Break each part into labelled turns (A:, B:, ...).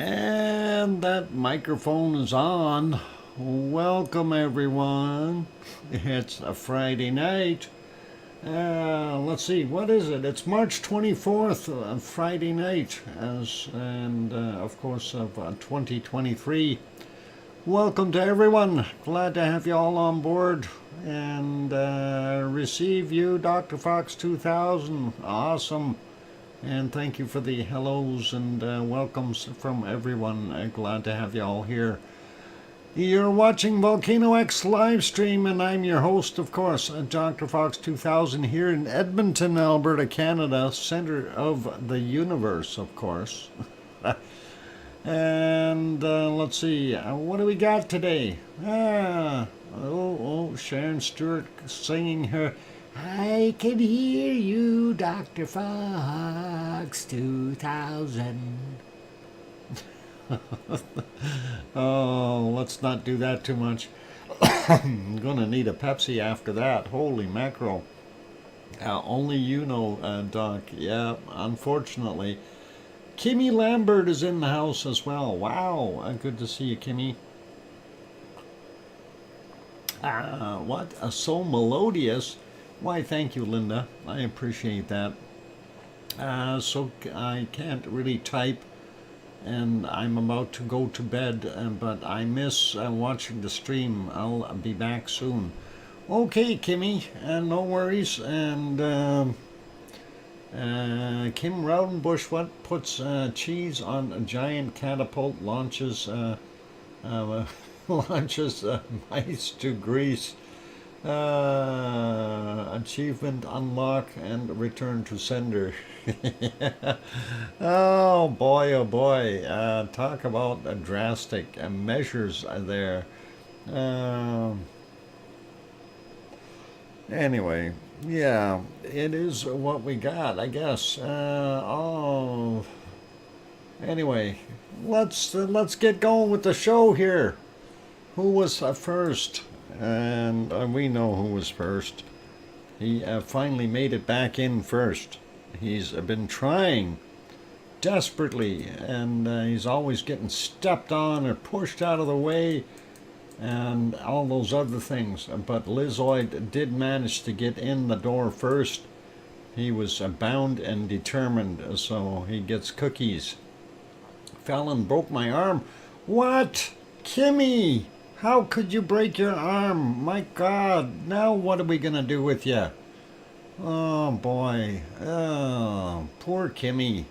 A: And that microphone is on. Welcome everyone. It's a Friday night. Let's see, what is it? It's March 24th, Friday night, of course of 2023. Welcome to everyone. Glad to have you all on board and receive you, DrFox2000. Awesome. And thank you for the hellos and welcomes from everyone. Glad to have you all here. You're watching VolcanoX live stream, and I'm your host, of course, DrFox2000 here in Edmonton, Alberta, Canada, center of the universe, of course. And let's see, what do we got today? Sharon Stewart singing her "I Can Hear You, Dr. Fox 2000. Oh, let's not do that too much. I'm gonna need a Pepsi after that. Holy mackerel. Only you know, Doc. Yeah, unfortunately. Kimmy Lambert is in the house as well. Wow, good to see you, Kimmy. What? So melodious. Why, thank you, Linda. I appreciate that. So I can't really type, and I'm about to go to bed, but I miss watching the stream. I'll be back soon. Okay, Kimmy, no worries. And Kim Rowdenbush, what puts cheese on a giant catapult, launches launches mice to Greece. Achievement unlock and return to sender. Oh boy, talk about drastic measures there. Anyway, yeah, it is what we got, I guess. Anyway, let's get going with the show here. Who was first? And we know who was first. He finally made it back in first. He's been trying desperately, and he's always getting stepped on or pushed out of the way and all those other things. But Lizoid did manage to get in the door first. He was bound and determined, so he gets cookies. Fell and broke my arm. What? Kimmy! How could you break your arm? My God, now what are we going to do with you? Oh, boy. Oh, poor Kimmy.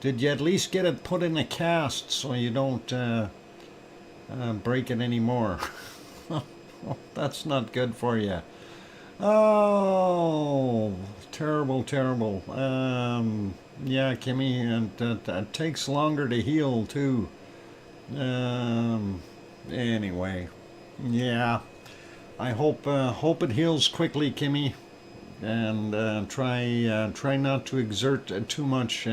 A: Did you at least get it put in a cast so you don't break it anymore? That's not good for you. Oh, terrible, terrible. Yeah, Kimmy, and it takes longer to heal, too. Anyway, yeah, I hope it heals quickly, Kimmy, and try not to exert too much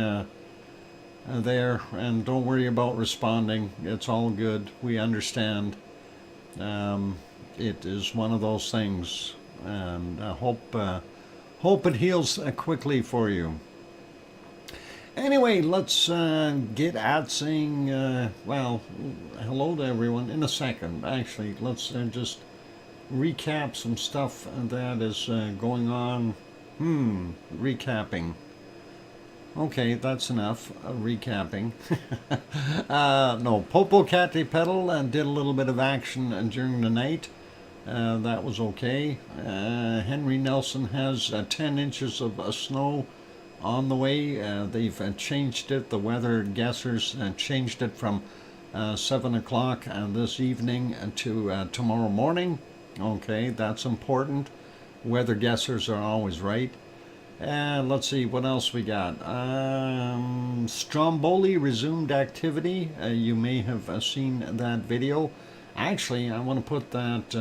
A: there, and don't worry about responding. It's all good. We understand. It is one of those things, and hope it heals quickly for you. Anyway, let's get at saying, well, hello to everyone in a second. Actually, let's just recap some stuff that is going on. Recapping. Okay, that's enough recapping. No, Popocatépetl did a little bit of action during the night. That was okay. Henry Nelson has 10 inches of snow on the way. They've changed it. The weather guessers changed it from 7 o'clock this evening to tomorrow morning. Okay, that's important. Weather guessers are always right. And let's see what else we got. Stromboli resumed activity. You may have seen that video. Actually, I want to put that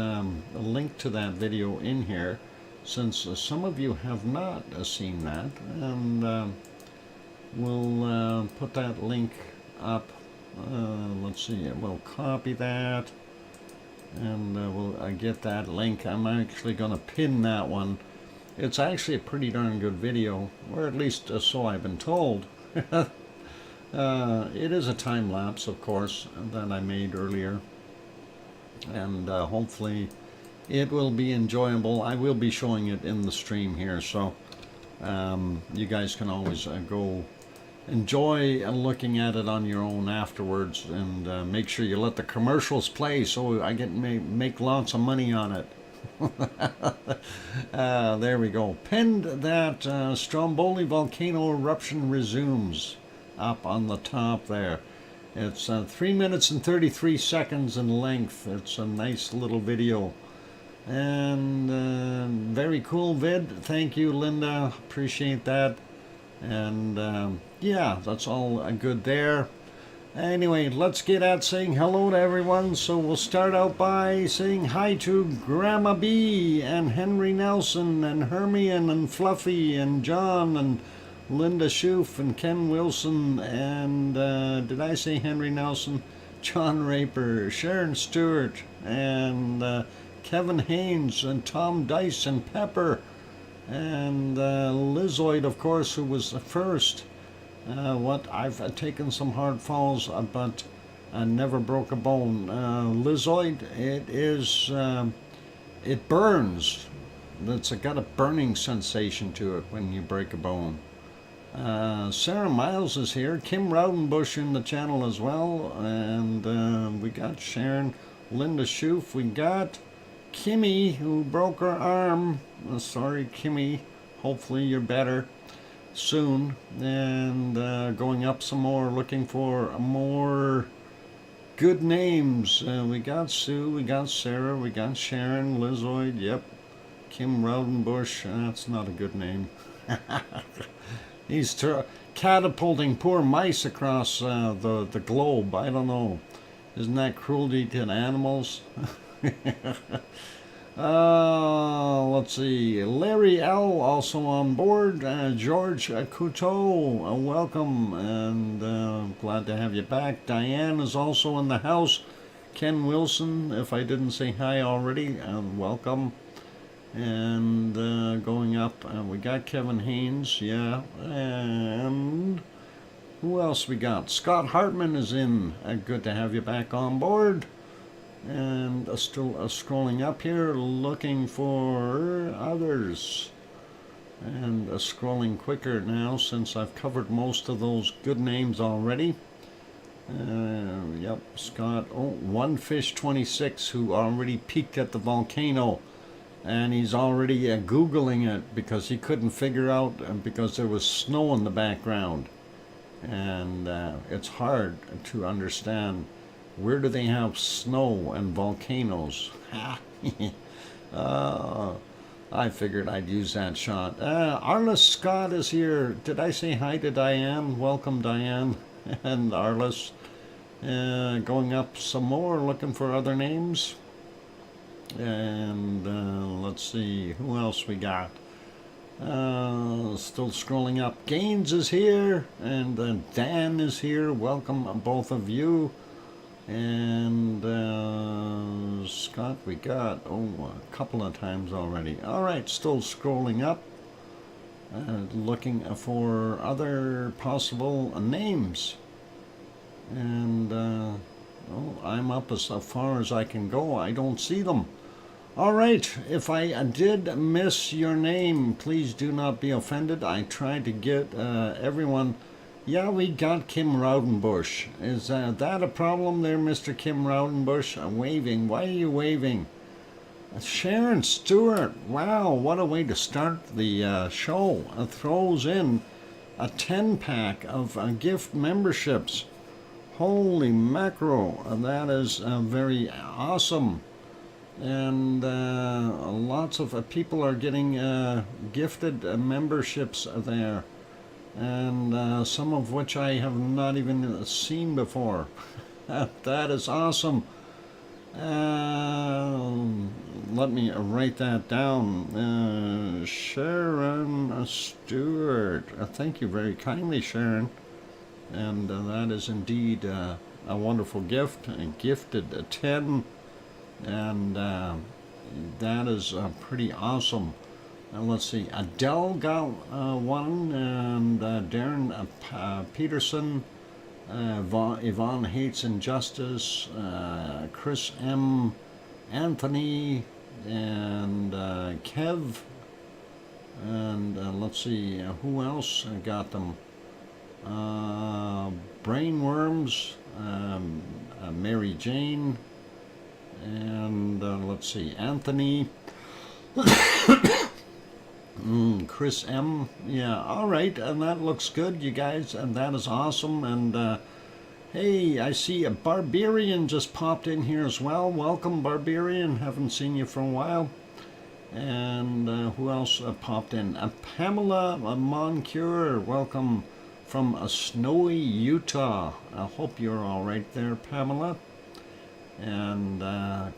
A: link to that video in here, since some of you have not seen that, and we'll put that link up. Let's see, we'll copy that, and we'll get that link. I'm actually going to pin that one. It's actually a pretty darn good video, or at least so I've been told. It is a time lapse, of course, that I made earlier, and hopefully it will be enjoyable. I will be showing it in the stream here, so you guys can always go enjoy looking at it on your own afterwards, and make sure you let the commercials play so I get make lots of money on it. There we go. Pinned that Stromboli volcano eruption resumes up on the top there. It's 3 minutes and 33 seconds in length. It's a nice little video. And very cool vid. Thank you, Linda. Appreciate that. And yeah, that's all good there. Anyway, let's get at saying hello to everyone. So we'll start out by saying hi to Grandma B and Henry Nelson and Hermione and Fluffy and John and Linda Schoof and Ken Wilson and did I say Henry Nelson? John Raper, Sharon Stewart and Kevin Haynes and Tom Dice and Pepper and Lizoid, of course, who was the first. I've taken some hard falls, but I never broke a bone. Lizoid, it burns. It's got a burning sensation to it when you break a bone. Sarah Miles is here. Kim Raudenbush in the channel as well. And we got Sharon, Linda Schoof. We got Kimmy, who broke her arm. Sorry, Kimmy. Hopefully you're better soon. And going up some more, looking for more good names. We got Sue, we got Sarah, we got Sharon, Lizoid, yep. Kim Raudenbush, that's not a good name. He's catapulting poor mice across the globe. I don't know. Isn't that cruelty to animals? Let's see. Larry L. also on board. George Couteau, welcome, and glad to have you back. Diane is also in the house. Ken Wilson, if I didn't say hi already, welcome. And going up, we got Kevin Haynes, yeah, and who else we got? Scott Hartman is in. Good to have you back on board. And still scrolling up here, looking for others. And scrolling quicker now since I've covered most of those good names already. Yep, Scott. Oh, OneFish26, who already peeked at the volcano. And he's already Googling it because he couldn't figure out, because there was snow in the background. And it's hard to understand. Where do they have snow and volcanoes? I figured I'd use that shot. Arliss Scott is here. Did I say hi to Diane? Welcome, Diane and Arliss. Going up some more, looking for other names. And let's see, who else we got? Still scrolling up. Gaines is here, and Dan is here. Welcome, both of you. And Scott, we got a couple of times already. All right, still scrolling up, looking for other possible names. And I'm up as far as I can go. I don't see them. All right, if I did miss your name, please do not be offended. I tried to get everyone. Yeah, we got Kim Raudenbush. Is that a problem there, Mr. Kim Raudenbush? Waving. Why are you waving? Sharon Stewart. Wow, what a way to start the show. Throws in a 10-pack of gift memberships. Holy mackerel. That is very awesome. And lots of people are getting gifted memberships there. And some of which I have not even seen before. That is awesome. Let me write that down. Sharon Stewart. Thank you very kindly, Sharon. And that is indeed a wonderful gift. Gifted 10. And that is pretty awesome. Let's see, Adele got one, and Darren Peterson, Yvonne Hates Injustice, Chris M, Anthony, and Kev, and let's see, who else got them? Brainworms, Mary Jane, and let's see, Anthony, Chris M. Yeah, all right, and that looks good, you guys, and that is awesome. And hey, I see a Barbarian just popped in here as well. Welcome, Barbarian. Haven't seen you for a while. And who else popped in? Pamela Moncure. Welcome from snowy Utah. I hope you're all right there, Pamela. And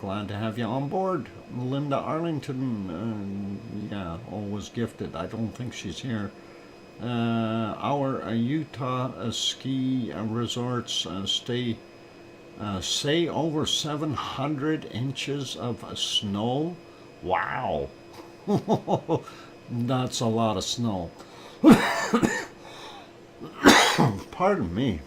A: glad to have you on board. Linda Arlington, yeah, always gifted. I don't think she's here. Our Utah ski resorts say over 700 inches of snow. Wow. That's a lot of snow. Pardon me.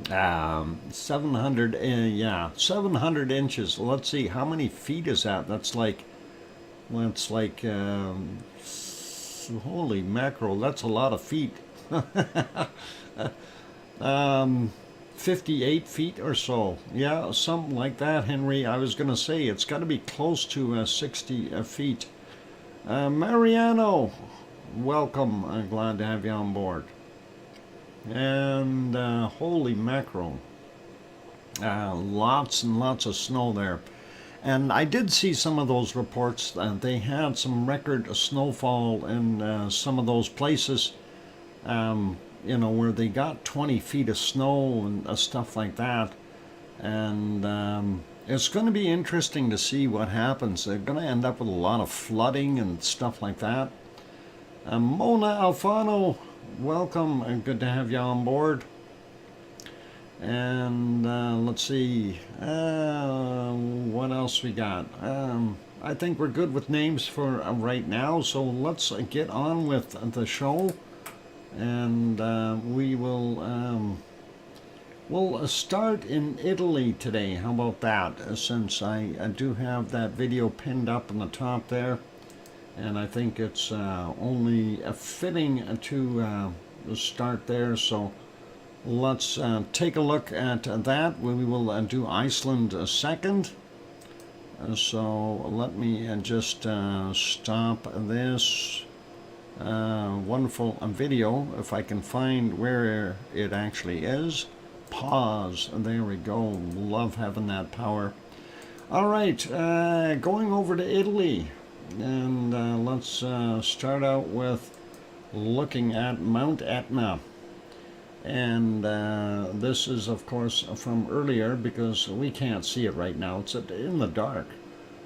A: 700, yeah, 700 inches. Let's see, how many feet is that? That's like, holy mackerel, that's a lot of feet. 58 feet or so. Yeah, something like that, Henry. I was going to say, it's got to be close to 60 feet. Mariano, welcome. Glad to have you on board. And holy mackerel, lots and lots of snow there. And I did see some of those reports. They had some record snowfall in some of those places, you know, where they got 20 feet of snow and stuff like that. And it's going to be interesting to see what happens. They're going to end up with a lot of flooding and stuff like that. Mona Alfano, welcome, and good to have you on board. And let's see, what else we got? I think we're good with names for right now, so let's get on with the show. And we will we'll start in Italy today. How about that? Since I do have that video pinned up on the top there. And I think it's only fitting to start there. So let's take a look at that. We will do Iceland second. So let me just stop this wonderful video, if I can find where it actually is. Pause. There we go. Love having that power. All right, going over to Italy. And let's start out with looking at Mount Etna. And this is, of course, from earlier because we can't see it right now. It's in the dark.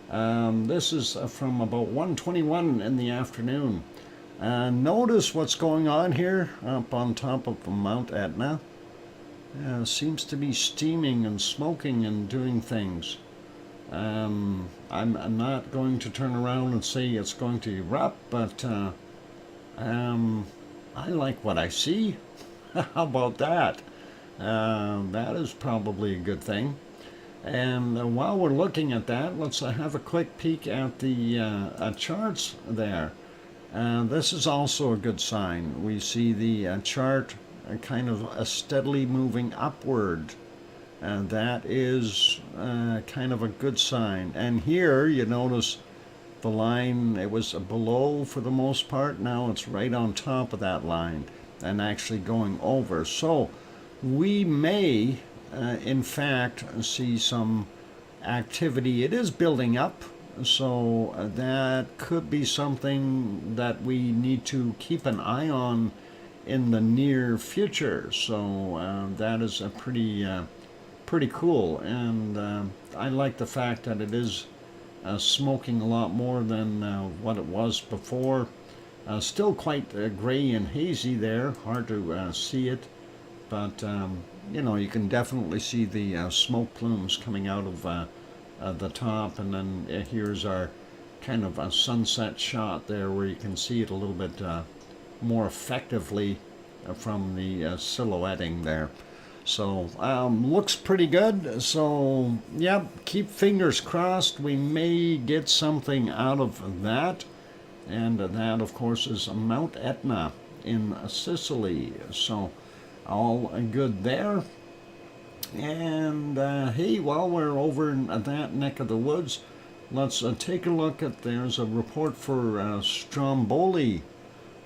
A: This is from about 1:21 in the afternoon. Notice what's going on here up on top of Mount Etna. Seems to be steaming and smoking and doing things. I'm not going to turn around and say it's going to erupt, but I like what I see. How about that? That is probably a good thing. And while we're looking at that, let's have a quick peek at the charts there. This is also a good sign. We see the chart kind of steadily moving upward. And that is kind of a good sign. And here you notice the line, it was below for the most part. Now it's right on top of that line and actually going over. So we may, in fact, see some activity. It is building up. So that could be something that we need to keep an eye on in the near future. So that is a pretty cool, and I like the fact that it is smoking a lot more than what it was before. Still quite gray and hazy there, hard to see it, but you know, you can definitely see the smoke plumes coming out of the top. And then here's our kind of a sunset shot there where you can see it a little bit more effectively from the silhouetting there. So looks pretty good. So yep, keep fingers crossed. We may get something out of that. And that, of course, is Mount Etna in Sicily. So all good there. And hey, while we're over in that neck of the woods, let's take a look at, there's a report for Stromboli.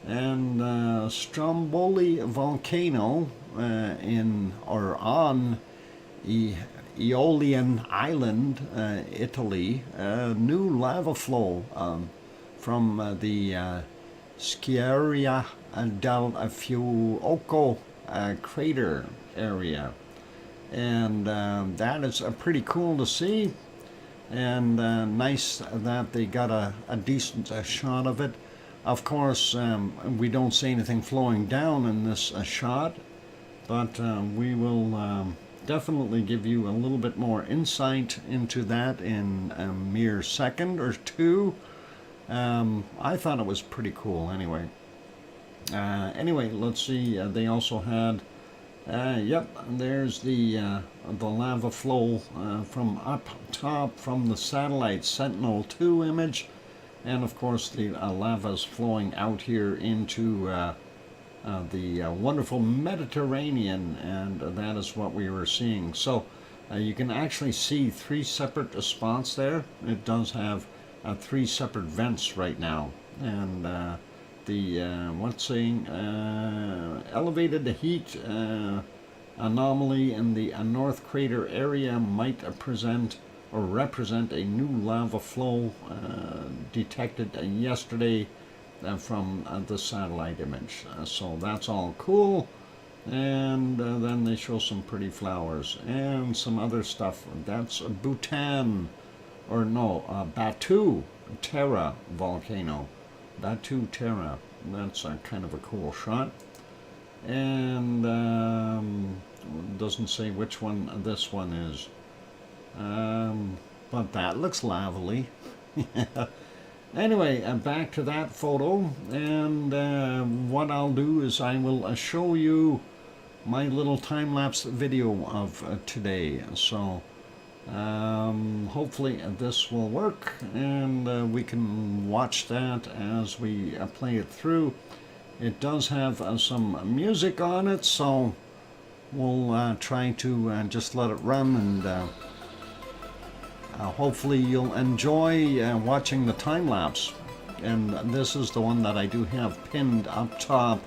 A: And Stromboli volcano on Aeolian Island, Italy, new lava flow from the Schiera del Fuoco crater area. And that is pretty cool to see, and nice that they got a decent shot of it. Of course, we don't see anything flowing down in this shot, but we will definitely give you a little bit more insight into that in a mere second or two. I thought it was pretty cool anyway. Anyway, let's see, they also had, yep, there's the lava flow from up top from the satellite Sentinel-2 image. And of course, the lava is flowing out here into the wonderful Mediterranean, and that is what we were seeing. So you can actually see 3 separate spots there. It does have 3 separate vents right now, and what's saying, elevated heat anomaly in the North Crater area might present or represent a new lava flow detected yesterday from the satellite image. So that's all cool. And then they show some pretty flowers and some other stuff. That's Bhutan, or no, Batu Terra volcano. Batu Terra. That's kind of a cool shot. And doesn't say which one this one is. But that looks lovely. Anyway, back to that photo, and what I'll do is I will show you my little time-lapse video of today. So hopefully this will work, and we can watch that as we play it through. It does have some music on it, so we'll try to just let it run, and hopefully you'll enjoy watching the time-lapse. And this is the one that I do have pinned up top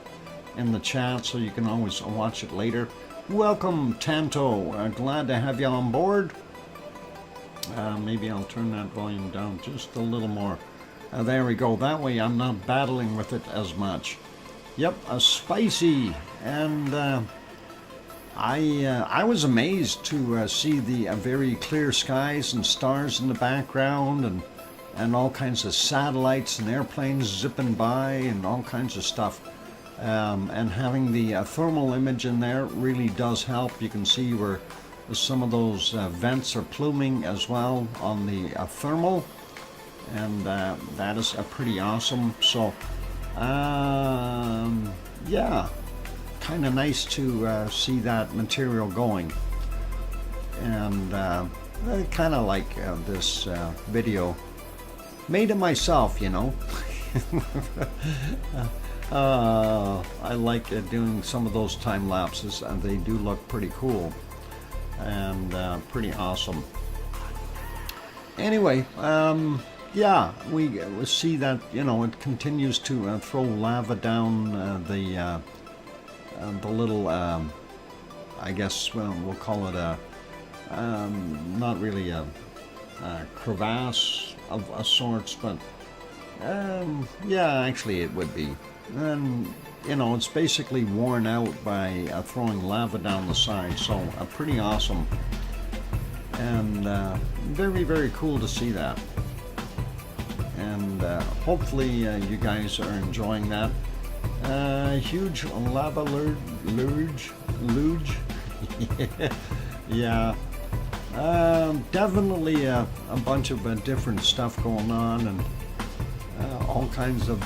A: in the chat, so you can always watch it later. Welcome, Tanto. Glad to have you on board. Maybe I'll turn that volume down just a little more. There we go. That way I'm not battling with it as much. Yep, spicy. And I was amazed to see the very clear skies and stars in the background, and all kinds of satellites and airplanes zipping by and all kinds of stuff. And having the thermal image in there really does help. You can see where some of those vents are pluming as well on the thermal, and that is pretty awesome. So yeah, kind of nice to see that material going. And I kind of like this video. Made it myself, you know. I like doing some of those time lapses, and they do look pretty cool and pretty awesome. Anyway, yeah, we see that, you know, it continues to throw lava down the little, I guess, well, we'll call it a, not really a crevasse of sorts, but yeah, actually it would be. And, you know, it's basically worn out by throwing lava down the side, so pretty awesome. And very, very cool to see that. And hopefully you guys are enjoying that. Huge lava luge. Yeah. Definitely a bunch of different stuff going on, and all kinds of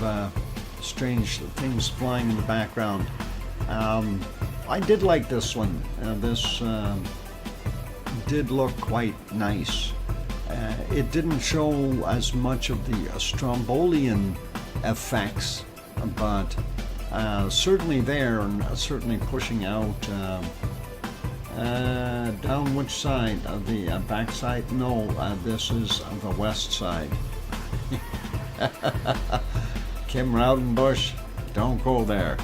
A: strange things flying in the background. I did like this one. This did look quite nice. It didn't show as much of the Strombolian effects, but certainly there, and certainly pushing out down which side? The back side? No, this is the west side. Kim Raudenbush, don't go there.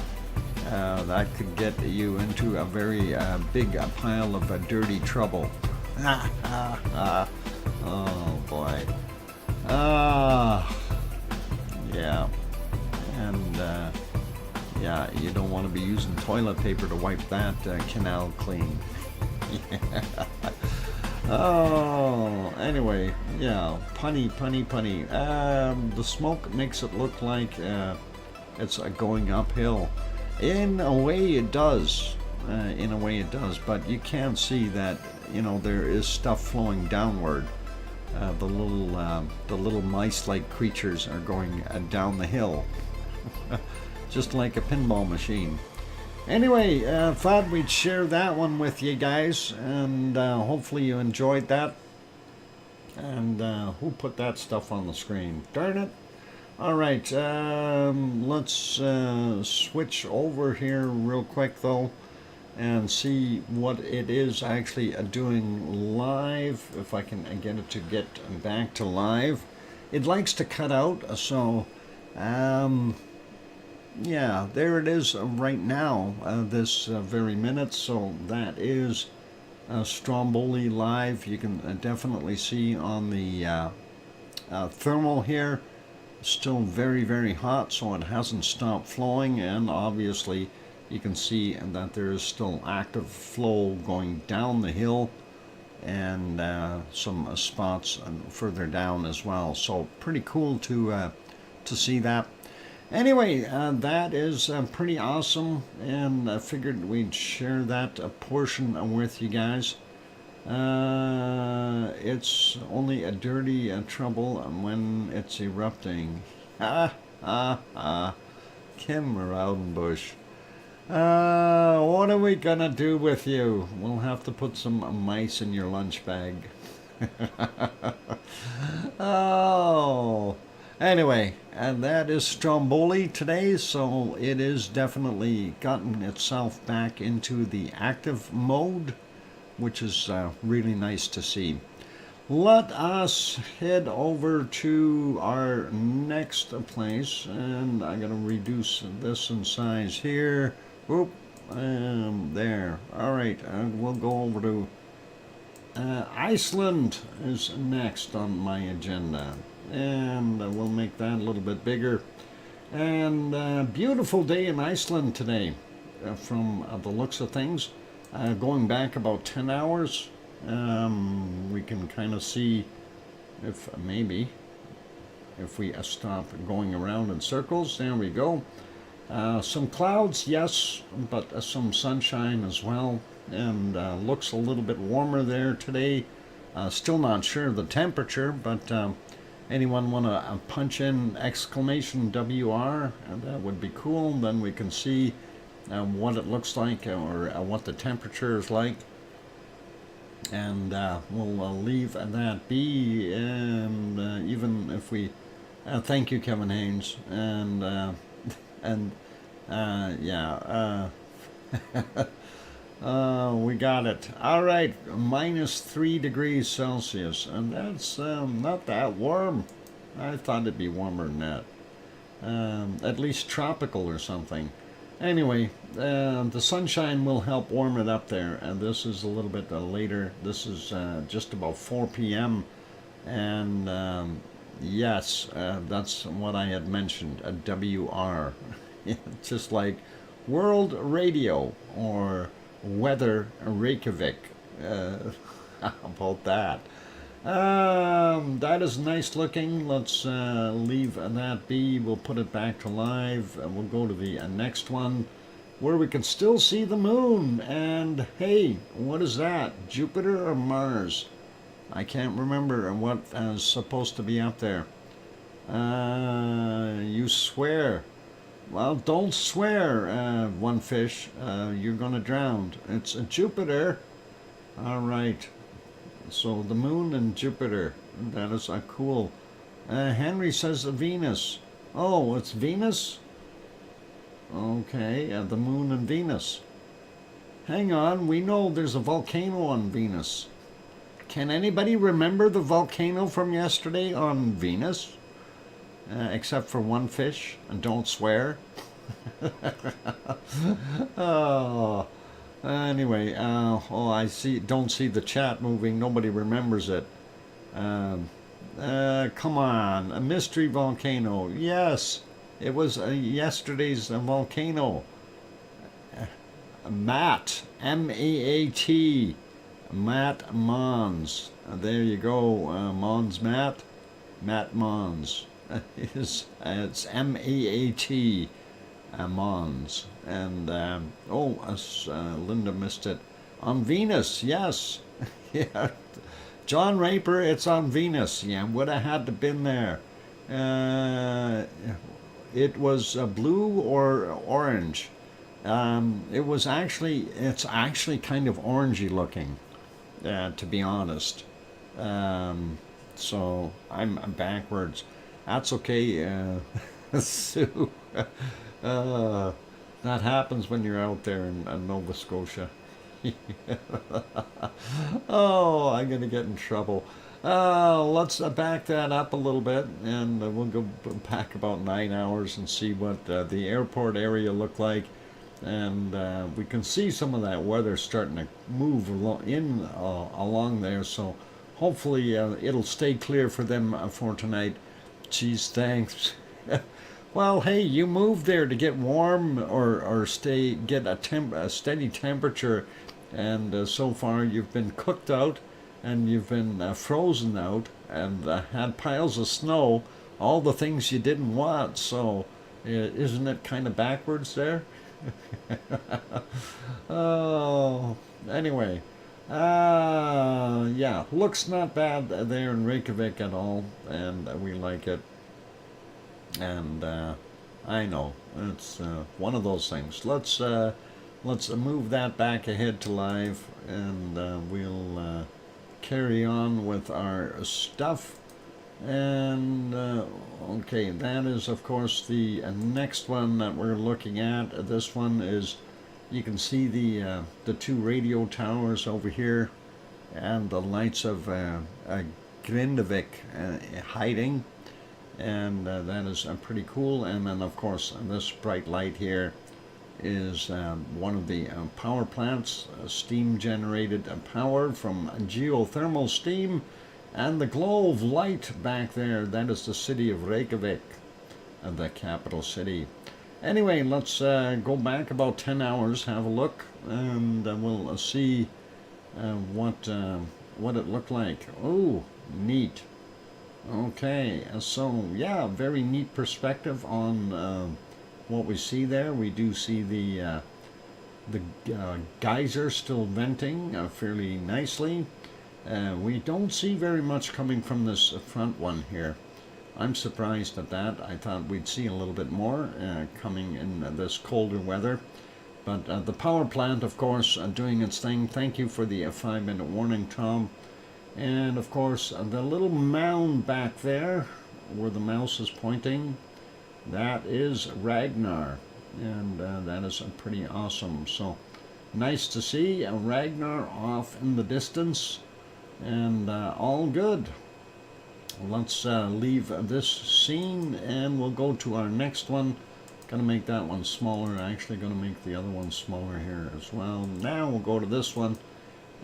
A: That could get you into a very big pile of dirty trouble. Oh boy. Yeah. And yeah, you don't want to be using toilet paper to wipe that canal clean. Oh, anyway, yeah, punny. The smoke makes it look like it's going uphill. In a way it does. But you can see that, you know, there is stuff flowing downward. The little mice-like creatures are going down the hill, just like a pinball machine. Anyway, thought we'd share that one with you guys, and hopefully you enjoyed that. And who put that stuff on the screen? Darn it! All right, let's switch over here real quick though, and see what it is actually doing live. If I can get it to get back to live. It likes to cut out, so yeah, there it is right now, this very minute. So that is Stromboli live. You can definitely see on the thermal here, still very hot, so it hasn't stopped flowing, and obviously you can see that there is still active flow going down the hill, and some spots further down as well. So pretty cool to see that. Anyway, that is pretty awesome, and I figured we'd share that portion with you guys. It's only a dirty trouble when it's erupting. Kim Raudenbush. What are we gonna do with you? We'll have to put some mice in your lunch bag. Oh. Anyway, and that is Stromboli today, so it is definitely gotten itself back into the active mode, which is really nice to see. Let us head over to our next place, and I'm going to reduce this in size here. Oop, there. All right, we'll go over to Iceland is next on my agenda, and we'll make that a little bit bigger. And beautiful day in Iceland today, from the looks of things. Going back about 10 hours, we can kind of see if maybe if we stop going around in circles. There we go. Some clouds, yes, but some sunshine as well, and looks a little bit warmer there today. Still not sure of the temperature, but anyone want to punch in exclamation WR? That would be cool. Then we can see what it looks like, or what the temperature is like. And we'll leave that be. And even if we thank you, Kevin Haynes, and yeah, we got it. All right, -3 degrees Celsius, and that's not that warm. I thought it'd be warmer than that. At least tropical or something. Anyway, the sunshine will help warm it up there, and this is a little bit later. This is just about 4 p.m. and yes, that's what I had mentioned, a WR. Just like World Radio or Weather Reykjavik. How about that? That is nice looking. Let's leave that be. We'll put it back to live, and we'll go to the next one where we can still see the moon. And hey, what is that? Jupiter or Mars? I can't remember what is supposed to be up there. You swear. Well, don't swear, one fish. You're gonna drown. It's Jupiter. All right. So the moon and Jupiter. That is cool. Henry says Venus. Oh, it's Venus? Okay, the moon and Venus. Hang on, we know there's a volcano on Venus. Can anybody remember the volcano from yesterday on Venus? Except for one fish, and don't swear. Oh, anyway, oh, I see. Don't see the chat moving. Nobody remembers it. Come on, a mystery volcano. Yes, it was yesterday's volcano. Matt, M-A-A-T, Matt Mons. There you go, Mons Matt Mons. It's M-A-A-T, Mons. And, Linda missed it. On Venus, yes. Yeah. John Raper, it's on Venus. Yeah, would have had to been there. It was blue or orange. It's actually kind of orangey looking, to be honest. So I'm backwards. That's okay, Sue. That happens when you're out there in Nova Scotia. Oh, I'm gonna get in trouble. Let's back that up a little bit, and we'll go back about 9 hours and see what the airport area looked like. And we can see some of that weather starting to move along there, so hopefully it'll stay clear for them for tonight. Geez, thanks. Well, hey, you moved there to get warm or get a steady temperature, and so far you've been cooked out and you've been frozen out and had piles of snow, all the things you didn't want. So isn't it kind of backwards there? Oh, anyway, yeah, looks not bad there in Reykjavik at all, and we like it. And I know it's one of those things. Let's move that back ahead to live, and we'll carry on with our stuff. And okay, that is of course the next one that we're looking at. This one is, you can see the two radio towers over here and the lights of Grindavik hiding, and that is pretty cool. And then of course this bright light here is one of the power plants, steam generated power from geothermal steam. And the glow of light back there, that is the city of Reykjavik, the capital city. Anyway, let's go back about 10 hours, have a look, and we'll see what it looked like. Oh, neat. Okay, so yeah, very neat perspective on what we see there. We do see the geyser still venting fairly nicely. We don't see very much coming from this front one here. I'm surprised at that. I thought we'd see a little bit more coming in this colder weather. But the power plant, of course, doing its thing. Thank you for the 5-minute warning, Tom. And, of course, the little mound back there where the mouse is pointing, that is Ragnar. And that is pretty awesome. So, nice to see Ragnar off in the distance. And all good. Let's leave this scene and we'll go to our next one. Gonna make that one smaller. Actually gonna make the other one smaller here as well. Now we'll go to this one.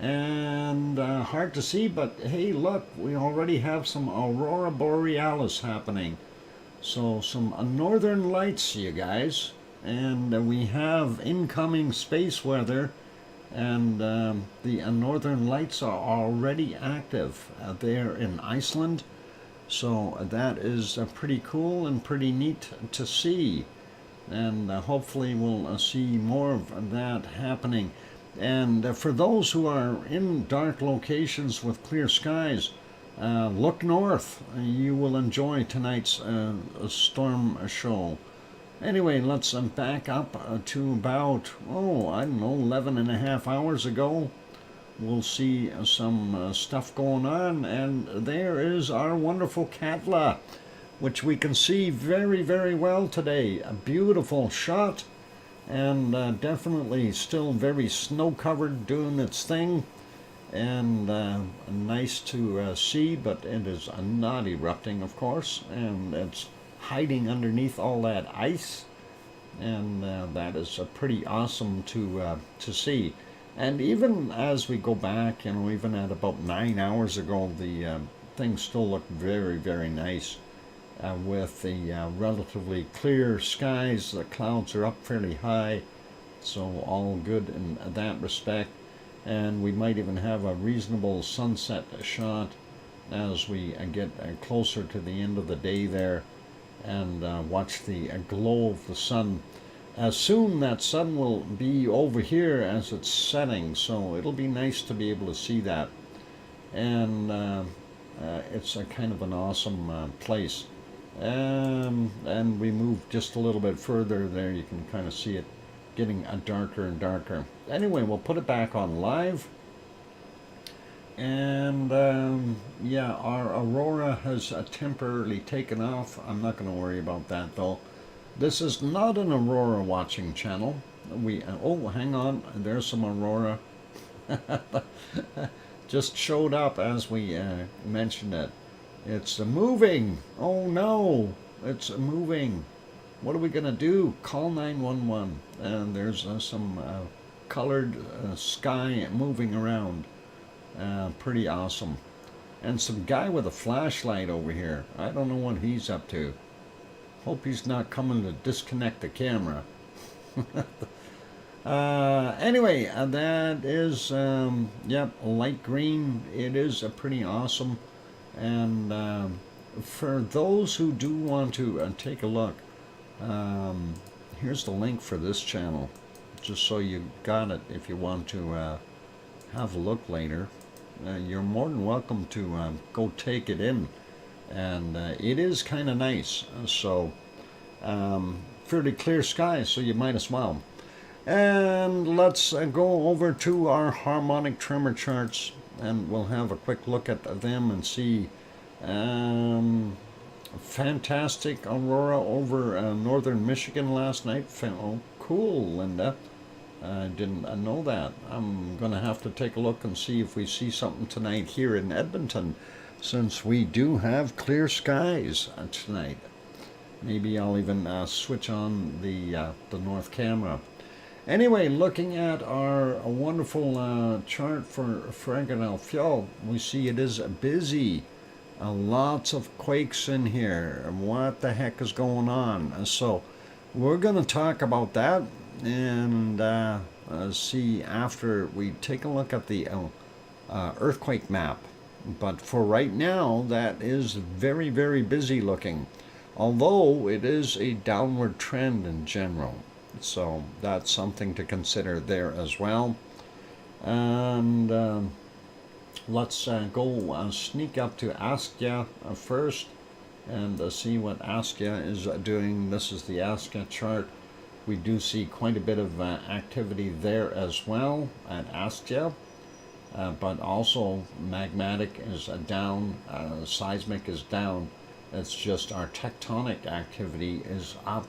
A: And hard to see, but hey, look, we already have some aurora borealis happening. So some northern lights, you guys. And we have incoming space weather. And the northern lights are already active there in Iceland. So that is pretty cool and pretty neat to see. And hopefully we'll see more of that happening. And for those who are in dark locations with clear skies, look north. You will enjoy tonight's storm show. Anyway, let's back up to about, I don't know, 11 and a half hours ago. We'll see some stuff going on, and there is our wonderful Katla, which we can see very, very well today. A beautiful shot, and definitely still very snow-covered, doing its thing, and nice to see, but it is not erupting, of course, and it's hiding underneath all that ice, and that is pretty awesome to see. And even as we go back, even at about 9 hours ago, the things still look very, very nice with the relatively clear skies. The clouds are up fairly high, so all good in that respect. And we might even have a reasonable sunset shot as we get closer to the end of the day there, and watch the glow of the sun. Soon that sun will be over here as it's setting, so it'll be nice to be able to see that. And it's a kind of an awesome place. And we move just a little bit further there, you can kind of see it getting darker and darker. Anyway, we'll put it back on live. And yeah, our aurora has temporarily taken off. I'm not going to worry about that though. This is not an aurora watching channel. Oh, hang on, there's some aurora. Just showed up as we mentioned it. It's moving. Oh no, it's moving. What are we gonna do? Call 911. And there's some colored sky moving around. Pretty awesome. And some guy with a flashlight over here. I don't know what he's up to. Hope he's not coming to disconnect the camera. Anyway, that is, yep, light green. It is pretty awesome. And for those who do want to take a look, here's the link for this channel, just so you got it if you want to have a look later. You're more than welcome to go take it in. And it is kind of nice, so fairly clear skies, so you might as well. And let's go over to our harmonic tremor charts, and we'll have a quick look at them and see. Fantastic aurora over northern Michigan last night. Oh, cool, Linda. I didn't know that. I'm going to have to take a look and see if we see something tonight here in Edmonton, since we do have clear skies tonight. Maybe I'll even switch on the north camera. Anyway, looking at our wonderful chart for Fragile Fjord, we see it is busy. Lots of quakes in here. What the heck is going on? So we're going to talk about that and see after we take a look at the earthquake map. But for right now, that is very, very busy looking, although it is a downward trend in general. So that's something to consider there as well. And let's go sneak up to Askja first and see what Askja is doing. This is the Askja chart. We do see quite a bit of activity there as well at Askja. But also magmatic is down, seismic is down. It's just our tectonic activity is up,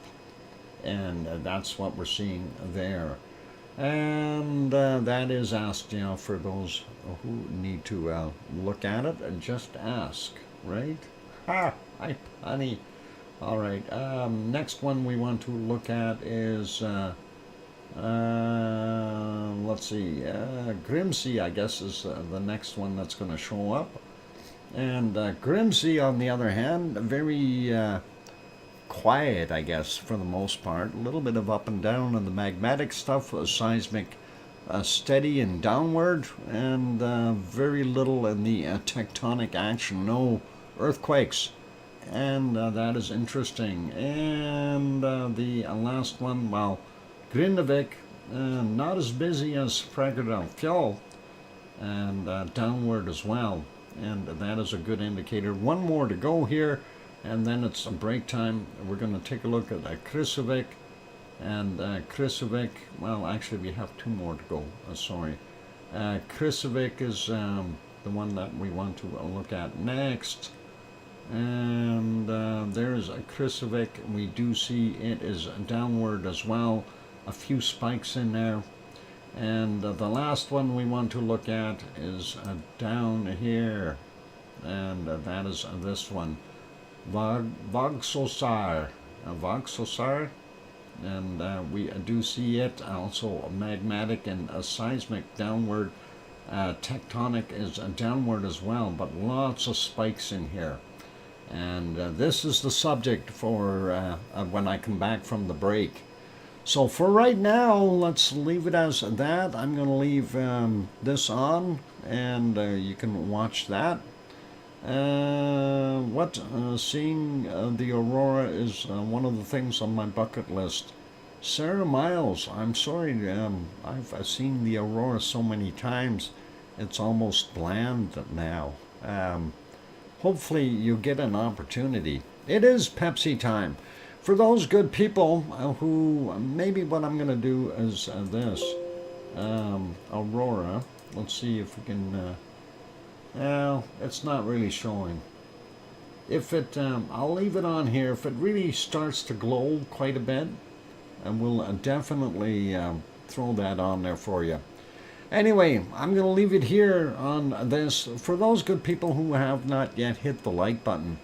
A: and that's what we're seeing there. And that is asked, for those who need to look at it, and just ask, right? Ha! Hi, honey. All right. Next one we want to look at is let's see, Grimsey, I guess, is the next one that's going to show up. And Grimsey, on the other hand, very quiet, I guess, for the most part. A little bit of up and down on the magmatic stuff, seismic steady and downward, and very little in the tectonic action, no earthquakes. And that is interesting. And the last one, well, Grindavik, not as busy as Fragile Fjord, and downward as well, and that is a good indicator. One more to go here. and then it's a break time. We're going to take a look at Krusovik, and Krusovik, well, actually we have two more to go, sorry. Krusovik is the one that we want to look at next, and there's a Krusovik. We do see it is downward as well, a few spikes in there. And the last one we want to look at is down here, and that is this one, Vogsosar, and we do see it also magmatic and seismic downward. Tectonic is downward as well, but lots of spikes in here. And this is the subject for when I come back from the break. So for right now, let's leave it as that. I'm going to leave this on, and you can watch that. Seeing the aurora is one of the things on my bucket list. Sarah Miles, I'm sorry, I've seen the aurora so many times, it's almost bland now. Hopefully you get an opportunity. It is Pepsi time. For those good people who, maybe what I'm going to do is this, aurora. Let's see if we can, well, it's not really showing. If it, I'll leave it on here. If it really starts to glow quite a bit, and we'll definitely throw that on there for you. Anyway, I'm going to leave it here on this. For those good people who have not yet hit the like button,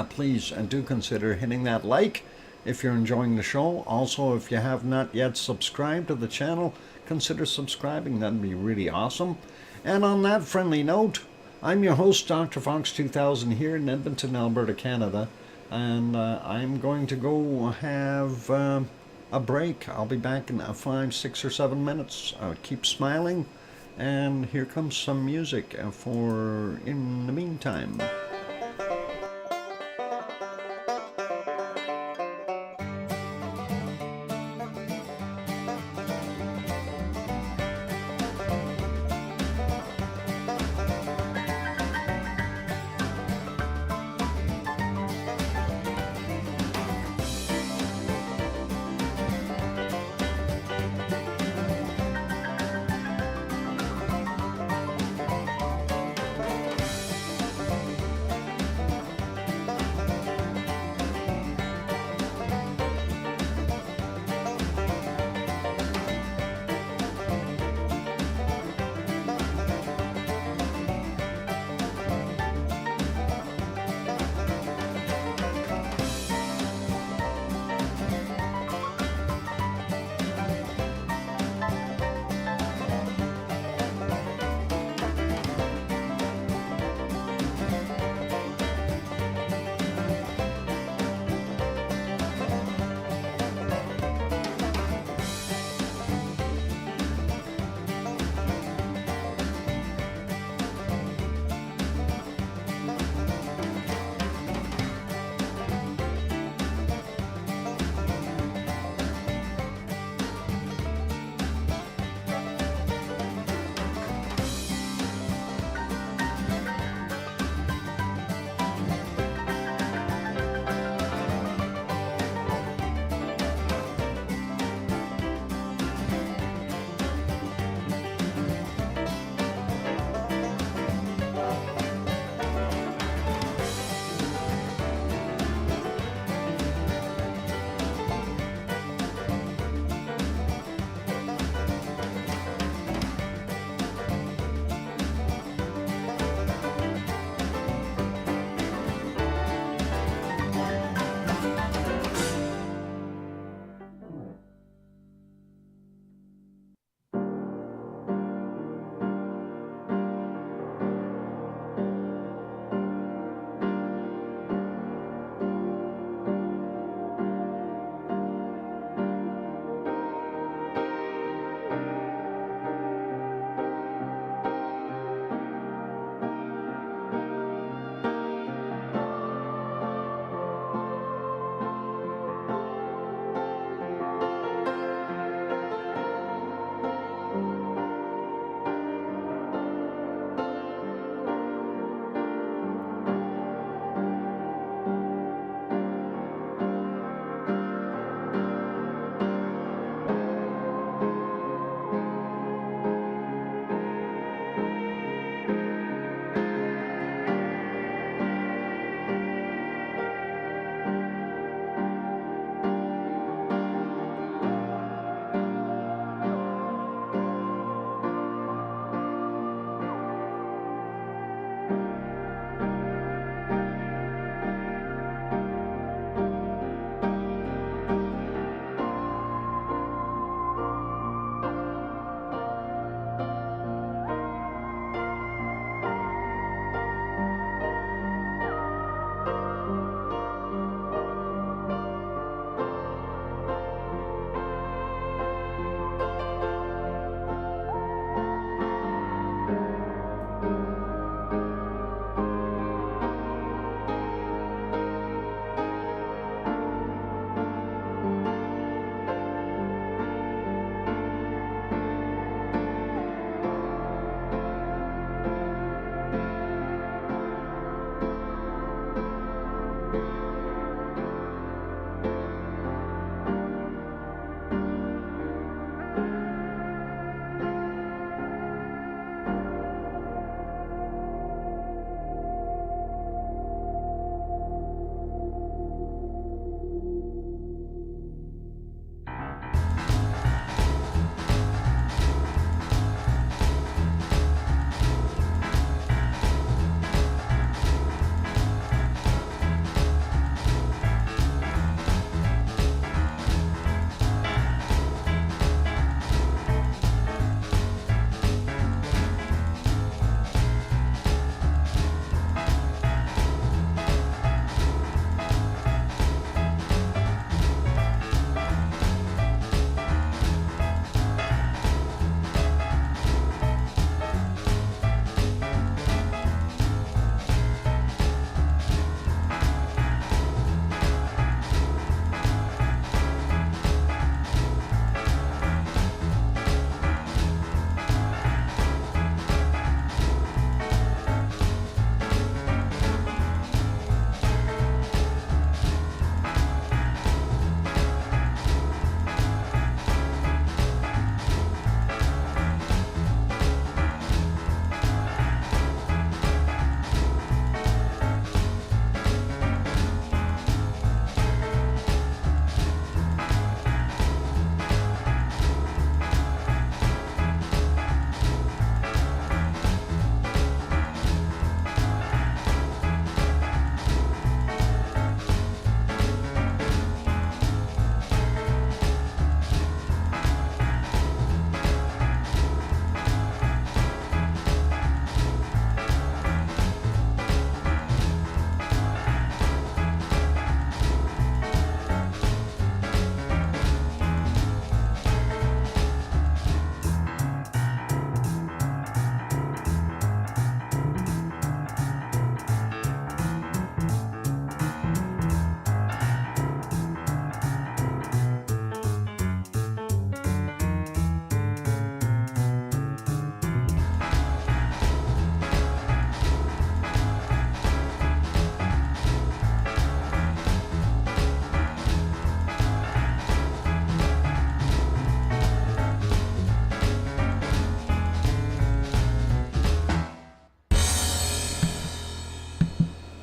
A: please do consider hitting that like if you're enjoying the show. Also, if you have not yet subscribed to the channel, consider subscribing. That'd be really awesome. And on that friendly note, I'm your host, DrFox2000, here in Edmonton, Alberta, Canada. And I'm going to go have a break. I'll be back in 5, 6, or 7 minutes. Keep smiling. And here comes some music for in the meantime.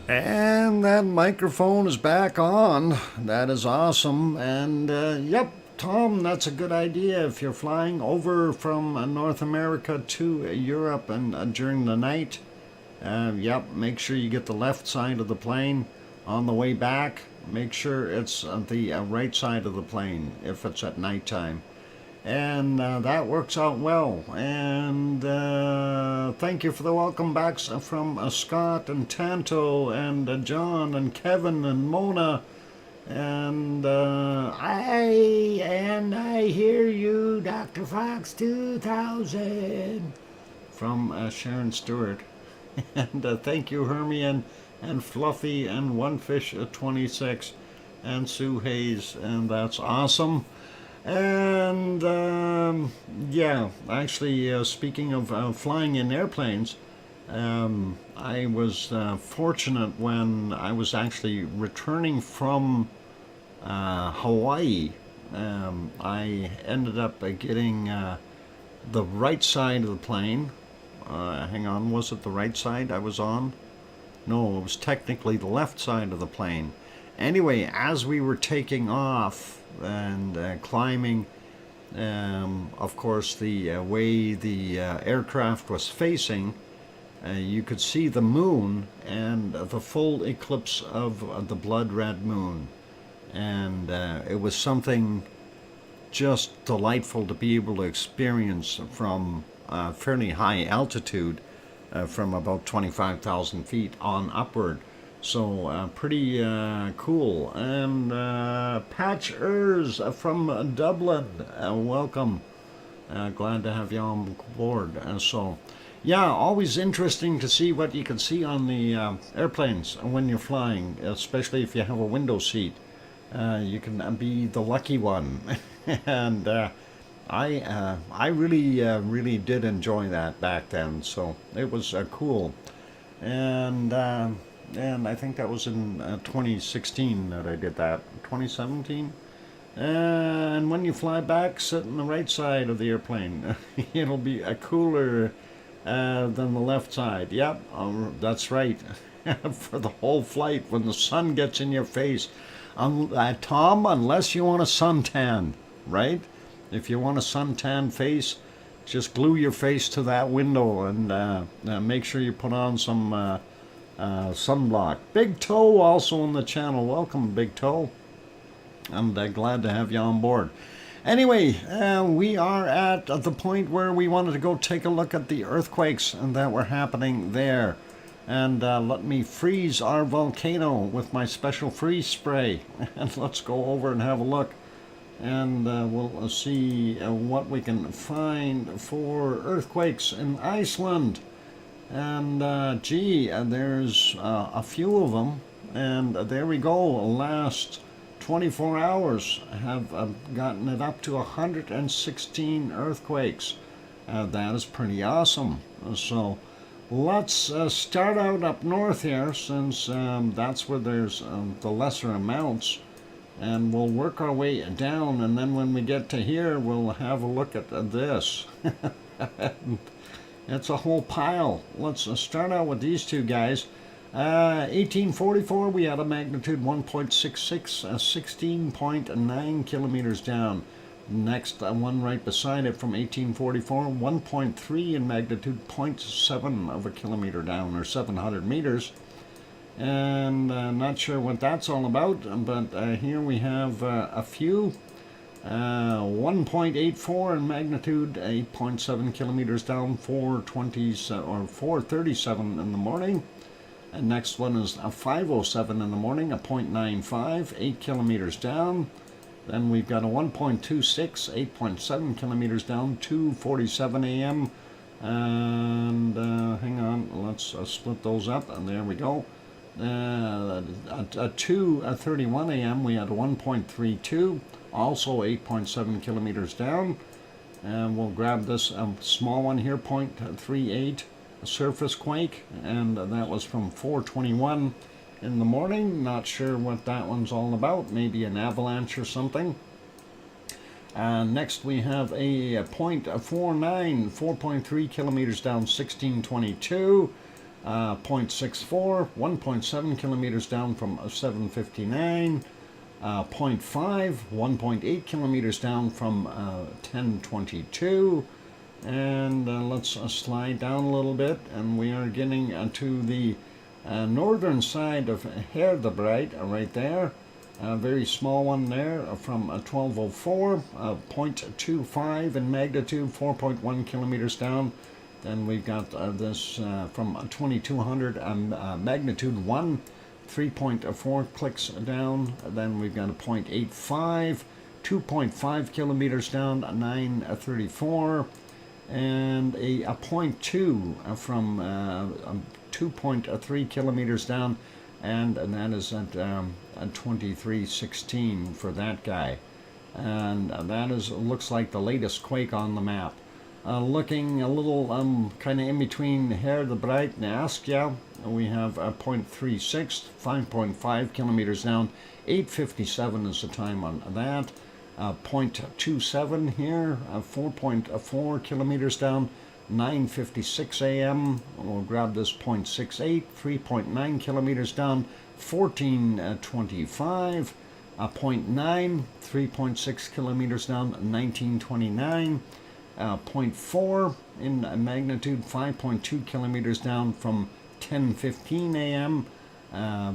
A: And that microphone is back on. That is awesome. And yep, Tom, that's a good idea. If you're flying over from North America to Europe and during the night, yep, make sure you get the left side of the plane. On the way back, make sure it's the right side of the plane if it's at nighttime. And that works out well. And thank you for the welcome backs from Scott and Tanto and John and Kevin and Mona. And I hear you, DrFox2000 from Sharon Stewart. And thank you, Hermione and Fluffy and OneFish26 and Sue Hayes. And that's awesome. And yeah, actually, speaking of flying in airplanes, I was fortunate when I was actually returning from Hawaii. I ended up getting the right side of the plane. Hang on, was it the right side I was on? No, it was technically the left side of the plane. Anyway, as we were taking off and climbing, of course, the way the aircraft was facing, you could see the moon and the full eclipse of the blood red moon. And it was something just delightful to be able to experience from fairly high altitude, from about 25,000 feet on upward. So pretty cool. And Patch Ers from Dublin, welcome. Glad to have you on board. So yeah, always interesting to see what you can see on the airplanes when you're flying, especially if you have a window seat. You can be the lucky one. And I really did enjoy that back then. So it was cool. And I think that was in 2016 that I did that. 2017? And when you fly back, sit on the right side of the airplane. It'll be cooler than the left side. Yep, that's right. For the whole flight, when the sun gets in your face. Tom, unless you want a suntan, right? If you want a suntan face, just glue your face to that window and make sure you put on some sunblock. Big Toe also on the channel. Welcome, Big Toe. I'm glad to have you on board. Anyway, we are at the point where we wanted to go take a look at the earthquakes that were happening there. And let me freeze our volcano with my special freeze spray. And let's go over and have a look. And we'll see what we can find for earthquakes in Iceland. And gee, there's a few of them, and there we go. Last 24 hours have gotten it up to 116 earthquakes. That is pretty awesome. So let's start out up north here, since that's where there's the lesser amounts, and we'll work our way down, and then when we get to here, we'll have a look at this. It's a whole pile. Let's start out with these two guys. 1844, we had a magnitude 1.66, 16.9 kilometers down. Next one right beside it from 1844, 1.3 in magnitude, 0.7 of a kilometer down, or 700 meters. And not sure what that's all about, but here we have a few. 1.84 in magnitude, 8.7 kilometers down, 4:37 in the morning. And next one is a 5:07 in the morning, a 0.95, 8 kilometers down. Then we've got a 1.26, 8.7 kilometers down, 2:47 a.m. And hang on, let's split those up, and there we go. At 2:31 a.m. we had a 1.32, also 8.7 kilometers down. And we'll grab this small one here, 0.38, a surface quake, and that was from 4:21 in the morning. Not sure what that one's all about, maybe an avalanche or something. Next we have a 0.49, 4.3 kilometers down, 1622. 0.64, 1.7 kilometers down from 759, 0.5, 1.8 kilometers down from 1022, and let's slide down a little bit, and we are getting to the northern side of Herdebreit right there. A very small one there from 1204, 0.25 in magnitude, 4.1 kilometers down. Then we've got this from 2200, magnitude 1, 3.4 clicks down. Then we've got a 0.85, 2.5 kilometers down, 934, and a 0.2 from 2.3 kilometers down, and that is at 2316 for that guy. And that is looks like the latest quake on the map. Looking a little kind of in between Herdebreit and Askja, we have 0.36, 5.5 kilometers down, 8:57 is the time on that. 0.27 here, 4.4 kilometers down, 9:56 a.m. We'll grab this 0.68, 3.9 kilometers down, 14:25. 0.9, 3.6 kilometers down, 1929. 0.4 in magnitude, 5.2 kilometers down from 10:15 a.m.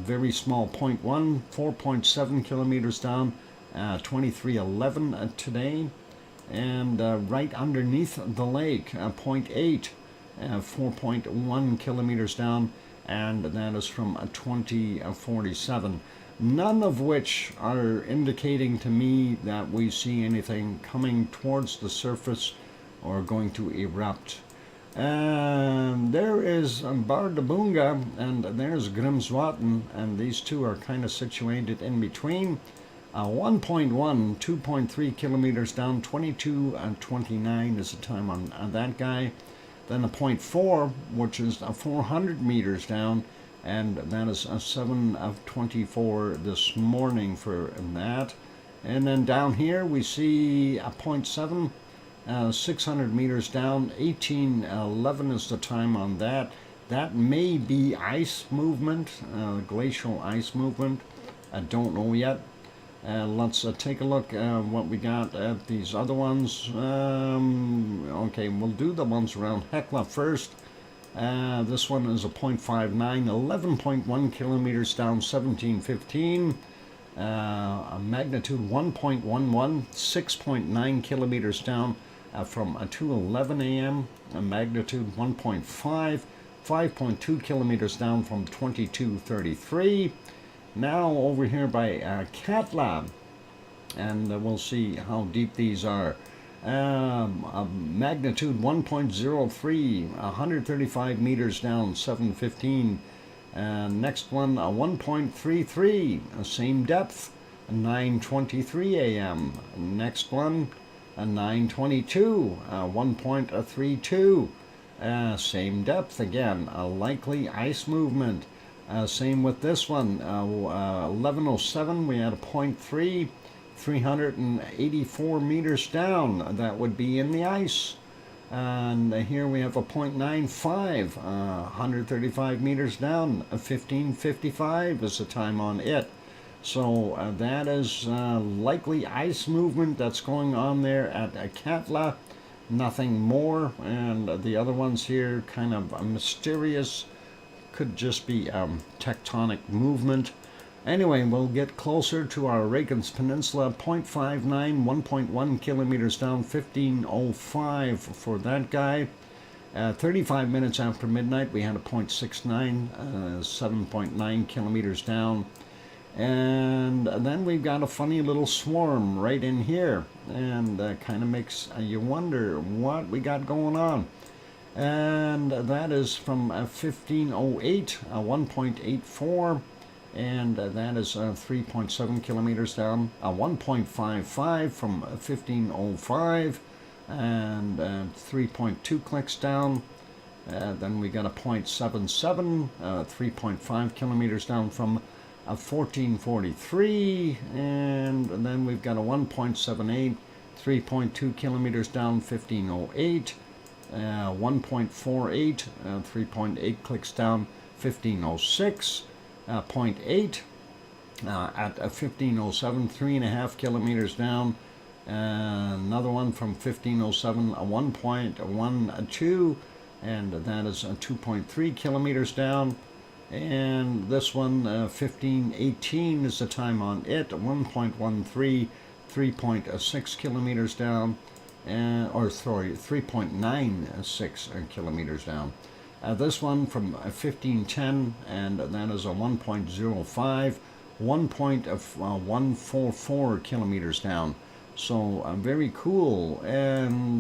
A: Very small 0.1, 4.7 kilometers down, 23:11 today. And right underneath the lake, 0.8, 4.1 kilometers down, and that is from 2047. None of which are indicating to me that we see anything coming towards the surface or going to erupt. There is Bardabunga and there's Grimsvatn, and these two are kind of situated in between. 1.1, 2.3 kilometers down, 22:29 is the time on that guy. Then a 0.4, which is 400 meters down, and that is 7:24 this morning for that. And then down here we see a 0.7, 600 meters down, 18:11 is the time on that. That may be ice movement, glacial ice movement. I don't know yet. Let's take a look at what we got at these other ones. Okay, we'll do the ones around Hekla first. This one is a 0.59, 11.1 kilometers down, 17:15. A magnitude 1.11, 6.9 kilometers down from 2:11 a.m. A magnitude 1.5, 5.2 kilometers down from 22:33. Now over here by Katla, and we'll see how deep these are. Magnitude 1.03, 135 meters down, 7:15. Next one, 1.33, same depth, 9:23 a.m. Next one, 9:22, 1.32, same depth again, a likely ice movement. Same with this one, 11:07, we had a 0.3, 384 meters down. That would be in the ice. And here we have a 0.95, 135 meters down, 15:55 is the time on it. So that is likely ice movement that's going on there at Katla. Nothing more. And the other ones here, kind of mysterious. Could just be tectonic movement. Anyway, we'll get closer to our Reykjanes Peninsula, 0.59, 1.1 kilometers down, 15:05 for that guy. 35 minutes after midnight, we had a 0.69, 7.9 kilometers down. And then we've got a funny little swarm right in here, and kind of makes you wonder what we got going on. And that is from 15:08, 1.84, and that is 3.7 kilometers down, 1.55 from 15:05, and 3.2 clicks down. Then we got a 0.77, 3.5 kilometers down from 14:43, and then we've got a 1.78, 3.2 kilometers down, 15:08. 1.48, 3.8 clicks down, 1506, 0.8 at 1507, 3.5 kilometers down. Another one from 1507, 1.12, and that is 2.3 kilometers down. And this one, 1518 is the time on it, 1.13, 3.6 kilometers down, or sorry, 3.96 kilometers down. This one from 1510, and that is a 1.05, 1.144 kilometers down. So very cool. And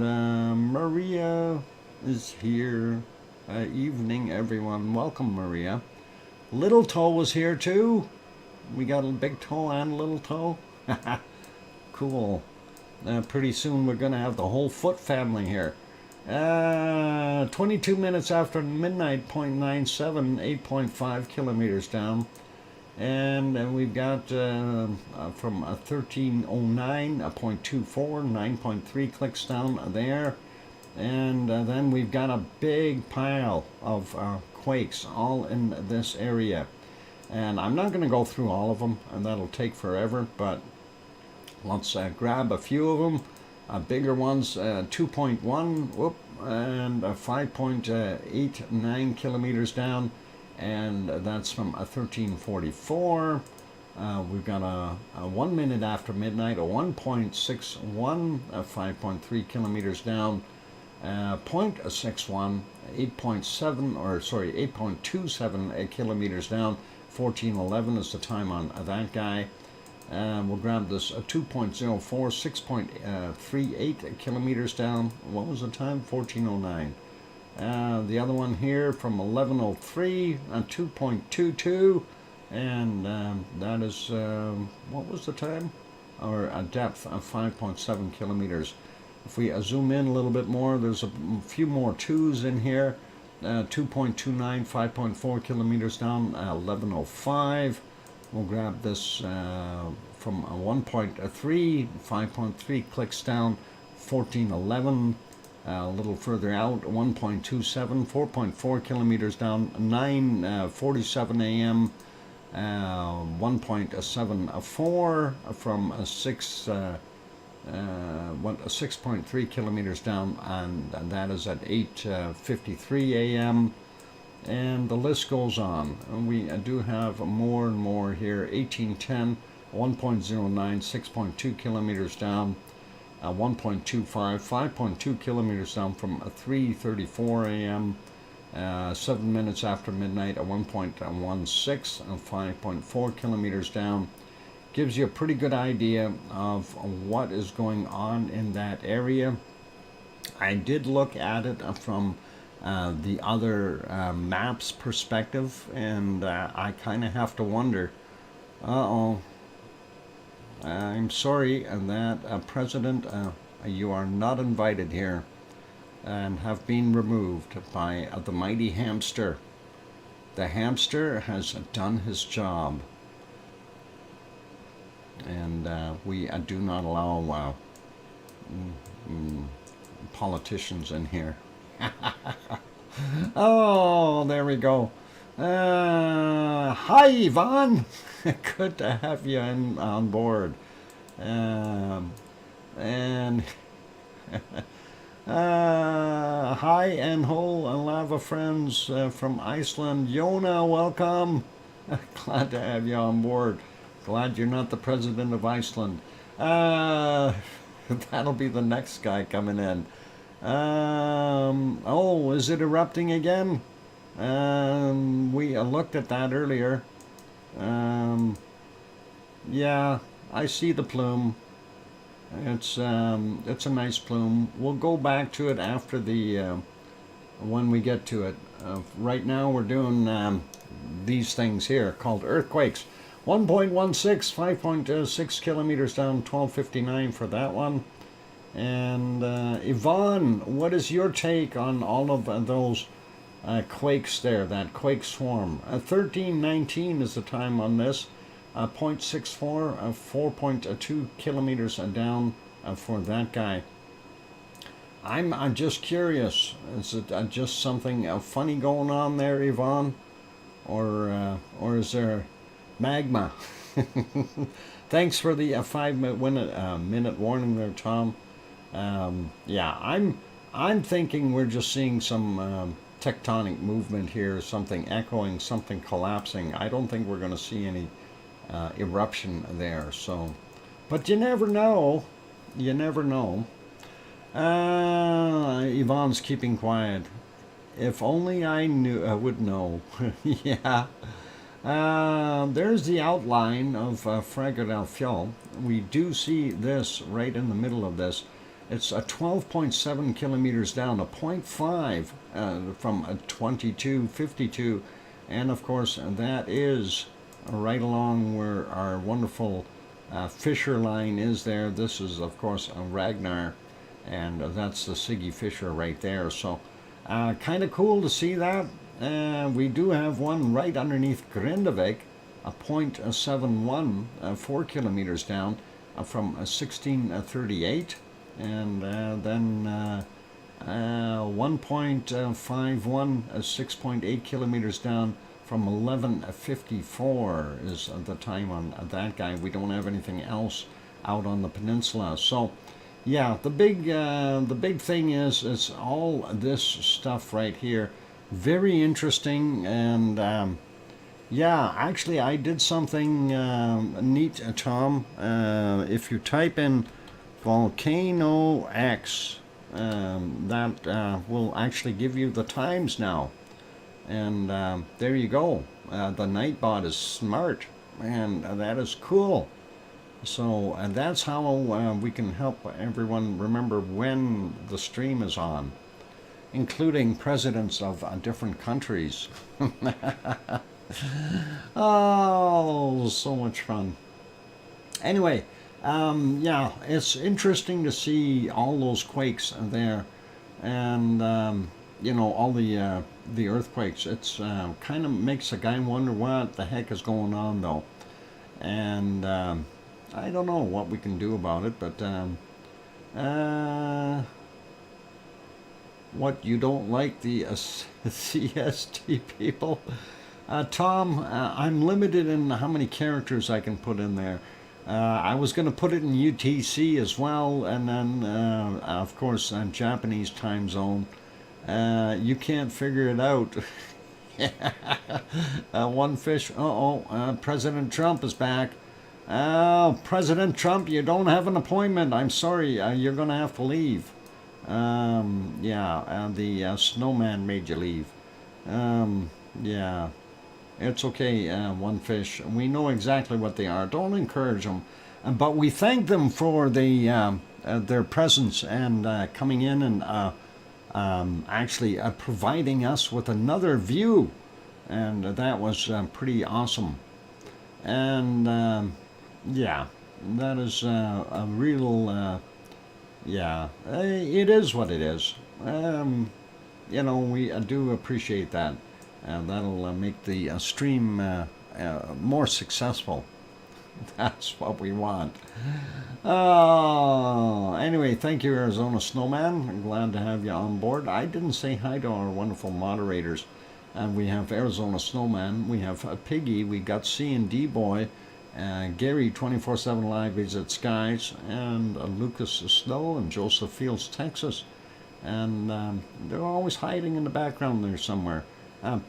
A: Maria is here. Evening, everyone. Welcome, Maria. Little Toe was here too. We got a big toe and little toe. Cool. Pretty soon we're going to have the whole foot family here. 22 minutes after midnight, 0.97, 8.5 kilometers down. And we've got from 1309, 0.24, 9.3 clicks down there. And then we've got a big pile of quakes all in this area. And I'm not going to go through all of them, and that'll take forever, but let's grab a few of them. Bigger ones, 2.1, whoop, and 5.89 kilometers down, and that's from 1344. We've got a 1 minute after midnight, a 1.61, 5.3 kilometers down, 0.61, 8.7, or sorry, 8.27 kilometers down, 1411 is the time on that guy. We'll grab this 2.04, 6.38 kilometers down. What was the time? 1409. The other one here from 1103, 2.22, and that is, what was the time? Or a depth of 5.7 kilometers. If we zoom in a little bit more, there's a few more twos in here. 2.29, 5.4 kilometers down, 1105. We'll grab this from 1.3, 5.3 clicks down, 1411. A little further out, 1.27, 4.4 kilometers down, 9:47 a.m. 1.74 from 6.3 kilometers down, and that is at 8:53 a.m. And the list goes on. We do have more and more here. 1810, 1.09, 6.2 kilometers down, 1.25, 5.2 kilometers down from 3:34 a.m. 7 minutes after midnight, 1.16, 5.4 kilometers down. Gives you a pretty good idea of what is going on in that area. I did look at it from the other maps perspective, and I kind of have to wonder, I'm sorry that President, you are not invited here and have been removed by the mighty hamster. The hamster has done his job, and we do not allow politicians in here. Oh, there we go. Hi, Yvonne. Good to have you on board. And hi, and ho, lava friends from Iceland. Jona, welcome. Glad to have you on board. Glad you're not the president of Iceland. That'll be the next guy coming in. Oh, is it erupting again? We looked at that earlier. Yeah, I see the plume. It's a nice plume. We'll go back to it after the when we get to it. Right now we're doing these things here called earthquakes. 1.16, 5.6 kilometers down, 1259 for that one. And Yvonne, what is your take on all of those quakes there, that quake swarm? 1319 is the time on this. 0.64, 4.2 kilometers down for that guy. I'm just curious. Is it just something funny going on there, Yvonne, or is there magma? Thanks for the 5 minute warning there, Tom. Yeah, I'm thinking we're just seeing some tectonic movement here, something echoing, something collapsing. I don't think we're going to see any eruption there. So, but you never know. You never know. Yvonne's keeping quiet. If only I knew, I would know. Yeah. There's the outline of Fragor del Fiol. We do see this right in the middle of this. It's a 12.7 kilometers down, a 0.5 from a 2252, and of course that is right along where our wonderful fissure line is there. This is of course a Ragnar, and that's the Siggy fissure right there. So kind of cool to see that. We do have one right underneath Grindavik, a 0.71, 4 kilometers down from 1638, and then 1.51, 6.8 kilometers down from 1154 is the time on that guy. We don't have anything else out on the peninsula. So yeah, the big thing is it's all this stuff right here. Very interesting, and yeah, actually I did something neat, Tom. If you type in VolcanoX, that will actually give you the times now, and there you go. The Nightbot is smart, and that is cool. So and that's how we can help everyone remember when the stream is on, including presidents of different countries. Oh, so much fun. Anyway, yeah, it's interesting to see all those quakes there, and you know, all the earthquakes. It's kind of makes a guy wonder what the heck is going on, though, and I don't know what we can do about it, but what, you don't like the CST people? Tom, I'm limited in how many characters I can put in there. I was going to put it in UTC as well, and then, of course, Japanese time zone. You can't figure it out. One fish, President Trump is back. Oh, President Trump, you don't have an appointment. I'm sorry, you're going to have to leave. Yeah, the snowman made you leave. Yeah, it's okay, one fish. We know exactly what they are. Don't encourage them. But we thank them for their presence and coming in and actually providing us with another view. And that was pretty awesome. And yeah, that is a real... yeah, it is what it is. You know, we do appreciate that. That'll make the stream more successful. That's what we want. Anyway, thank you, Arizona Snowman. I'm glad to have you on board. I didn't say hi to our wonderful moderators. And we have Arizona Snowman. We have Piggy. We got C&D Boy. Gary 24/7 Live Visit Skies, and Lucas Snow and Joseph Fields, Texas, and they're always hiding in the background there somewhere.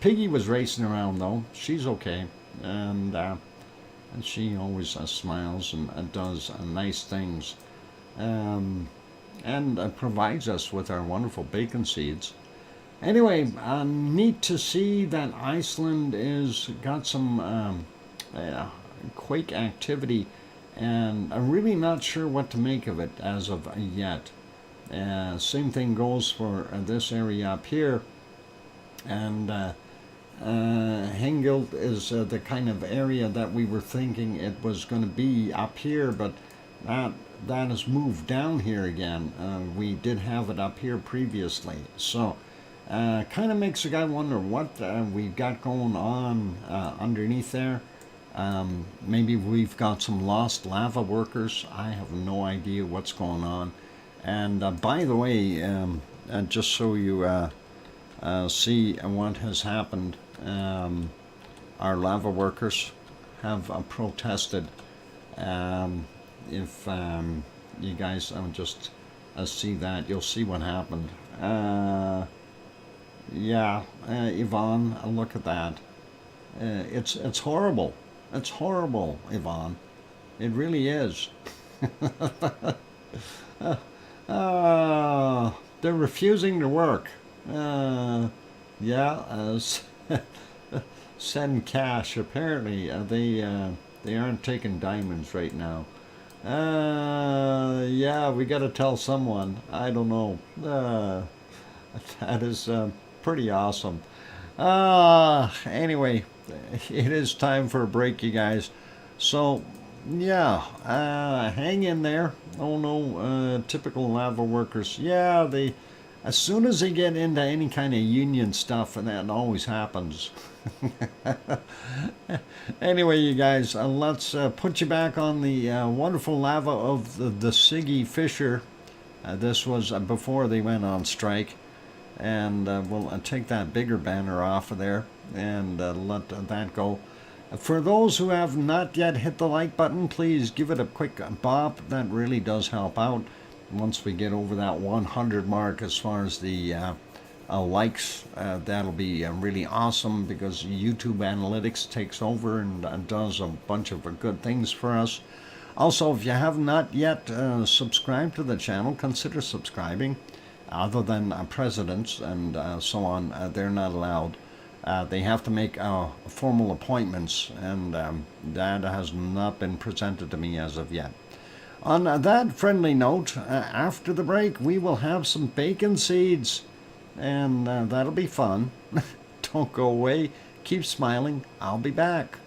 A: Piggy was racing around though. She's okay, and she always smiles and does nice things, and provides us with our wonderful bacon seeds. Anyway, neat to see that Iceland is got some quake activity, and I'm really not sure what to make of it as of yet. Same thing goes for this area up here, and Hengild is the kind of area that we were thinking it was going to be up here, but that has moved down here again. We did have it up here previously, so kind of makes a guy wonder what we've got going on underneath there. Maybe we've got some lost lava workers. I have no idea what's going on. And by the way, just so you see what has happened, our lava workers have protested. If you guys just see that, you'll see what happened. Yeah, Yvonne, look at that. It's horrible. It's horrible, Yvonne. It really is. They're refusing to work. Yeah, send cash. Apparently, they aren't taking diamonds right now. Yeah, we got to tell someone. I don't know. That is pretty awesome. Anyway, it is time for a break, you guys. So, yeah, hang in there. Oh no, typical lava workers. Yeah, as soon as they get into any kind of union stuff, and that always happens. Anyway, you guys, let's put you back on the wonderful lava of the Siggy Fisher. This was before they went on strike. And we'll take that bigger banner off of there and let that go. For those who have not yet hit the like button, please give it a quick bop. That really does help out once we get over that 100 mark as far as the likes. That'll be really awesome because YouTube analytics takes over and does a bunch of good things for us. Also, if you have not yet subscribed to the channel, consider subscribing. Other than presidents and so on, they're not allowed. They have to make formal appointments, and that has not been presented to me as of yet. On that friendly note, after the break, we will have some bacon seeds, and that'll be fun. Don't go away. Keep smiling. I'll be back.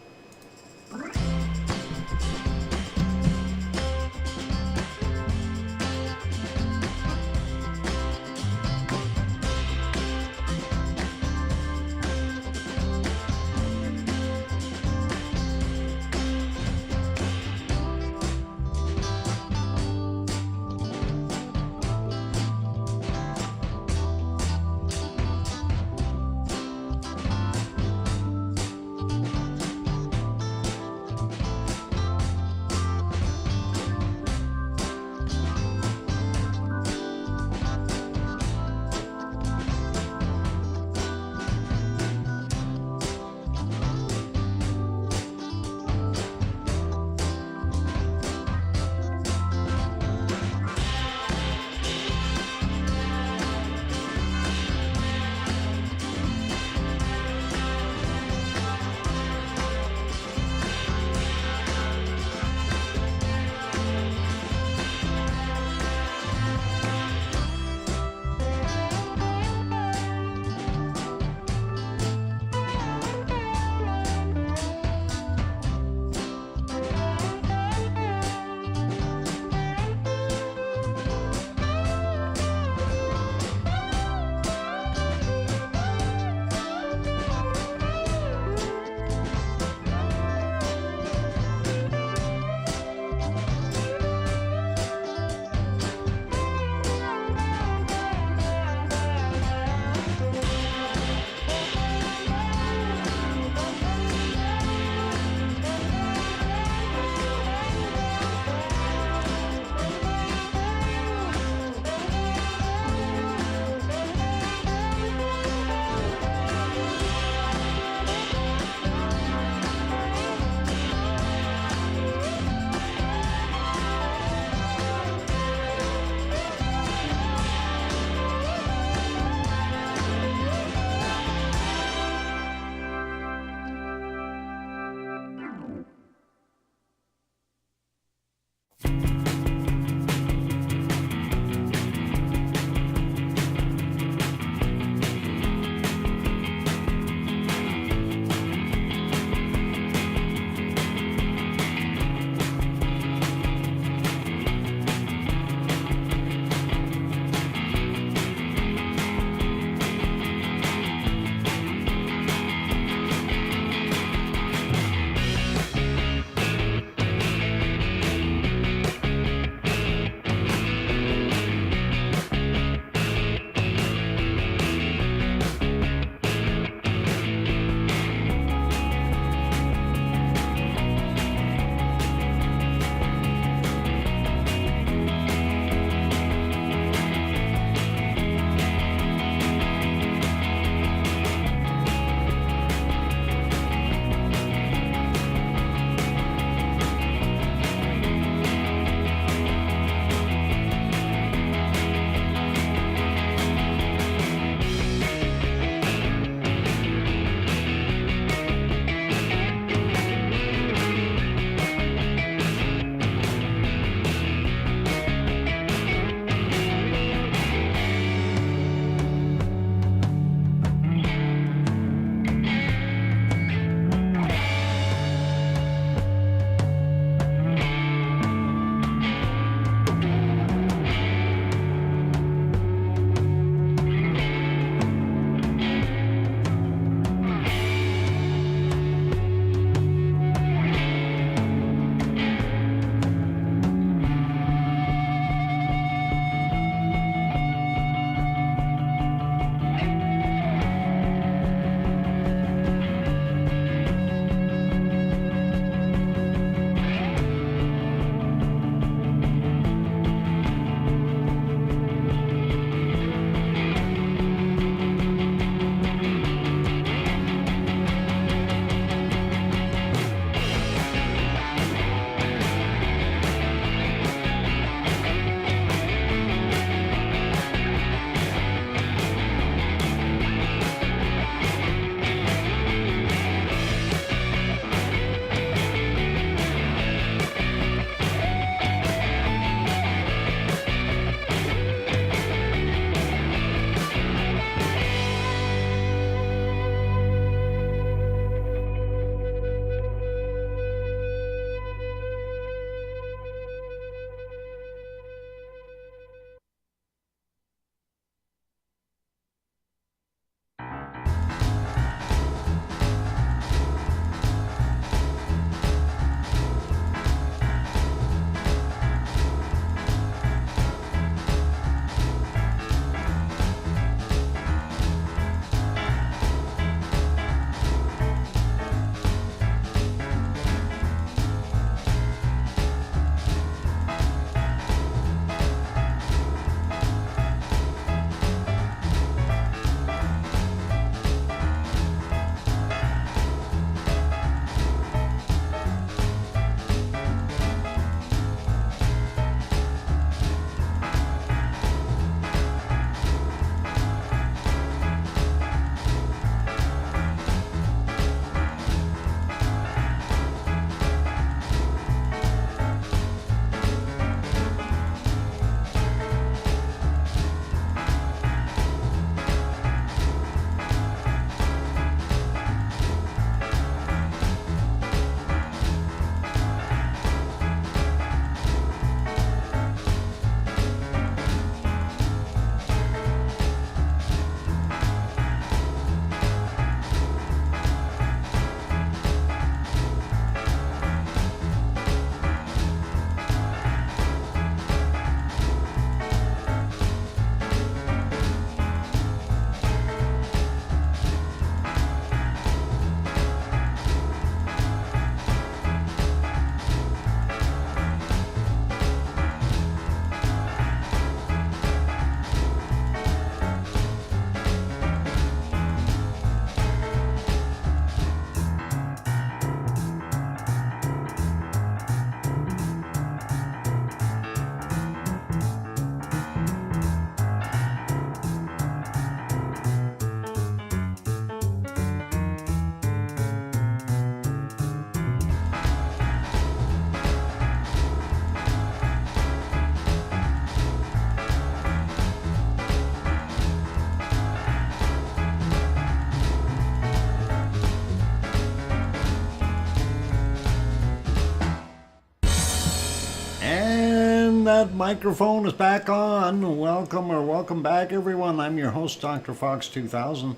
A: that microphone is back on. Welcome back, everyone. I'm your host, DrFox2000.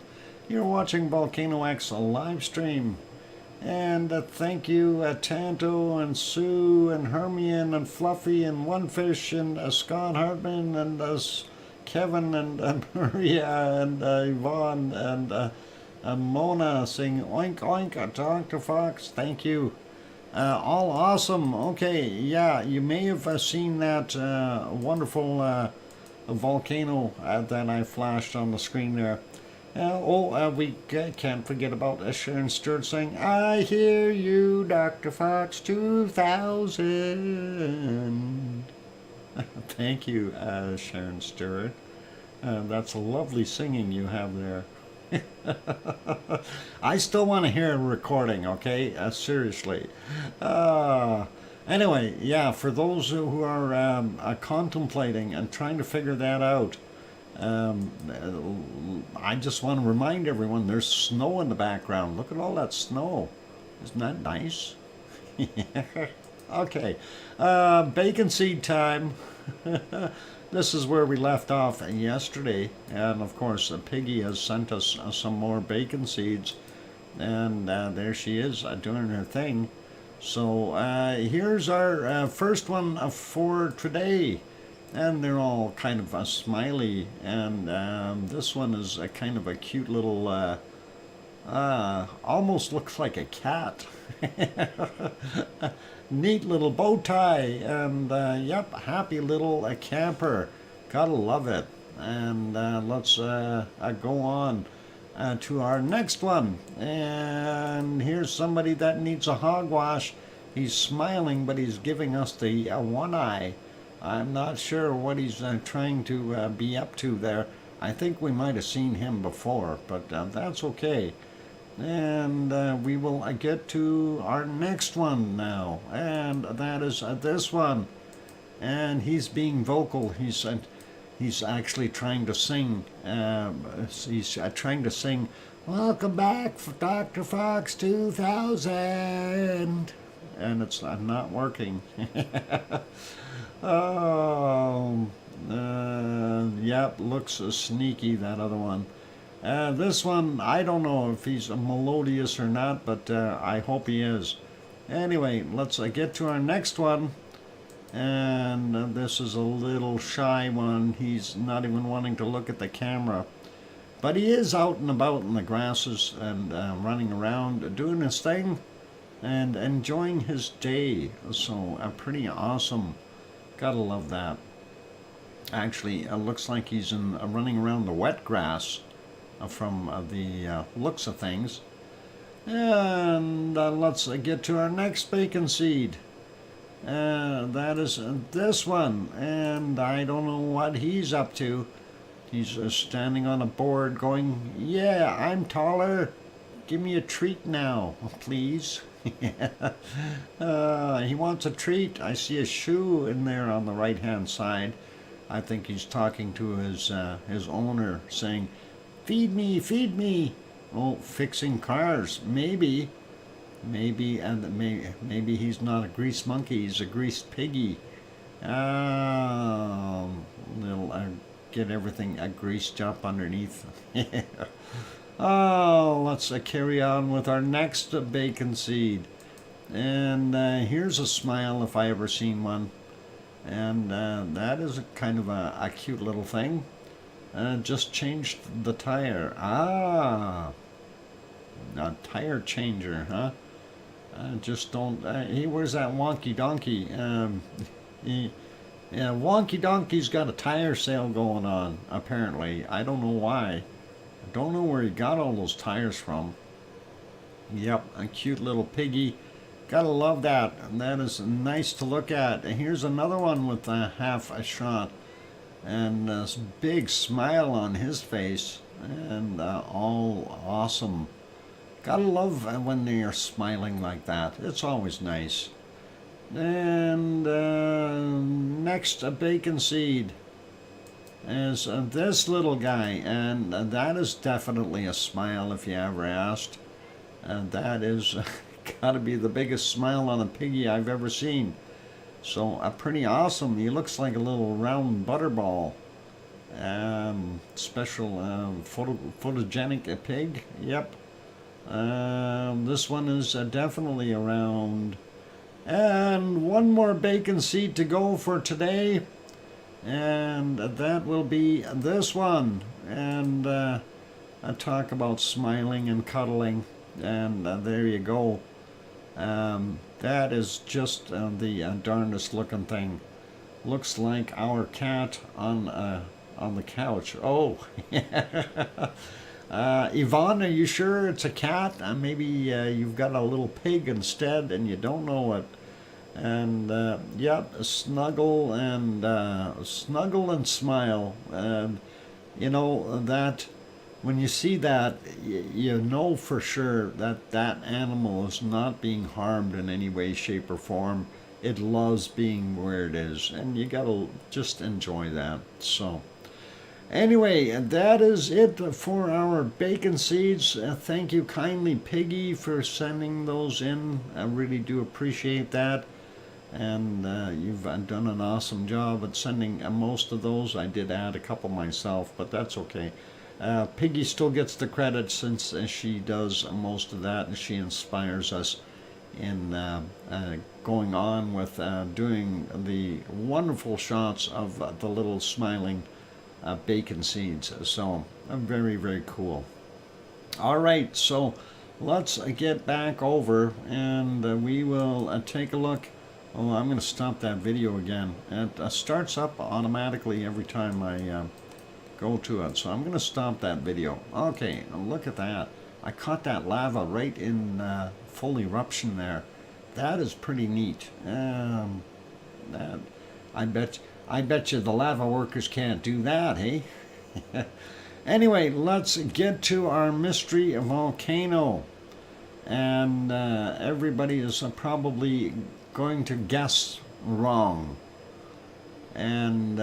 A: You're watching VolcanoX live stream. And thank you, Tanto and Sue and Hermione and Fluffy and Onefish and Scott Hartman and Kevin and Maria and Yvonne and Mona saying oink oink, Dr. Fox. Thank you. All awesome. Okay, yeah, you may have seen that wonderful volcano that I flashed on the screen there. We can't forget about Sharon Stewart saying, I hear you, Dr. Fox 2000. Thank you, Sharon Stewart. That's a lovely singing you have there. I still want to hear a recording, okay? Seriously. Anyway, yeah, for those who are contemplating and trying to figure that out, I just want to remind everyone there's snow in the background. Look at all that snow. Isn't that nice? Okay. Bacon seed time. This is where we left off yesterday, and of course Piggy has sent us some more bacon seeds, and there she is doing her thing. So here's our first one for today, and they're all kind of smiley, and this one is a kind of a cute little, almost looks like a cat. Neat little bow tie, and yep, happy little camper. Gotta love it. And let's go on to our next one. And here's somebody that needs a hogwash. He's smiling, but he's giving us the one eye. I'm not sure what he's trying to be up to there. I think we might have seen him before, but that's okay. And we will get to our next one now, and that is this one. And he's being vocal. He's actually trying to sing. He's trying to sing, "Welcome back for Dr. Fox 2000," and it's not working. Oh, yep, looks sneaky, that other one. This one, I don't know if he's melodious or not, but I hope he is. Anyway, let's get to our next one. And this is a little shy one. He's not even wanting to look at the camera. But he is out and about in the grasses and running around, doing his thing and enjoying his day. So pretty awesome. Gotta love that. Actually, it looks like he's running around the wet grass. From the looks of things. And let's get to our next bacon seed. That is this one, and I don't know what he's up to. He's standing on a board going, yeah, I'm taller. Give me a treat now, please. He wants a treat. I see a shoe in there on the right hand side. I think he's talking to his owner saying, feed me, feed me. Oh, fixing cars, maybe, and maybe he's not a greased monkey. He's a greased piggy. They'll get everything greased up underneath. Oh, let's carry on with our next bacon seed. And here's a smile if I ever seen one. And that is kind of a cute little thing. Just changed the tire. A tire changer, huh? Just don't. He wears that wonky donkey. Wonky donkey's got a tire sale going on. Apparently, I don't know why. I don't know where he got all those tires from. Yep, a cute little piggy. Gotta love that. And that is nice to look at. And here's another one with half a shot. And this big smile on his face, and all awesome. Gotta love when they are smiling like that. It's always nice. And next, a bacon seed is this little guy, and that is definitely a smile if you ever asked. And that is gotta be the biggest smile on a piggy I've ever seen. So pretty awesome. He looks like a little round butterball. Special photogenic pig. Yep. This one is definitely around. And one more bacon seed to go for today. And that will be this one. And I talk about smiling and cuddling. And there you go. That is just the darndest looking thing. Looks like our cat on the couch. Oh, Yvonne, are you sure it's a cat? Maybe you've got a little pig instead and you don't know it. And yep, snuggle and smile. And you know that when you see that, you know for sure that that animal is not being harmed in any way, shape, or form. It loves being where it is, and you gotta just enjoy that. So anyway, that is it for our bacon seeds. Thank you kindly, Piggy, for sending those in. I really do appreciate that. And you've done an awesome job at sending most of those. I did add a couple myself, but that's okay. Piggy still gets the credit since she does most of that, and she inspires us in going on with doing the wonderful shots of the little smiling bacon seeds. So very, very cool. All right, so let's get back over, and we will take a look. Oh, I'm going to stop that video again. It starts up automatically every time I go to it, so I'm going to stop that video. Okay, look at that. I caught that lava right in full eruption there. That is pretty neat. That I bet you the lava workers can't do that, hey? Anyway, let's get to our mystery volcano. And everybody is probably going to guess wrong. And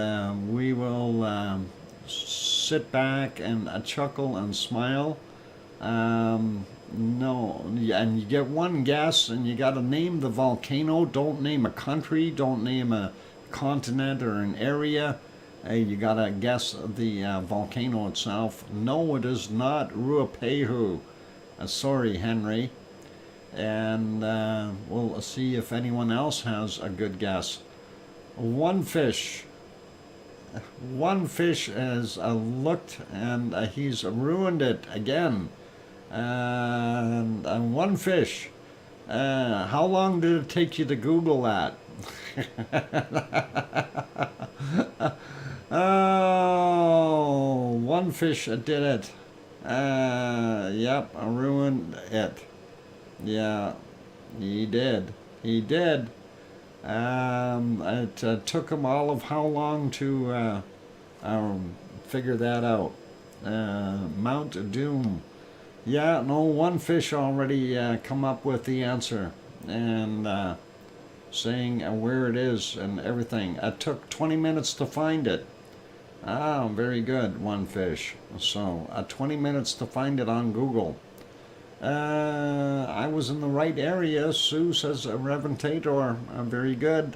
A: we will sit back and chuckle and smile. No, and you get one guess, and you got to name the volcano. Don't name a country. Don't name a continent or an area. You got to guess the volcano itself. No, it is not Ruapehu. Sorry, Henry. And we'll see if anyone else has a good guess. One fish has looked, and he's ruined it again. And one fish. How long did it take you to Google that? Oh, one fish did it. Yep, I ruined it. Yeah, he did. He did. It took him all of how long to figure that out? Mount Doom. Yeah, no, one fish already come up with the answer and saying where it is and everything. It took 20 minutes to find it. Ah, very good, one fish. So 20 minutes to find it on Google. I was in the right area. Sue says Reverend Tator. Very good.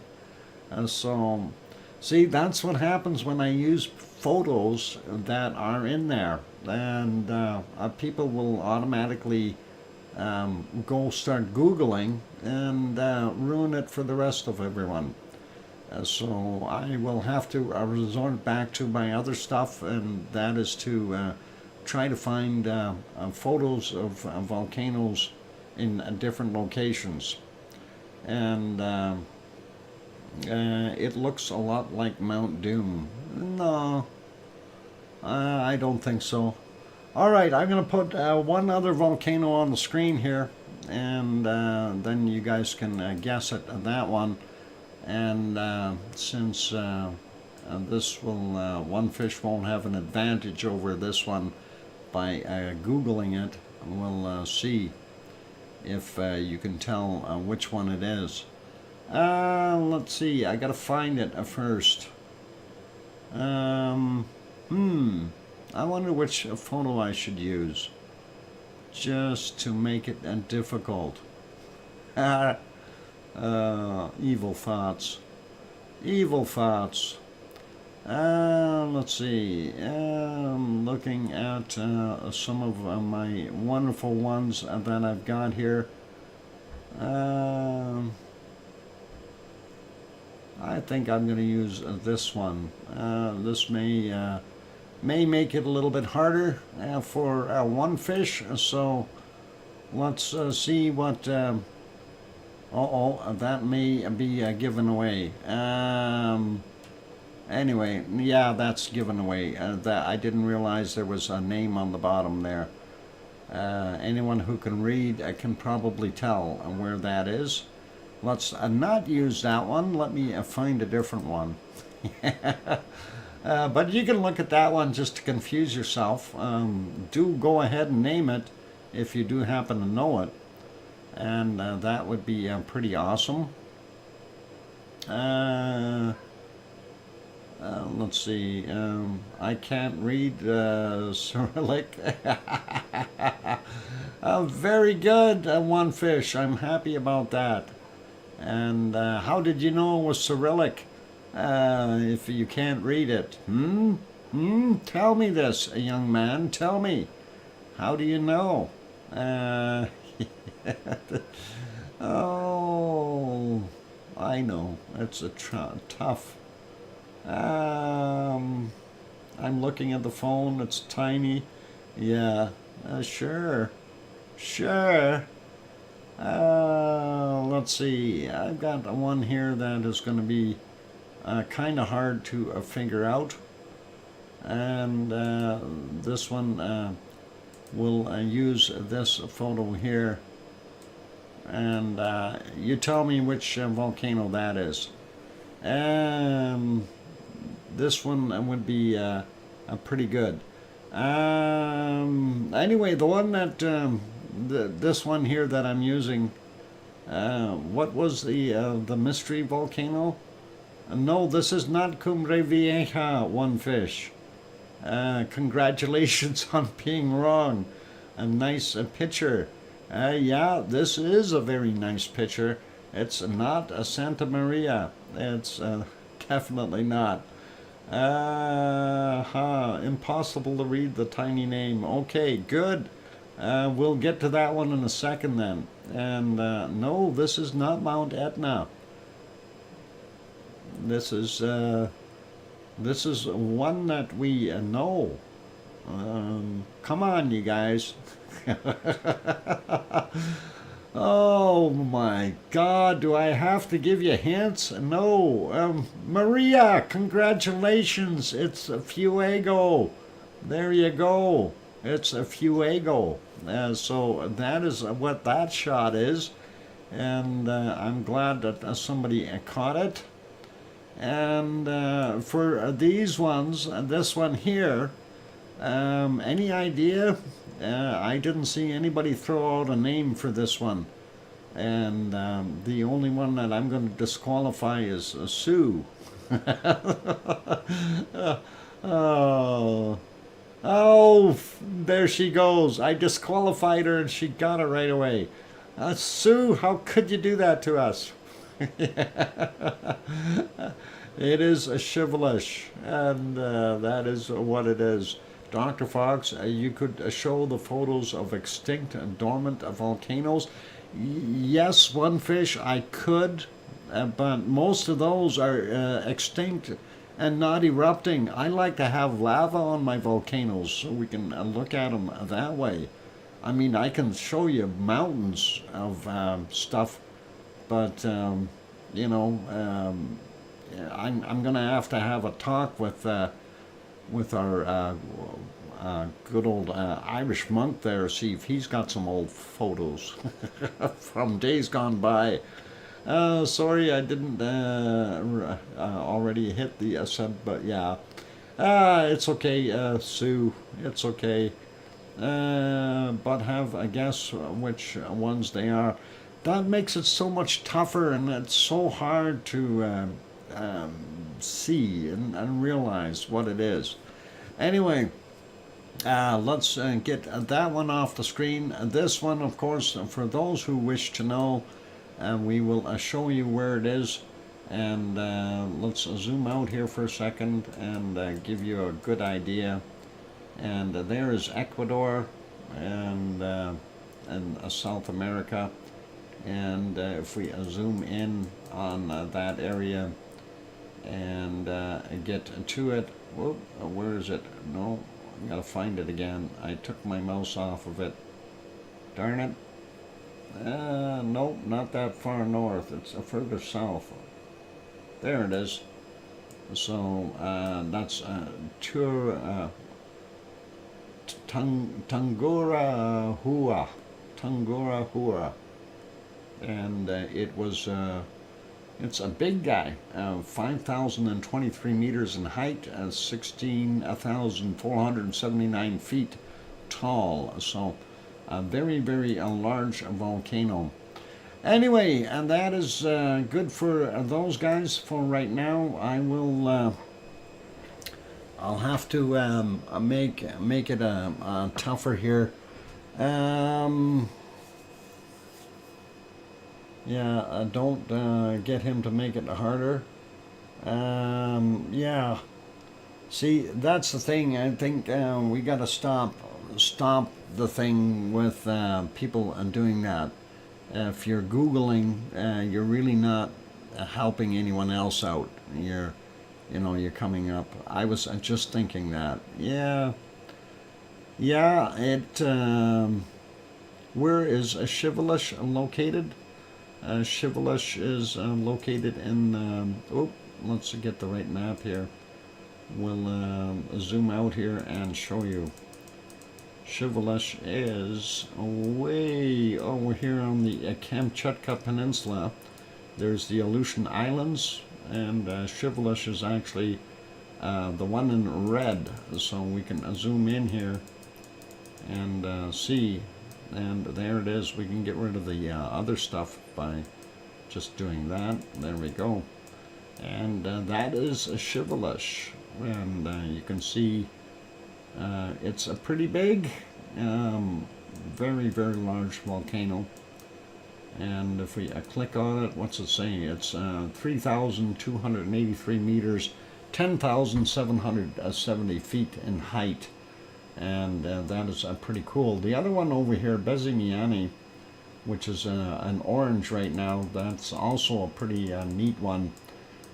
A: So, see, that's what happens when I use photos that are in there. And people will automatically go start Googling and ruin it for the rest of everyone. So I will have to resort back to my other stuff, and that is to try to find photos of volcanoes in different locations. And it looks a lot like Mount Doom. No, I don't think so. Alright, I'm going to put one other volcano on the screen here, and then you guys can guess at that one. And since this will, one fish won't have an advantage over this one by Googling it, we'll see if you can tell which one it is. Let's see, I gotta find it first. I wonder which photo I should use, just to make it difficult. Evil thoughts. Evil thoughts. Let's see. Looking at some of my wonderful ones that I've got here. I think I'm going to use this one. This may make it a little bit harder for one fish. So let's see what. That may be given away. Anyway, yeah, that's given away. That I didn't realize there was a name on the bottom there. Anyone who can read can probably tell where that is. Let's not use that one. Let me find a different one. But you can look at that one just to confuse yourself. Do go ahead and name it if you do happen to know it. And that would be pretty awesome. Let's see. I can't read Cyrillic. Very good, one fish. I'm happy about that. And how did you know it was Cyrillic if you can't read it? Tell me this, young man. Tell me. How do you know? Oh, I know. It's a tough. I'm looking at the phone. It's tiny. Yeah, sure. Let's see. I've got one here that is going to be kind of hard to figure out. And this one we'll use this photo here. And you tell me which volcano that is. This one would be pretty good. Anyway, the one that this one here that I'm using, what was the mystery volcano? No, this is not Cumbre Vieja, one fish. Congratulations on being wrong. A nice picture. Yeah, this is a very nice picture. It's not a Santa Maria. It's definitely not. Impossible to read the tiny name. Okay, good. We'll get to that one in a second then. And no, this is not Mount Etna. This is one that we know. Come on, you guys. Oh my God, do I have to give you hints? No. Maria, congratulations. It's a Fuego. There you go. It's a Fuego. So that is what that shot is. And I'm glad that somebody caught it. And for these ones, this one here, any idea? I didn't see anybody throw out a name for this one. And the only one that I'm going to disqualify is Sue. Oh, there she goes. I disqualified her and she got it right away. Sue, how could you do that to us? It is a chevalish, and that is what it is. Dr. Fox, you could show the photos of extinct and dormant volcanoes. Yes, one fish, I could, but most of those are extinct and not erupting. I like to have lava on my volcanoes so we can look at them that way. I mean, I can show you mountains of stuff, but, you know, I'm going to have a talk with our good old Irish monk there, see if he's got some old photos from days gone by. Sorry, I didn't already hit the send, but yeah. It's okay, Sue. It's okay. But have a guess which ones they are. That makes it so much tougher, and it's so hard to see and realize what it is. Anyway, let's get that one off the screen. This one, of course, for those who wish to know, we will show you where it is. And let's zoom out here for a second and give you a good idea. And there is Ecuador and South America. And if we zoom in on that area and get to it, whoop, where is it? No, I gotta find it again. I took my mouse off of it. Darn it. Nope, not that far north. It's further south. There it is. So that's Tungura Hua. And it was, it's a big guy, 5,023 meters in height, 16,479 feet tall. So a very, very large volcano. Anyway, and that is good for those guys for right now. I will, I'll have to make it tougher here. Yeah, don't get him to make it harder. Yeah. See, that's the thing. I think we got to stop the thing with people doing that. If you're Googling, you're really not helping anyone else out. You're coming up. I was just thinking that. Yeah. Yeah. Where is Shivelish located? Shivelish is located in, let's get the right map here. We'll zoom out here and show you. Shivelish is way over here on the Kamchatka Peninsula. There's the Aleutian Islands, and Shivelish is actually the one in red. So we can zoom in here and see. And there it is. We can get rid of the other stuff by just doing that. There we go. And that is a Shivelish. And you can see it's a pretty big, very, very large volcano. And if we click on it, what's it saying? It's 3,283 meters, 10,770 feet in height. And that is pretty cool. The other one over here, Bezimiani, which is an orange right now, that's also a pretty neat one.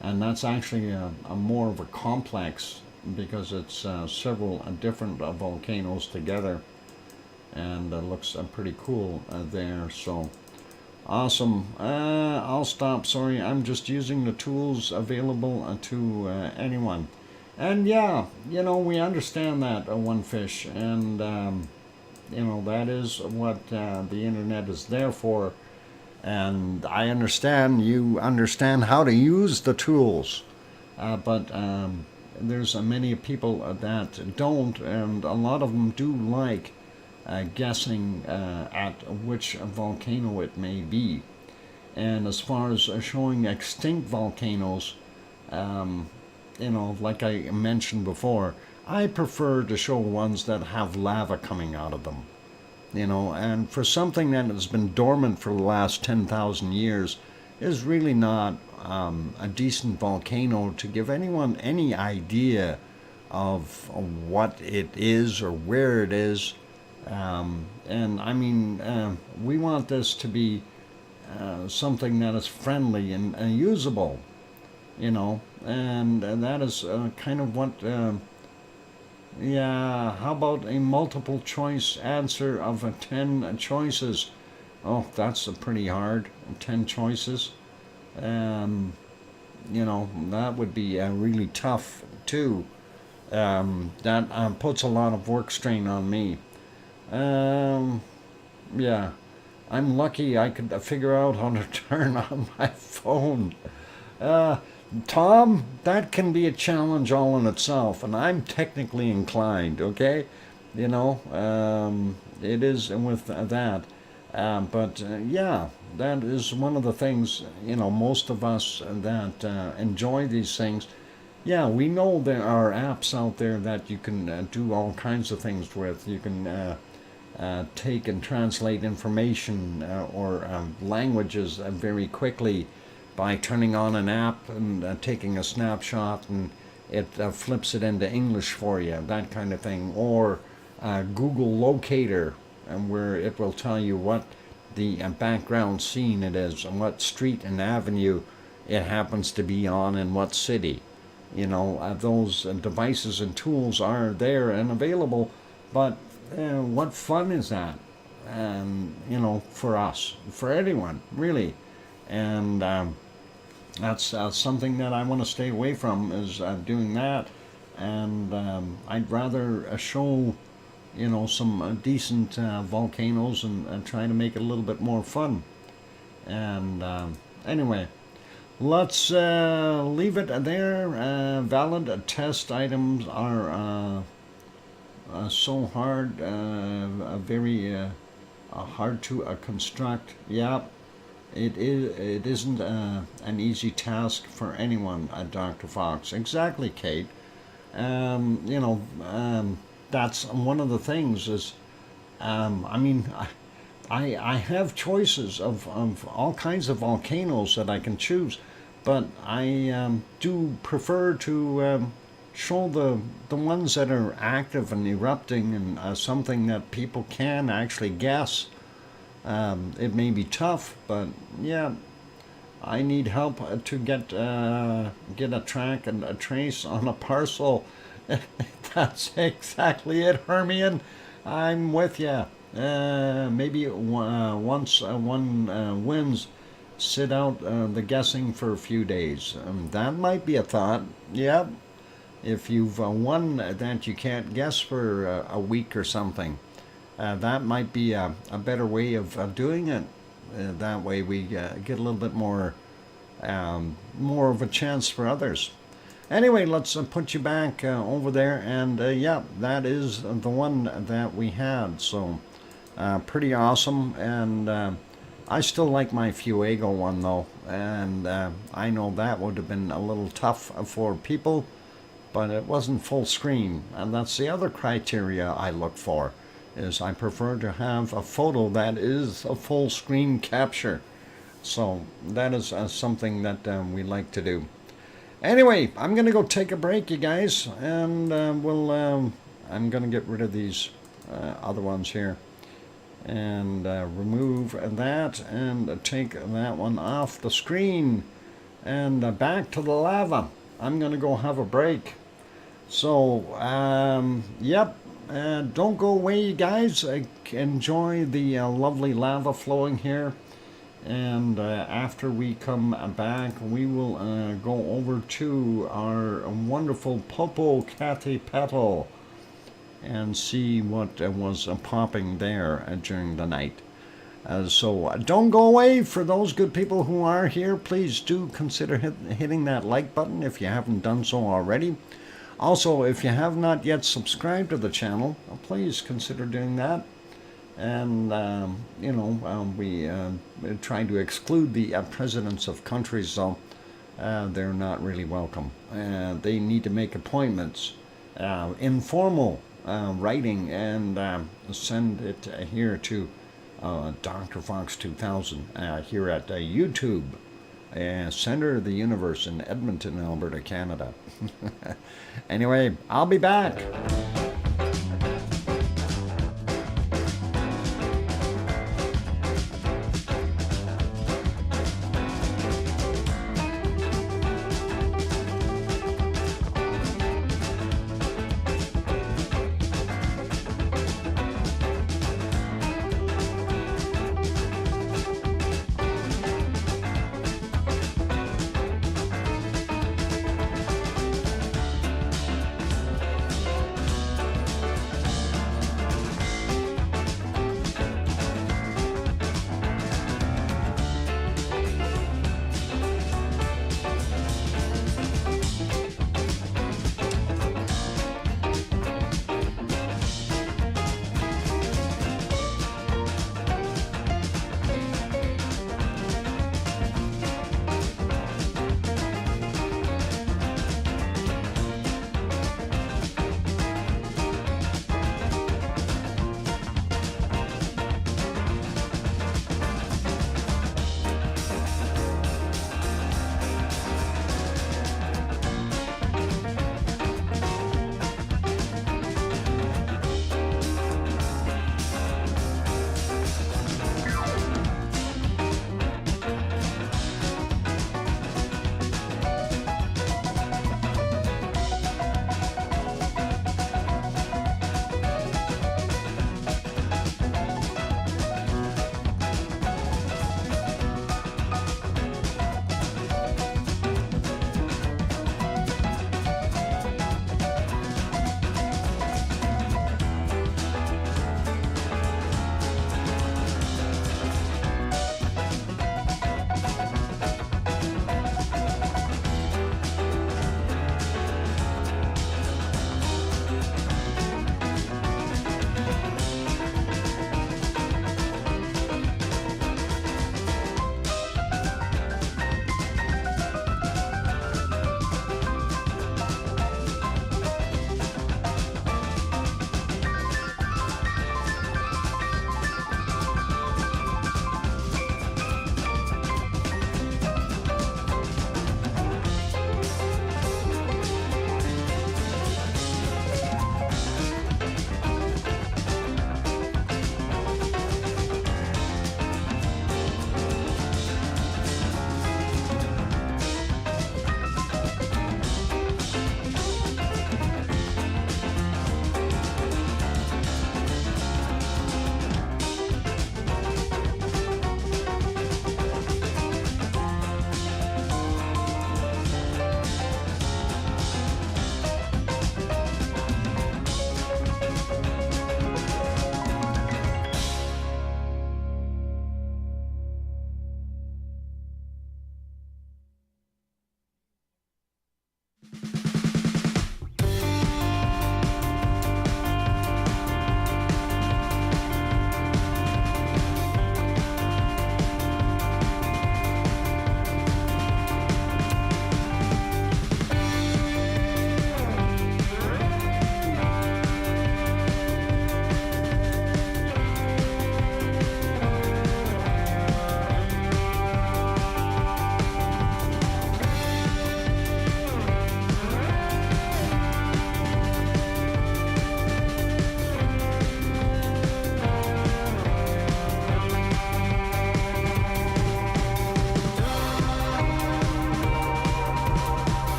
A: And that's actually a more of a complex, because it's several different volcanoes together. And it looks pretty cool there. So awesome. I'll stop. Sorry, I'm just using the tools available to anyone. And yeah, we understand that, one fish, and that is what the internet is there for. And I understand you understand how to use the tools, but there's many people that don't, and a lot of them do like guessing at which volcano it may be. And as far as showing extinct volcanoes, like I mentioned before, I prefer to show ones that have lava coming out of them. And for something that has been dormant for the last 10,000 years is really not a decent volcano to give anyone any idea of what it is or where it is. And I mean, we want this to be something that is friendly and usable, and that is kind of what, how about a multiple choice answer of 10 choices? Oh, that's pretty hard, 10 choices. That would be really tough too. That puts a lot of work strain on me. Yeah, I'm lucky I could figure out how to turn on my phone. Tom, that can be a challenge all in itself, and I'm technically inclined, okay? It is with that. But yeah, that is one of the things, most of us that enjoy these things. Yeah, we know there are apps out there that you can do all kinds of things with. You can take and translate information or languages very quickly. by turning on an app and taking a snapshot, and it flips it into English for you, that kind of thing. Or Google Locator, and where it will tell you what the background scene it is and what street and avenue it happens to be on in what city. You know, those devices and tools are there and available, but what fun is that? And, you know, for us, for anyone, really. And that's something that I want to stay away from, is doing that. And I'd rather show, you know, some decent volcanoes and try to make it a little bit more fun. And anyway, let's leave it there. Valid test items are so hard, very hard to construct. Yeah, it isn't an easy task for anyone at Dr. Fox. Exactly, Kate. You know, that's one of the things is, I mean, I have choices of all kinds of volcanoes that I can choose, but I do prefer to show the ones that are active and erupting, and something that people can actually guess. It may be tough, but yeah, I need help to get a track and a trace on a parcel. That's exactly it, Hermione. I'm with you. Maybe once one wins, sit out the guessing for a few days. That might be a thought. Yep. If you've won that you can't guess for a week or something, that might be a better way of doing it. That way we get a little bit more of a chance for others. Anyway, let's put you back over there, and yeah, that is the one that we had. So pretty awesome, and I still like my Fuego one though, and I know that would have been a little tough for people, but it wasn't full screen, and that's the other criteria I look for, is I prefer to have a photo that is a full screen capture. So that is something that we like to do. Anyway, I'm going to go take a break, you guys, and I'm going to get rid of these other ones here, and remove that, and take that one off the screen, and back to the lava. I'm going to go have a break. So, yep, don't go away, you guys. Enjoy the lovely lava flowing here. And after we come back, we will go over to our wonderful Popocatépetl and see what was popping there during the night. So don't go away. For those good people who are here, please do consider hitting that like button if you haven't done so already. Also, if you have not yet subscribed to the channel, please consider doing that. And, you know, we try to exclude the presidents of countries, though. They're not really welcome. They need to make appointments, informal writing, and send it here to DrFox2000 here at YouTube, center of the universe in Edmonton, Alberta, Canada. Anyway, I'll be back.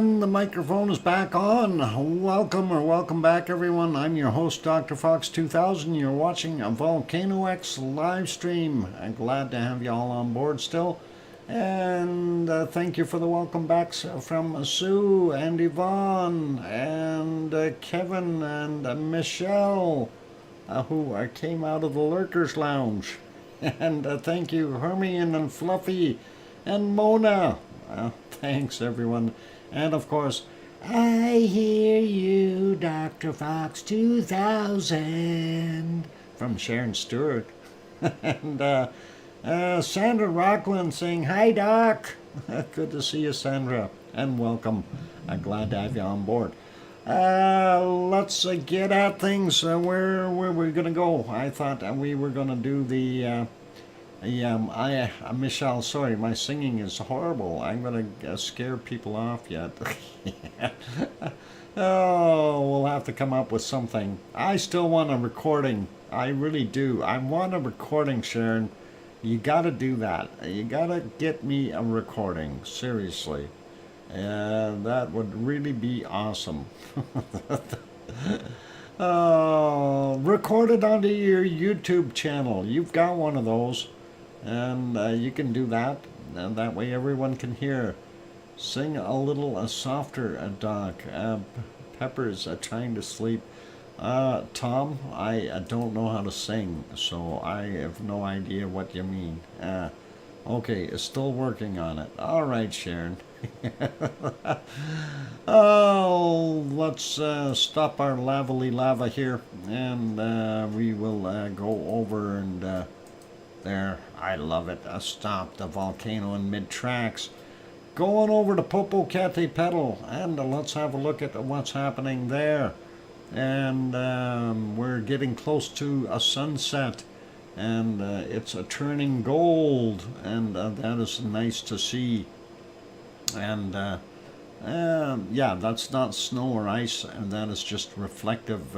A: And the microphone is back on. Welcome back, everyone. I'm your host, DrFox2000. You're watching a VolcanoX live stream. I'm glad to have you all on board still. And thank you for the welcome backs from Sue and Yvonne and Kevin and Michelle, who came out of the Lurkers Lounge. And thank you, Hermione and Fluffy and Mona. Thanks, everyone. And of course, I hear you, DrFox2000, from Sharon Stewart. And Sandra Rockland saying, hi, Doc. Good to see you, Sandra, and welcome. I'm glad to have you on board. Let's get at things. Where we're going to go. I thought we were going to do the... Michelle, sorry, my singing is horrible. I'm going to scare people off yet. Oh, we'll have to come up with something. I still want a recording. I really do. I want a recording, Sharon. You got to do that. You got to get me a recording. Seriously. That would really be awesome. Record it onto your YouTube channel. You've got one of those. And you can do that, and that way everyone can hear. Sing a little softer, Doc. Pepper's trying to sleep. Tom, I don't know how to sing, so I have no idea what you mean. Okay, still working on it. All right, Sharon. Oh, let's stop our lava here, and we will go over and... there, I love it. Stop the volcano in mid-tracks. Going over to Popocatépetl, and let's have a look at what's happening there. And we're getting close to a sunset, and it's turning gold, and that is nice to see. And yeah, that's not snow or ice, and that is just reflective,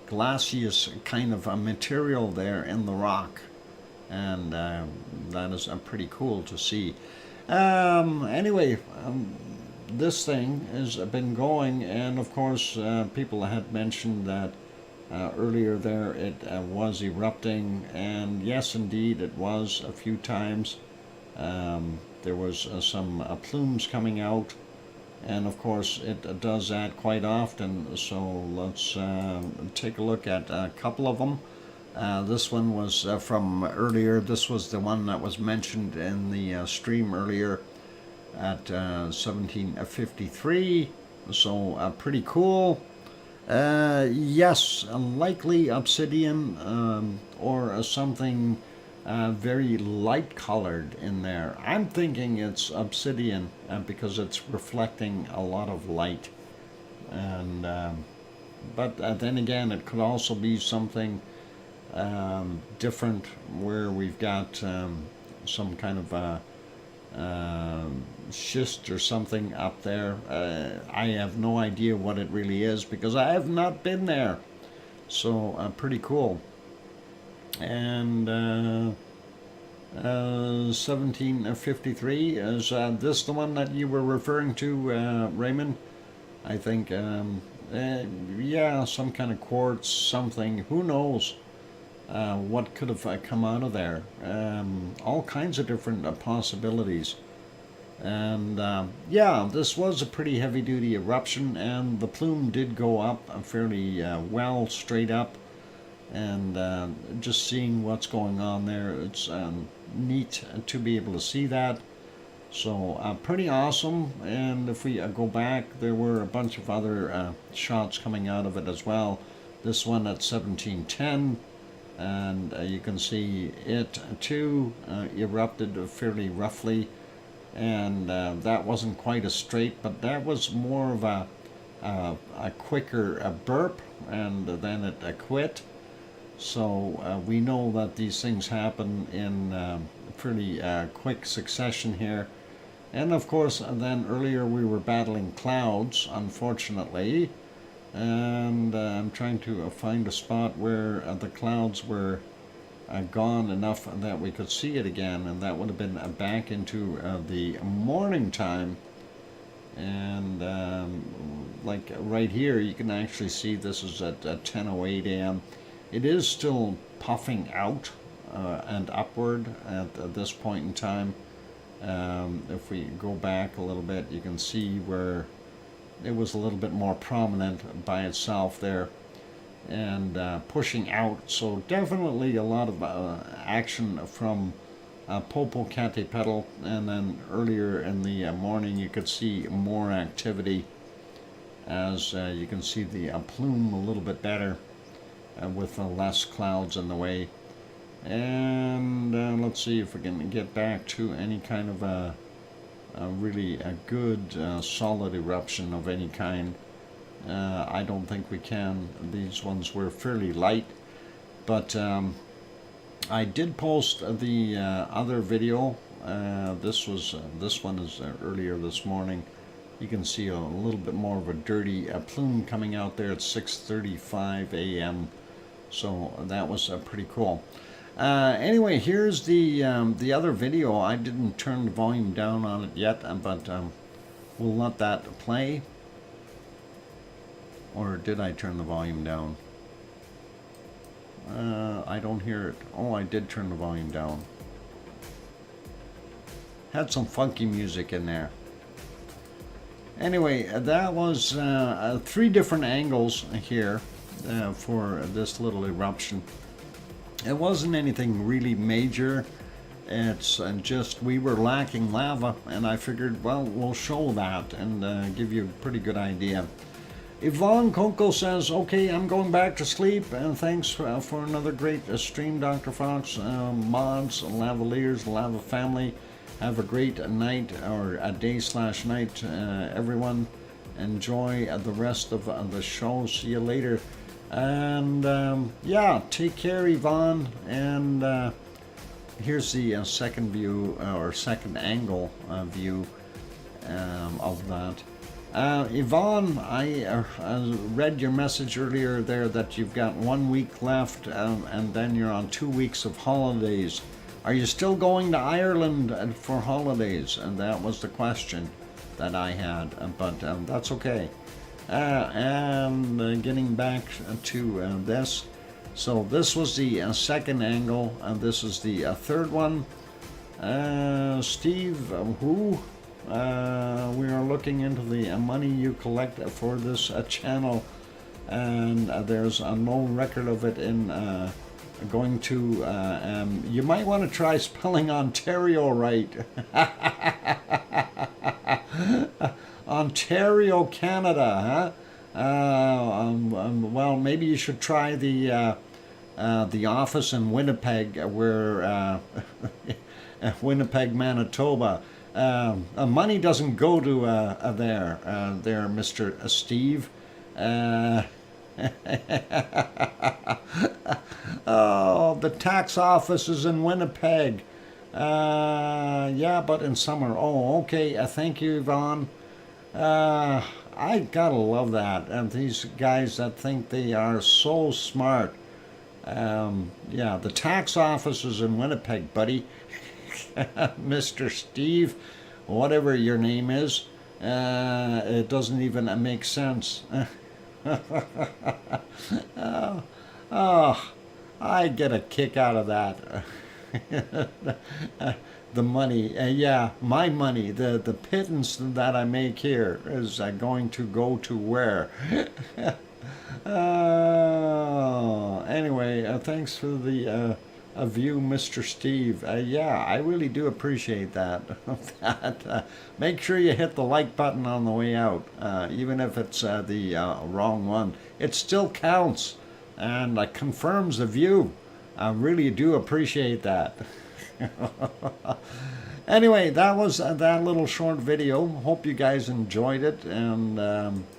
A: glacious kind of a material there in the rock. And that is pretty cool to see. Anyway, this thing has been going, and of course people had mentioned that earlier there it was erupting, and yes, indeed it was a few times. There was some plumes coming out, and of course it does that quite often, so let's take a look at a couple of them. This one was from earlier. This was the one that was mentioned in the stream earlier at 1753. So pretty cool. Yes, likely obsidian or something very light colored in there. I'm thinking it's obsidian because it's reflecting a lot of light. And but then again, it could also be something different, where we've got some kind of schist or something up there. I have no idea what it really is because I have not been there. So pretty cool. And 1753, is this the one that you were referring to, Raymond? I think yeah, some kind of quartz, something, who knows what could have come out of there. All kinds of different possibilities. And yeah, this was a pretty heavy-duty eruption, and the plume did go up fairly well, straight up. And just seeing what's going on there, it's neat to be able to see that. So pretty awesome. And if we go back, there were a bunch of other shots coming out of it as well. This one at 1710. And you can see it too erupted fairly roughly, and that wasn't quite as straight, but that was more of a quicker burp, and then it quit. So we know that these things happen in pretty quick succession here. And of course, then earlier we were battling clouds, unfortunately. And I'm trying to find a spot where the clouds were gone enough that we could see it again, and that would have been back into the morning time. And like right here, you can actually see this is at 10:08 a.m. It is still puffing out and upward at this point in time. If we go back a little bit, you can see where it was a little bit more prominent by itself there, and pushing out. So definitely a lot of action from Popocatépetl, and then earlier in the morning you could see more activity, as you can see the plume a little bit better with less clouds in the way. And let's see if we can get back to any kind of a really good solid eruption of any kind. I don't think we can. These ones were fairly light, but I did post the other video. This one is earlier this morning. You can see a little bit more of a dirty plume coming out there at 6:35 a.m. So that was pretty cool. Anyway, here's the other video. I didn't turn the volume down on it yet, but we'll let that play. Or did I turn the volume down? I don't hear it. Oh, I did turn the volume down. Had some funky music in there. Anyway, that was 3 different angles here for this little eruption. It wasn't anything really major. It's just we were lacking lava, and I figured, well, we'll show that and give you a pretty good idea. Yvonne Coco says, okay, I'm going back to sleep, and thanks for another great stream, Dr. Fox. Mods, Lavaliers, Lava family, have a great night, or a day/night, everyone. Enjoy the rest of the show. See you later. And yeah, take care, Yvonne. And here's the second view, or second angle view of that. Yvonne, I read your message earlier there that you've got 1 week left, and then you're on 2 weeks of holidays. Are you still going to Ireland for holidays? And that was the question that I had, but that's okay. And getting back to this. So this was the second angle, and this is the third one. Steve, who? We are looking into the money you collect for this channel, and there's no record of it in going to. You might want to try spelling Ontario right. Ontario, Canada, huh? Well, maybe you should try the office in Winnipeg, where Winnipeg, Manitoba. Money doesn't go to there, Mr. Steve. Oh, the tax office is in Winnipeg. Yeah, but in summer. Oh, okay. Thank you, Yvonne. I gotta love that. And these guys that think they are so smart. Yeah, the tax office is in Winnipeg, buddy. Mr. Steve, whatever your name is, it doesn't even make sense. Oh, I get a kick out of that. The money, yeah, my money, the pittance that I make here is going to go to where? Anyway, thanks for the view, Mr. Steve. Yeah, I really do appreciate that. Make sure you hit the like button on the way out, even if it's the wrong one. It still counts, and confirms the view. I really do appreciate that. Anyway, that was that little short video. Hope you guys enjoyed it, and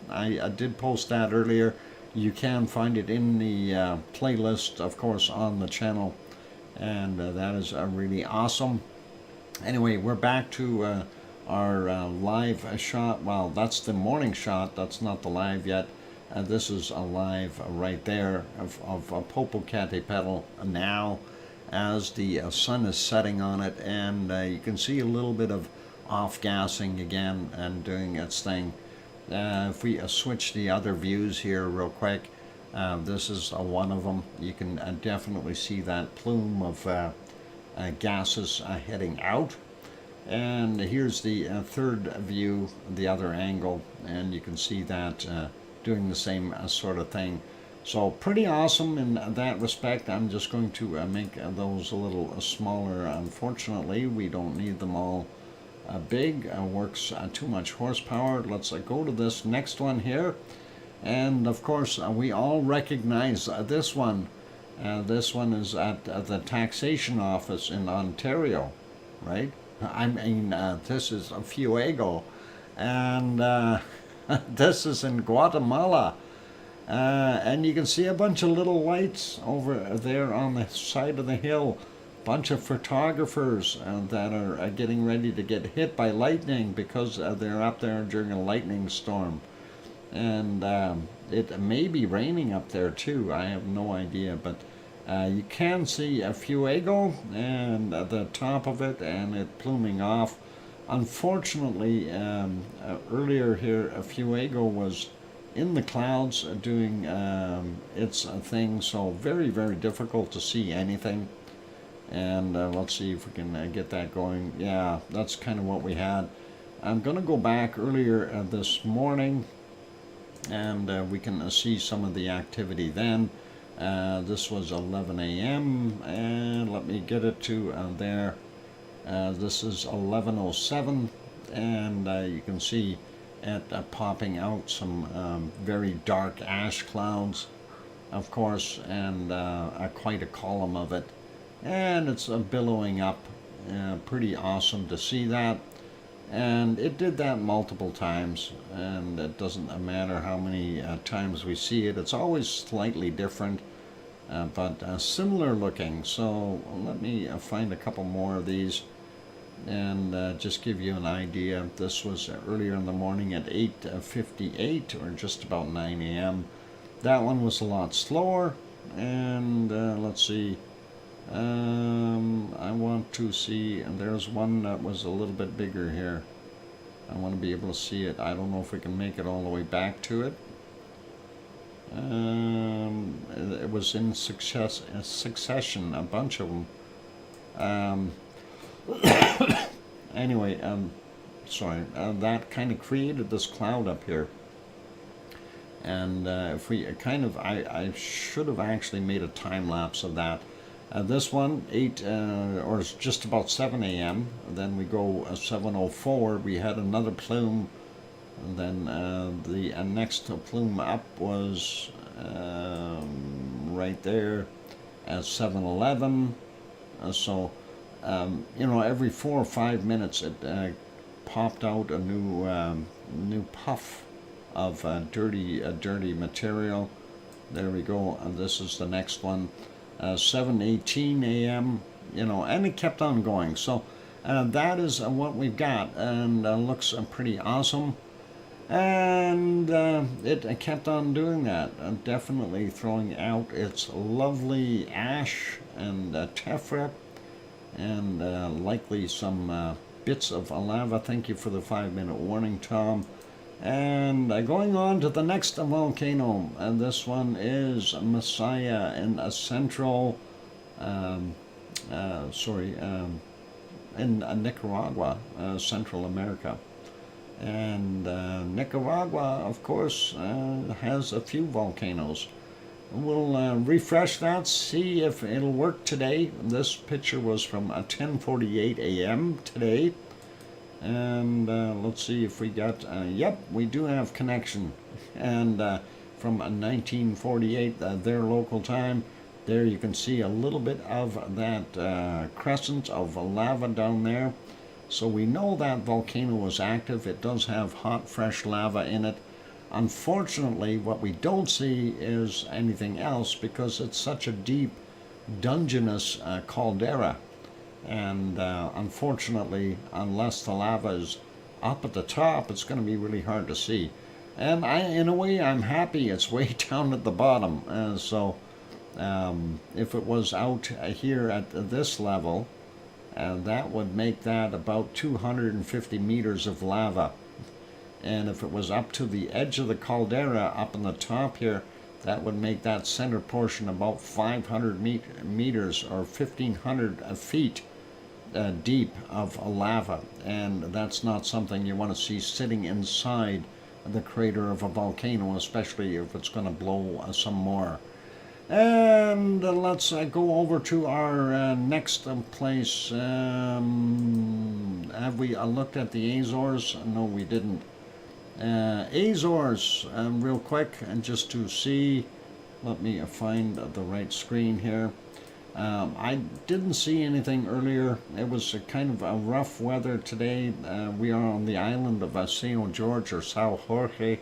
A: I did post that earlier. You can find it in the playlist, of course, on the channel, and that is really awesome. Anyway, we're back to our live shot. Well, that's the morning shot. That's not the live yet. This is a live right there of Popocatépetl now, as the sun is setting on it, and you can see a little bit of off-gassing again and doing its thing. If we switch the other views here real quick, this is one of them. You can definitely see that plume of gases heading out. And here's the third view, the other angle, and you can see that doing the same sort of thing. So pretty awesome in that respect. I'm just going to make those a little smaller. Unfortunately, we don't need them all big. Works too much horsepower. Let's go to this next one here. And of course, we all recognize this one. This one is at the taxation office in Ontario, right? I mean, this is Fuego, and this is in Guatemala. And you can see a bunch of little lights over there on the side of the hill. Bunch of photographers that are getting ready to get hit by lightning because they're up there during a lightning storm. And it may be raining up there too. I have no idea, but you can see a Fuego and the top of it and it pluming off. Unfortunately, earlier here, a Fuego was in the clouds doing its thing, so very, very difficult to see anything. And let's see if we can get that going. Yeah, that's kind of what we had. I'm going to go back earlier this morning, and we can see some of the activity then. This was 11 a.m. and let me get it to there. This is 11:07, and you can see it popping out some very dark ash clouds, of course, and quite a column of it, and it's billowing up. Pretty awesome to see that. And it did that multiple times, and it doesn't matter how many times we see it. It's always slightly different, but similar looking. So let me find a couple more of these and just give you an idea. This was earlier in the morning at 8:58 or just about 9 a.m. That one was a lot slower, and let's see. I want to see, and there's one that was a little bit bigger here. I want to be able to see it. I don't know if we can make it all the way back to it. It was in succession, a bunch of them. Anyway, sorry, that kind of created this cloud up here. And if we I should have actually made a time lapse of that. This one, 8 or just about 7 a.m. Then we go 7:04. We had another plume. And then the next plume up was right there at 7:11. So you know, every 4 or 5 minutes it popped out a new puff of dirty material. There we go. And this is the next one. 7:18 a.m. You know, and it kept on going. So that is what we've got, and looks pretty awesome. And it kept on doing that, definitely throwing out its lovely ash and tephra, and likely some bits of lava. Thank you for the 5-minute warning, Tom. And going on to the next volcano, and this one is Messiah in a central, in Nicaragua, Central America. And Nicaragua, of course, has a few volcanoes. We'll refresh that, see if it'll work today. This picture was from 10:48 a.m. today. And let's see if we got, yep, we do have connection. And from 1948, their local time, there you can see a little bit of that crescent of lava down there. So we know that volcano was active. It does have hot, fresh lava in it. Unfortunately, what we don't see is anything else because it's such a deep, dungeness caldera. And unfortunately, unless the lava is up at the top, it's going to be really hard to see. And in a way, I'm happy it's way down at the bottom. So if it was out here at this level, that would make that about 250 meters of lava. And if it was up to the edge of the caldera up on the top here, that would make that center portion about 500 meters or 1,500 feet deep of lava. And that's not something you want to see sitting inside the crater of a volcano, especially if it's going to blow some more. And let's go over to our next place. Have we looked at the Azores? No, we didn't. Azores, real quick, and just to see, let me find the right screen here. I didn't see anything earlier. It was a kind of a rough weather today. We are on the island of São Jorge, or São Jorge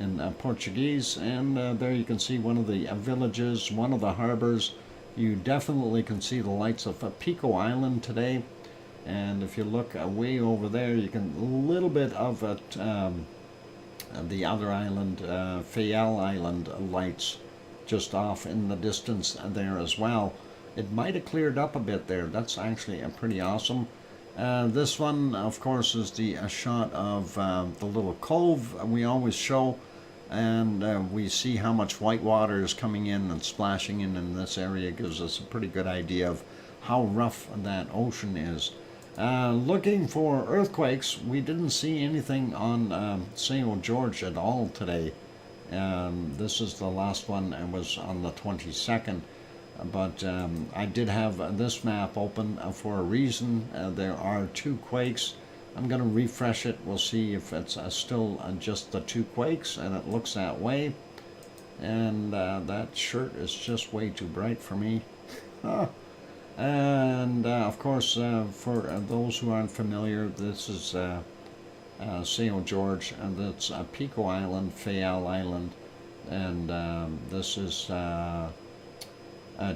A: in Portuguese, and there you can see one of the villages, one of the harbors. You definitely can see the lights of Pico Island today. And if you look way over there, you can a little bit of it, the other island, Fayal Island lights just off in the distance there as well. It might have cleared up a bit there. That's actually pretty awesome. This one, of course, is the shot of the little cove we always show, and we see how much white water is coming in and splashing in this area. Gives us a pretty good idea of how rough that ocean is. Looking for earthquakes, we didn't see anything on São Jorge at all today. This is the last one, and was on the 22nd. But I did have this map open for a reason. There are 2 quakes. I'm going to refresh it. We'll see if it's still just the 2 quakes, and it looks that way. And that shirt is just way too bright for me. And of course, for those who aren't familiar, this is São Jorge, and that's Pico Island, Fayal Island, and this is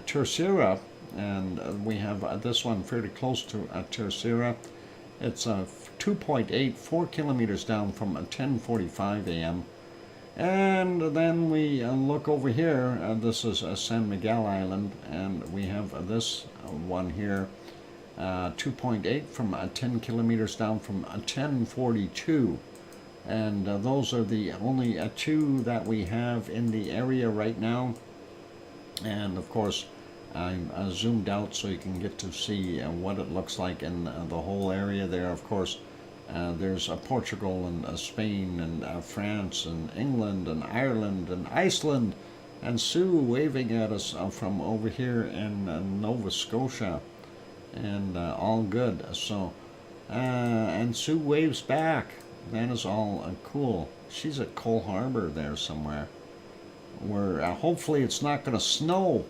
A: Terceira, and we have this one fairly close to Terceira. It's 2.84 kilometers down from 10:45 a.m. And then we look over here. This is San Miguel Island, and we have this one here, 2.8 from 10 kilometers down from 10:42. And those are the only 2 that we have in the area right now. And of course, I'm zoomed out so you can get to see what it looks like in the whole area there. Of course, there's Portugal and Spain and France and England and Ireland and Iceland, and Sue waving at us from over here in Nova Scotia, and all good. So, and Sue waves back. That is all cool. She's at Cole Harbor there somewhere, where hopefully it's not going to snow.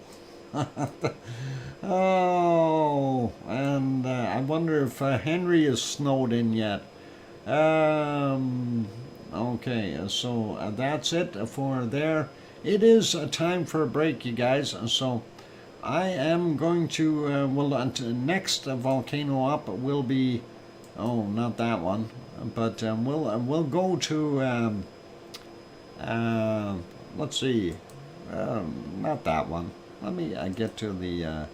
A: Oh, and I wonder if Henry is snowed in yet. Okay, so that's it for there. It is time for a break, you guys. So I am going to, next volcano up will be, oh, not that one, but we'll go to, let's see, not that one. Let me get to the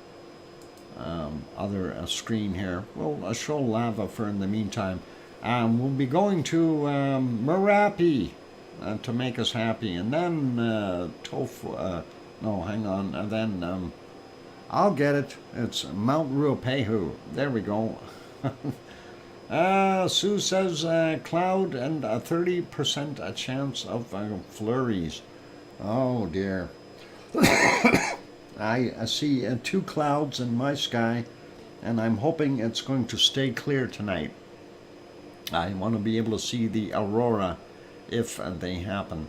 A: other screen here. We'll show lava for in the meantime. We'll be going to Merapi to make us happy, and then Tofu. No, hang on. And then I'll get it. It's Mount Ruapehu. There we go. Sue says cloud and a 30% chance of flurries. Oh dear. I see 2 clouds in my sky, and I'm hoping it's going to stay clear tonight. I want to be able to see the aurora if they happen.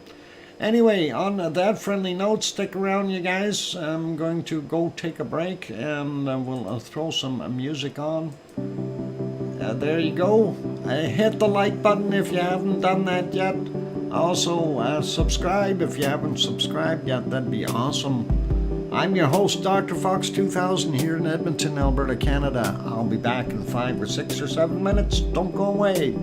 A: Anyway, on that friendly note, stick around, you guys. I'm going to go take a break, and we'll throw some music on. There you go. Hit the like button if you haven't done that yet. Also, subscribe if you haven't subscribed yet. That'd be awesome. I'm your host, DrFox2000, here in Edmonton, Alberta, Canada. I'll be back in 5 or 6 or 7 minutes. Don't go away.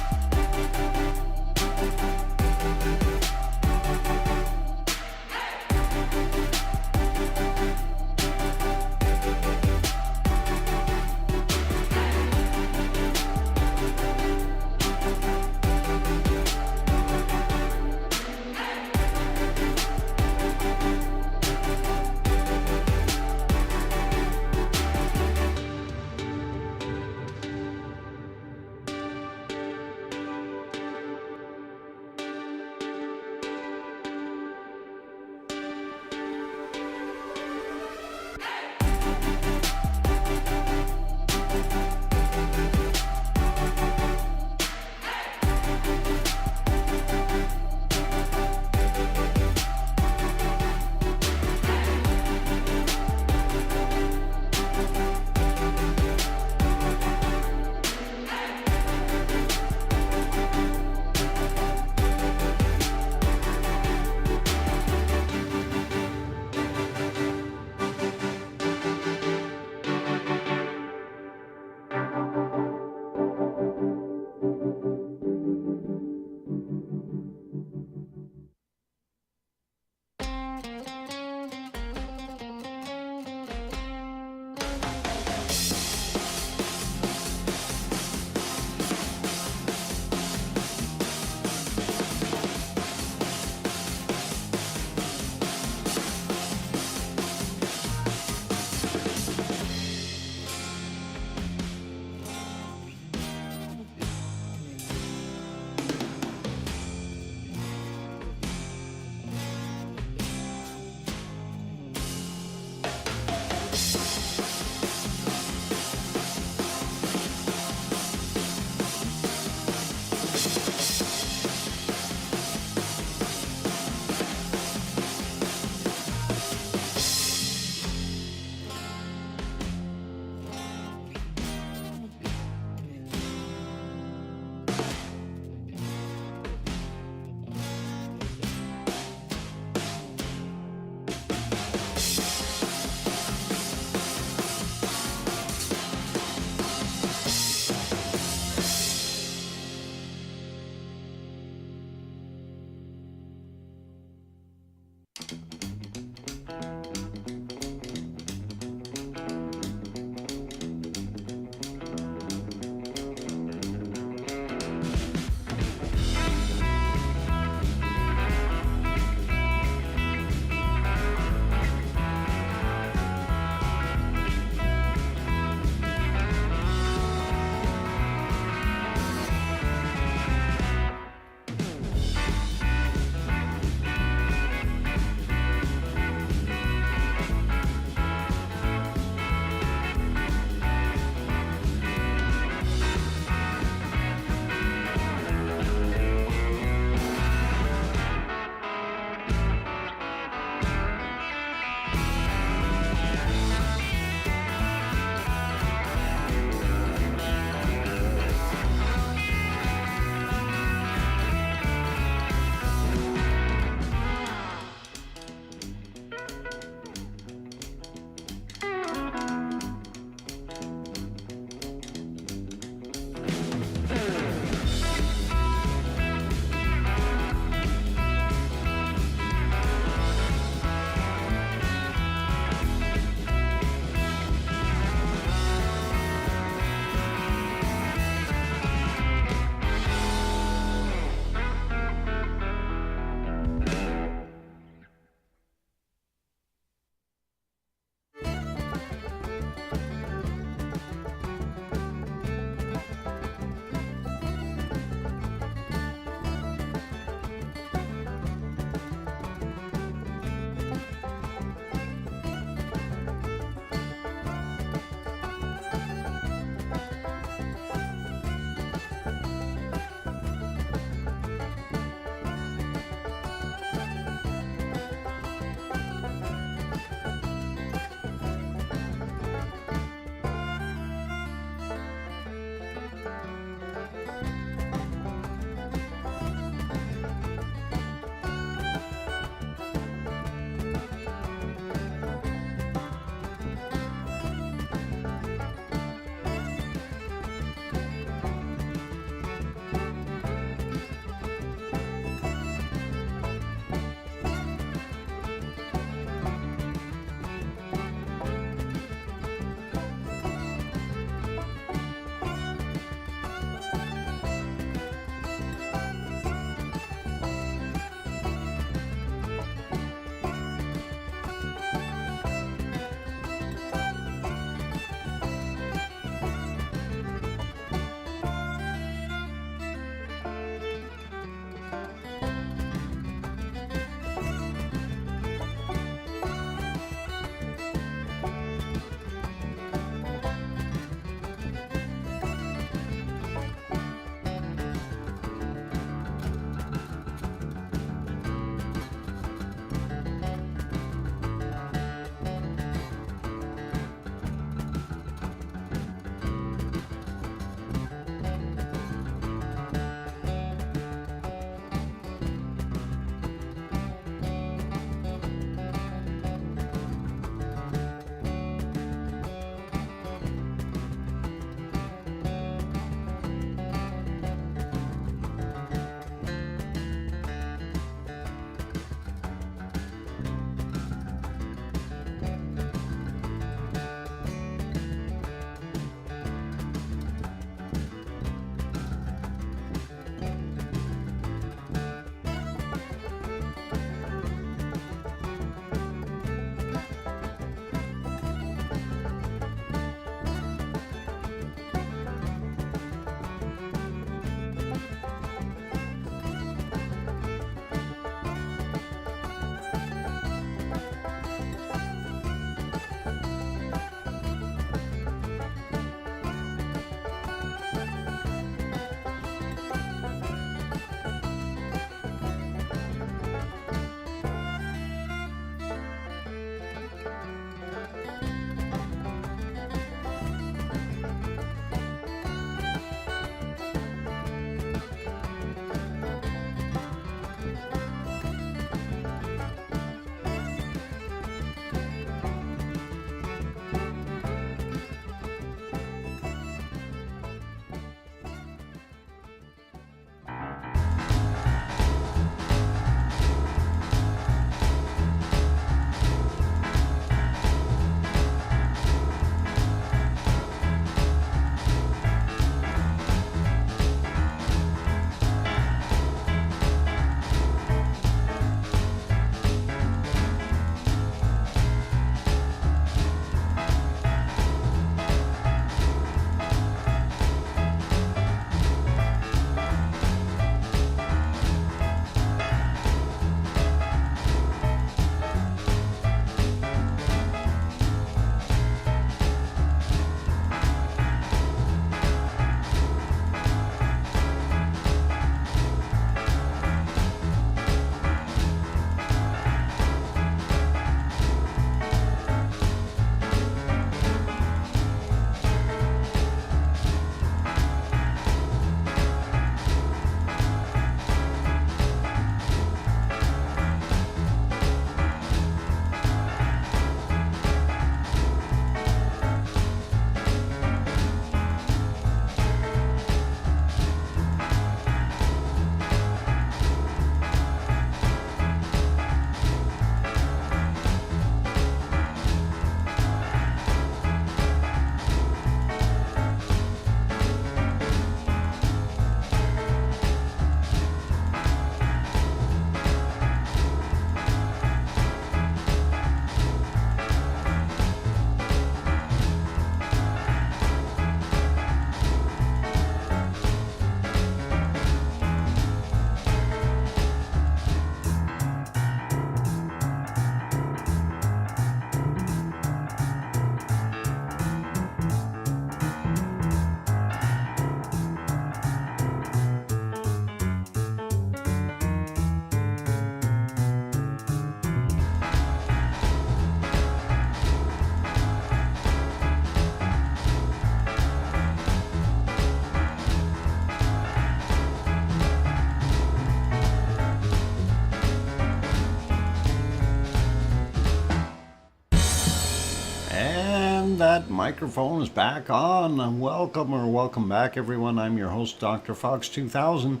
A: And that microphone is back on. Welcome back, everyone. I'm your host, DrFox2000,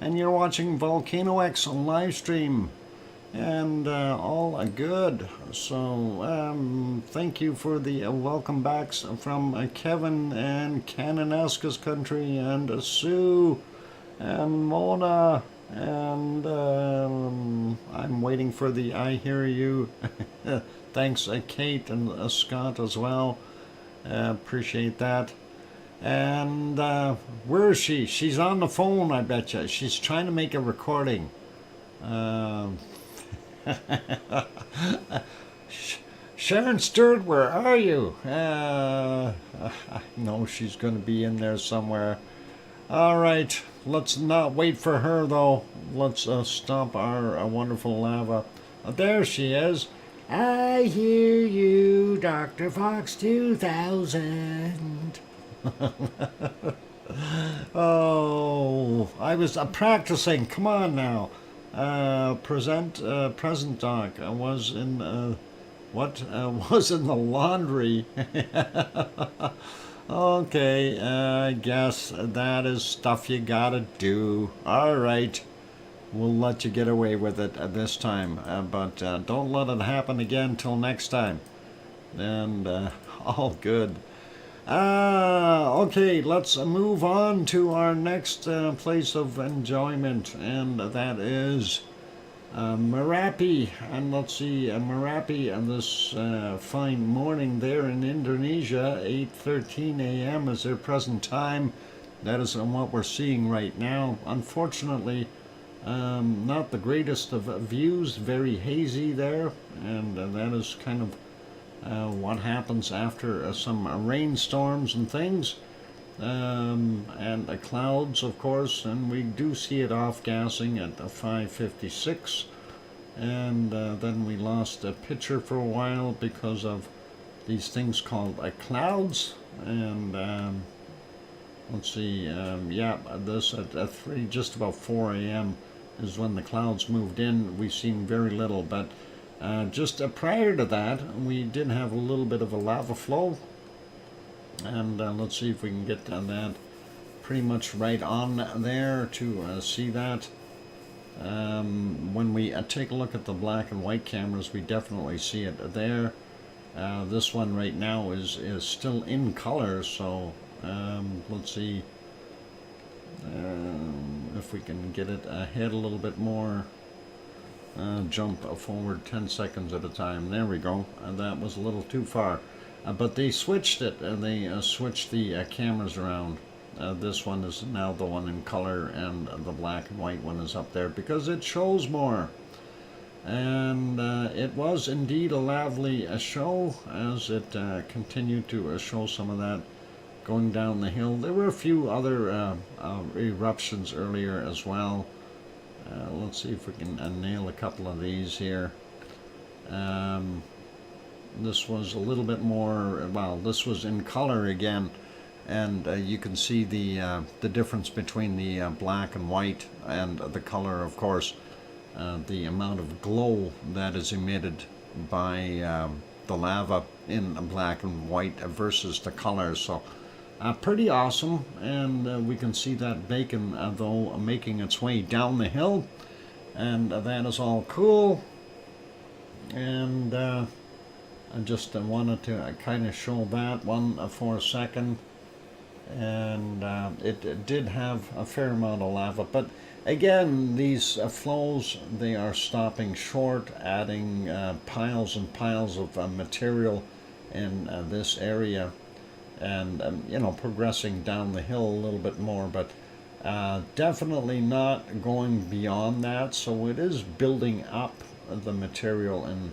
A: and you're watching VolcanoX live stream. And all good. So, thank you for the welcome backs from Kevin and Cananesca's country, and Sue and Mona. And I'm waiting for the I hear you. Thanks, Kate and Scott as well. Appreciate that. And where is she? She's on the phone, I betcha. She's trying to make a recording. Sharon Stewart, where are you? I know she's going to be in there somewhere. All right, let's not wait for her though. Let's stop our wonderful lava. There she is. I hear you, Dr. Fox 2000. Oh, I was practicing. Come on now. Present doc. I was in was in the laundry. Okay, I guess that is stuff you gotta do. All right. We'll let you get away with it this time, but don't let it happen again till next time. And all good. Okay, let's move on to our next place of enjoyment, and that is Merapi. And let's see, Merapi on this fine morning there in Indonesia. 8:13 a.m. is their present time. That is what we're seeing right now. Unfortunately, not the greatest of views, very hazy there, and that is kind of what happens after some rainstorms and things, and the clouds, of course, and we do see it off-gassing at 5:56, and then we lost a picture for a while because of these things called clouds, and let's see, yeah, this at 3, just about 4 a.m. is when the clouds moved in. We've seen very little, but just prior to that, we did have a little bit of a lava flow, and let's see if we can get that pretty much right on there to see that. When we take a look at the black and white cameras, we definitely see it there. This one right now is still in color, so let's see if we can get it ahead a little bit more. Jump forward 10 seconds at a time. There we go. That was a little too far. But they switched it, and they switched the cameras around. This one is now the one in color, and the black and white one is up there because it shows more. And it was indeed a lively show as it continued to show some of that going down the hill. There were a few other eruptions earlier as well. Let's see if we can nail a couple of these here. This was a little bit more, well, this was in color again, and you can see the difference between the black and white and the color, of course. The amount of glow that is emitted by the lava in black and white versus the color. So pretty awesome, and we can see that bacon though making its way down the hill, and that is all cool. And I just wanted to kind of show that one for a second, and it did have a fair amount of lava, but again, these flows, they are stopping short, adding piles and piles of material in this area, and you know, progressing down the hill a little bit more, but definitely not going beyond that. So it is building up the material in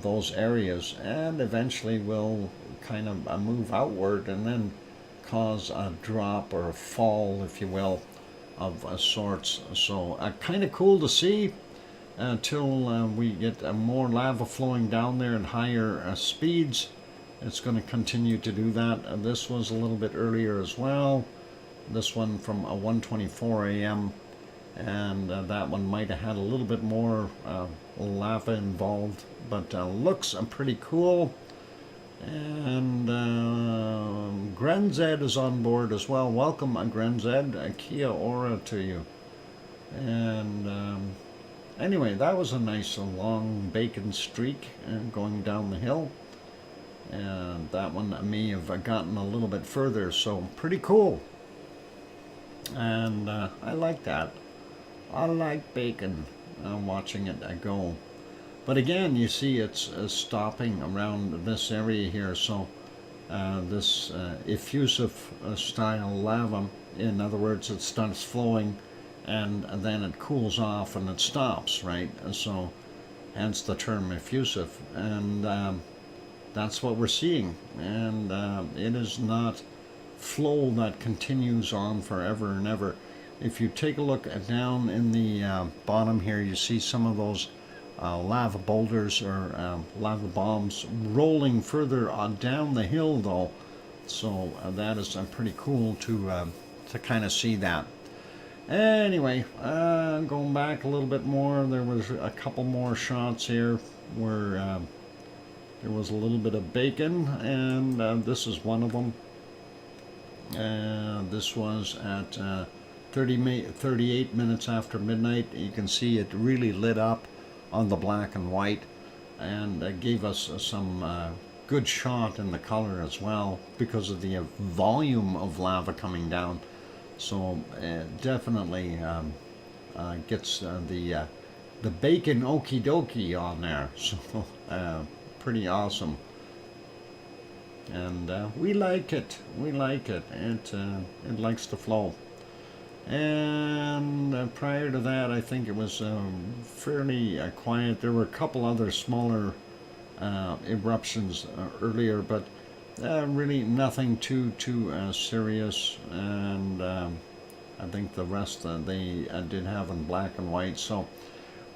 A: those areas, and eventually will kind of move outward and then cause a drop or a fall, if you will, of sorts. So kind of cool to see until we get more lava flowing down there and higher speeds. It's going to continue to do that. This was a little bit earlier as well. This one from 1:24 a.m. and that one might have had a little bit more lava involved, but looks pretty cool. And Grenzed is on board as well. Welcome, Grenzed. Kia ora to you. And anyway, that was a nice long bacon streak going down the hill. And that one may have gotten a little bit further, so pretty cool. And I like that. I like bacon, watching it go. But again, you see it's stopping around this area here, so this effusive style lava, in other words, it starts flowing and then it cools off and it stops, right? So hence the term effusive. And that's what we're seeing. And it is not flow that continues on forever and ever. If you take a look down in the bottom here, you see some of those lava boulders or lava bombs rolling further down the hill, though. So that is pretty cool to kind of see that. Anyway, going back a little bit more, there was a couple more shots here where there was a little bit of bacon, and this is one of them. This was at 38 minutes after midnight. You can see it really lit up on the black and white, and gave us some good shot in the color as well because of the volume of lava coming down. So definitely gets the bacon okie dokie on there. So pretty awesome. And we like it. We like it. It likes to flow. And prior to that, I think it was fairly quiet. There were a couple other smaller eruptions earlier, but really nothing too serious. And I think the rest they did have in black and white. So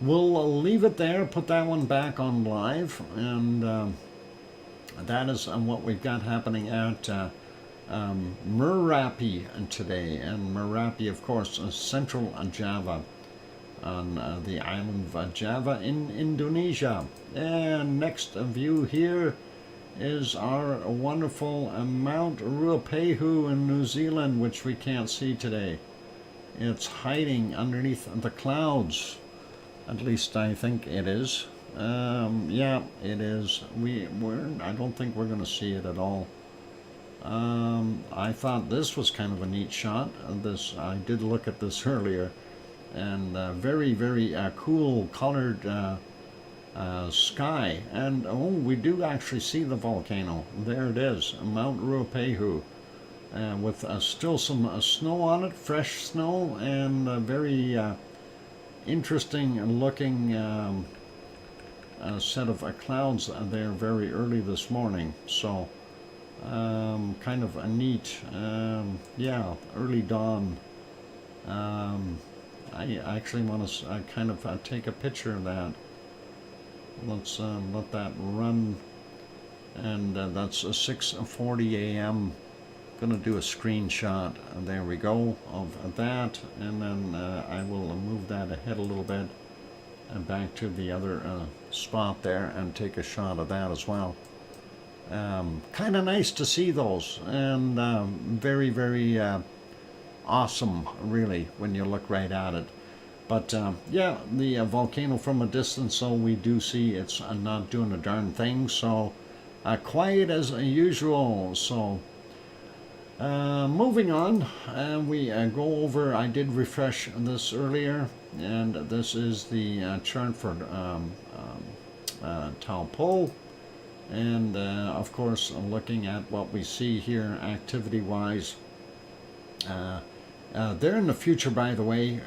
A: we'll leave it there. Put that one back on live, and that is what we've got happening at Merapi today. And Merapi, of course, central Java, on the island of Java in Indonesia. And next view here is our wonderful Mount Ruapehu in New Zealand, which we can't see today. It's hiding underneath the clouds. At least I think it is. Yeah, it is. I don't think we're going to see it at all. I thought this was kind of a neat shot. I did look at this earlier, and very, very cool colored sky. And oh, we do actually see the volcano. There it is, Mount Ruapehu, with still some snow on it, fresh snow, and very interesting looking set of clouds there very early this morning. So kind of a neat, yeah, early dawn. I actually want to kind of take a picture of that. Let's let that run, and that's 6:40 a.m. Gonna do a screenshot. There we go of that, and then I will move that ahead a little bit and back to the other spot there and take a shot of that as well. Kind of nice to see those, and very, very awesome, really, when you look right at it. But yeah, the volcano from a distance, so we do see it's not doing a darn thing. So quiet as usual. So moving on, we go over. I did refresh this earlier, and this is the chart for Taupo. And of course, looking at what we see here activity-wise. They're in the future, by the way.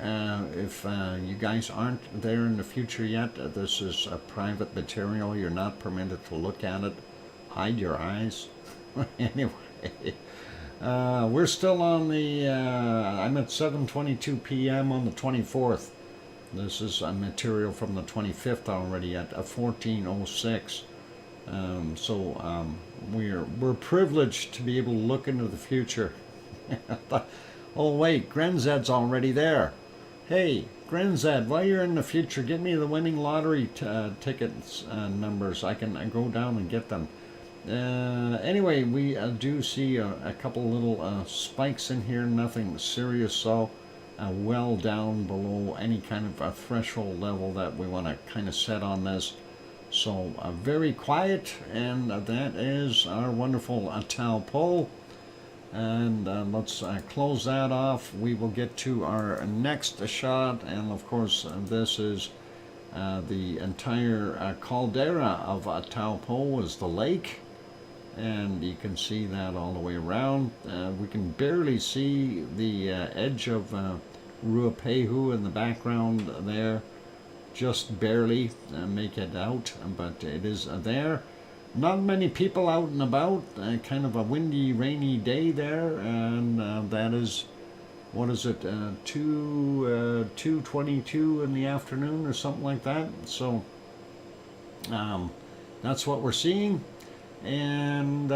A: If you guys aren't there in the future yet, this is private material. You're not permitted to look at it. Hide your eyes. Anyway, we're still on the, I'm at 7:22 p.m. on the 24th. This is material from the 25th already at 14:06. So we're privileged to be able to look into the future. Oh wait, Grenzed's already there. Hey, Grenzed, while you're in the future, get me the winning lottery tickets numbers. I can go down and get them. Anyway, we do see a couple little spikes in here, nothing serious, so well down below any kind of a threshold level that we want to kind of set on this. So very quiet, and that is our wonderful Taupo. And let's close that off. We will get to our next shot, and of course this is the entire caldera of Taupo is the lake, and you can see that all the way around. We can barely see the edge of Ruapehu in the background there, just barely make it out, but it is there. Not many people out and about, kind of a windy, rainy day there, and that is, what is it, 2:22 in the afternoon or something like that. So that's what we're seeing, and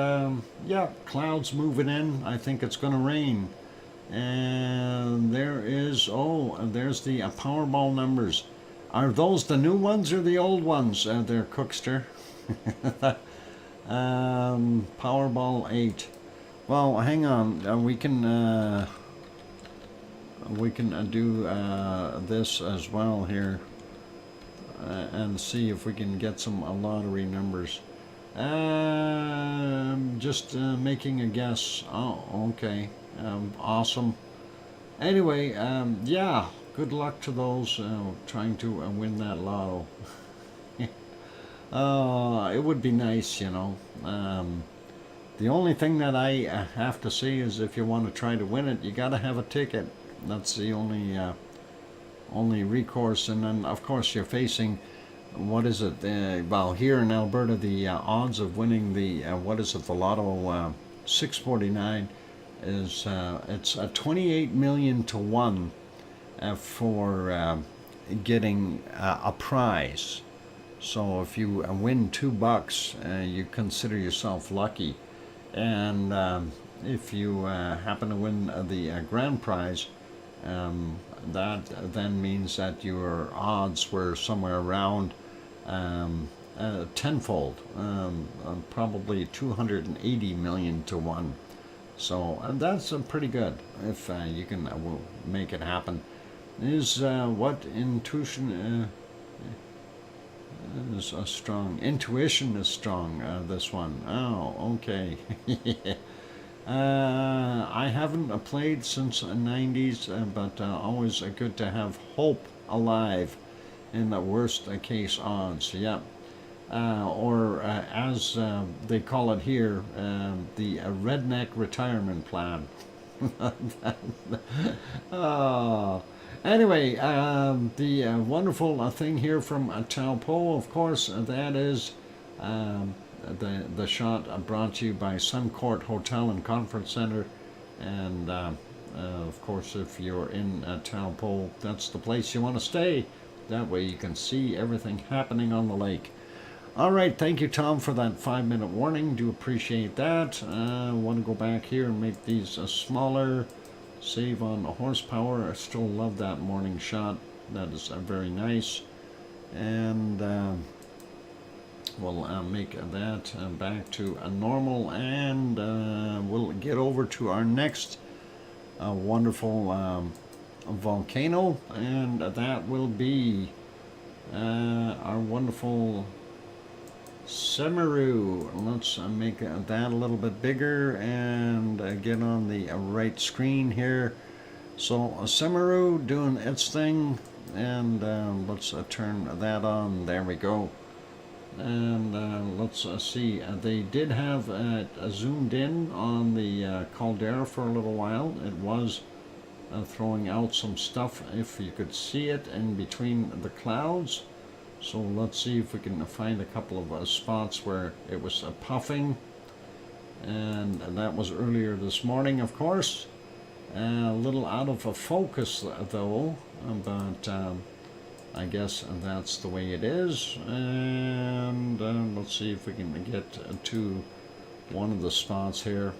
A: yeah, clouds moving in. I think it's going to rain, and there is, oh, there's the Powerball numbers. Are those the new ones or the old ones? There, Cookster. Powerball 8. Well, hang on. We can do this as well here, and see if we can get some lottery numbers. Just making a guess. Oh, okay. Awesome. Anyway, yeah. Good luck to those trying to win that lotto. It would be nice, you know. The only thing that I have to say is, if you want to try to win it, you got to have a ticket. That's the only recourse. And then, of course, you're facing, what is it? Well, here in Alberta, the odds of winning the what is it? The lotto 649 is it's 28 million to 1 for getting a prize. So if you win $2, you consider yourself lucky, and if you happen to win the grand prize, that then means that your odds were somewhere around tenfold, probably 280 million to 1. So that's pretty good if you can make it happen. Is what intuition is strong. Intuition is strong, this one. Oh, okay. I haven't played since the 90s, but always good to have hope alive in the worst case odds. Yeah. Or as they call it here, the redneck retirement plan. Oh. Anyway, the wonderful thing here from Taupo, of course, that is the shot brought to you by Suncourt Hotel and Conference Center. And of course, if you're in Taupo, that's the place you want to stay. That way you can see everything happening on the lake. All right, thank you, Tom, for that 5-minute warning. Do appreciate that. I want to go back here and make these smaller. Save on horsepower. I still love that morning shot. That is very nice. And we'll make that back to a normal, and we'll get over to our next wonderful volcano, and that will be our wonderful Semeru. Let's make that a little bit bigger and get on the right screen here. So Semeru doing its thing, and let's turn that on. There we go. And let's see. They did have zoomed in on the caldera for a little while. It was throwing out some stuff, if you could see it, in between the clouds. So let's see if we can find a couple of spots where it was puffing, and that was earlier this morning, of course. A little out of focus though, but I guess that's the way it is. And let's see if we can get to one of the spots here.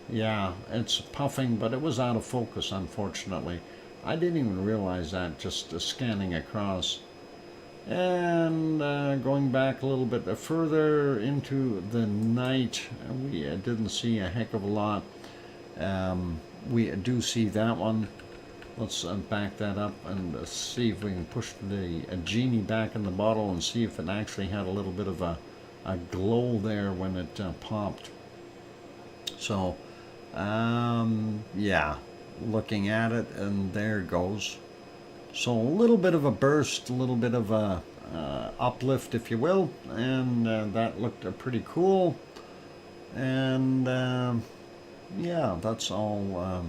A: Yeah, it's puffing, but it was out of focus, unfortunately. I didn't even realize that just scanning across. And going back a little bit further into the night, we didn't see a heck of a lot. We do see that one. Let's back that up and see if we can push the genie back in the bottle and see if it actually had a little bit of a glow there when it popped. So, yeah, looking at it, and there it goes. So a little bit of a burst, a little bit of a uplift, if you will, and that looked pretty cool. And yeah, that's all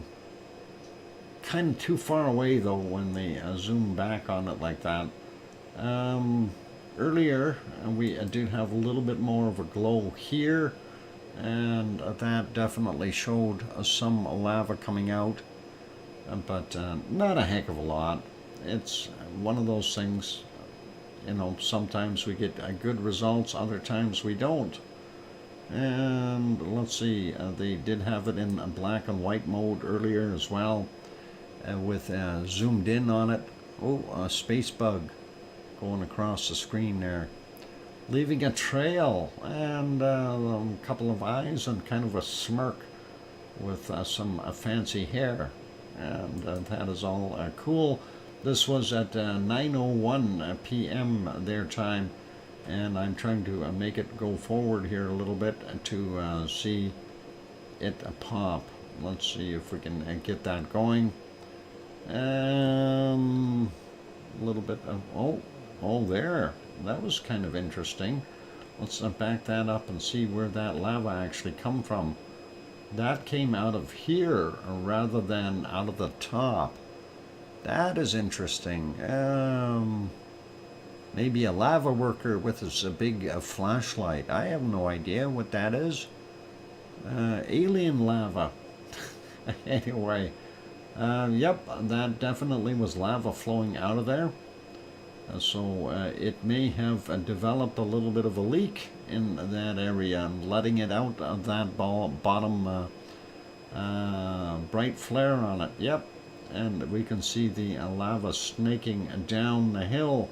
A: kind of too far away though when they zoom back on it like that. Earlier we did have a little bit more of a glow here, and that definitely showed some lava coming out, but not a heck of a lot. It's one of those things, you know, sometimes we get good results, other times we don't. And let's see, they did have it in black and white mode earlier as well, with zoomed in on it. Oh, a space bug going across the screen there, leaving a trail, and a couple of eyes and kind of a smirk with some fancy hair, and that is all cool. This was at 9:01 p.m. their time, and I'm trying to make it go forward here a little bit to see it pop. Let's see if we can get that going. A little bit of, oh, there. That was kind of interesting. Let's back that up and see where that lava actually come from. That came out of here rather than out of the top. That is interesting. Maybe a lava worker with a big flashlight. I have no idea what that is. Alien lava. Anyway, yep, that definitely was lava flowing out of there. So it may have developed a little bit of a leak in that area and letting it out of that bottom bright flare on it. Yep. And we can see the lava snaking down the hill,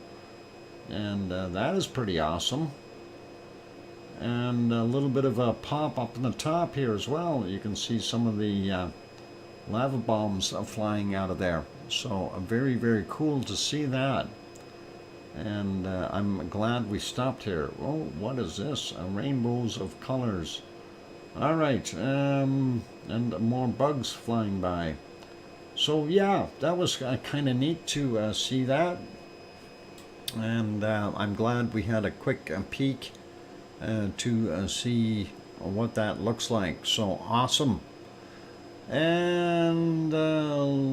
A: and that is pretty awesome. And a little bit of a pop up in the top here as well. You can see some of the lava bombs flying out of there. So very, very cool to see that. And I'm glad we stopped here. Oh, what is this? Rainbows of colors. All right, and more bugs flying by. So yeah, that was kind of neat to see that, and I'm glad we had a quick peek to see what that looks like. So awesome. And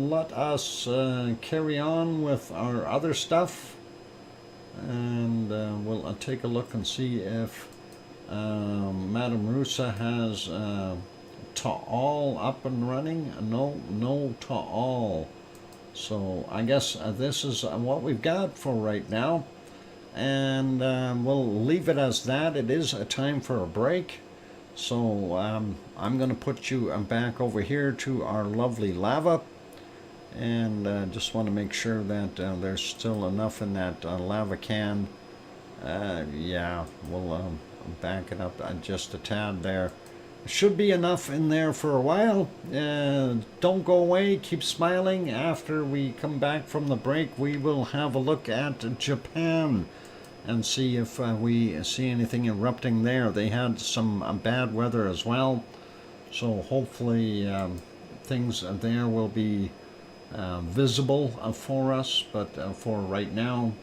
A: let us carry on with our other stuff, and we'll take a look and see if Madame Rusa has Taal up and running. No Taal. So I guess this is what we've got for right now, and we'll leave it as that. It is a time for a break, so I'm going to put you back over here to our lovely lava, and just want to make sure that there's still enough in that lava can. Yeah, we'll back it up just a tad there. Should be enough in there for a while. Don't go away, keep smiling. After we come back from the break, we will have a look at Japan and see if we see anything erupting there. They had some bad weather as well, so hopefully things there will be visible for us, but for right now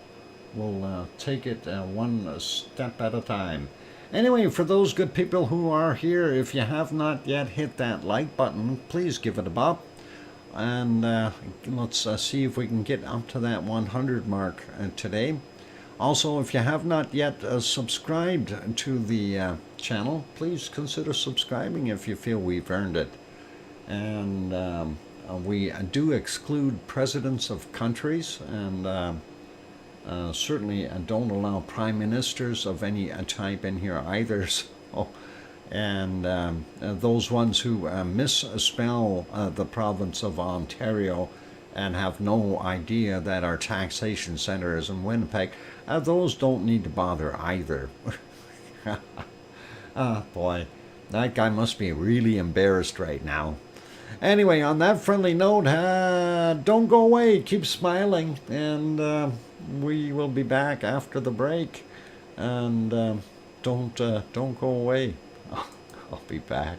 A: we'll take it one step at a time. Anyway, for those good people who are here, if you have not yet hit that like button, please give it a bop. And let's see if we can get up to that 100 mark today. Also, if you have not yet subscribed to the channel, please consider subscribing if you feel we've earned it. And we do exclude presidents of countries, and certainly don't allow prime ministers of any type in here either. So, and those ones who misspell the province of Ontario and have no idea that our taxation center is in Winnipeg, those don't need to bother either. Ah, boy, that guy must be really embarrassed right now. Anyway, on that friendly note, don't go away. Keep smiling, and we will be back after the break. And don't go away. I'll be back.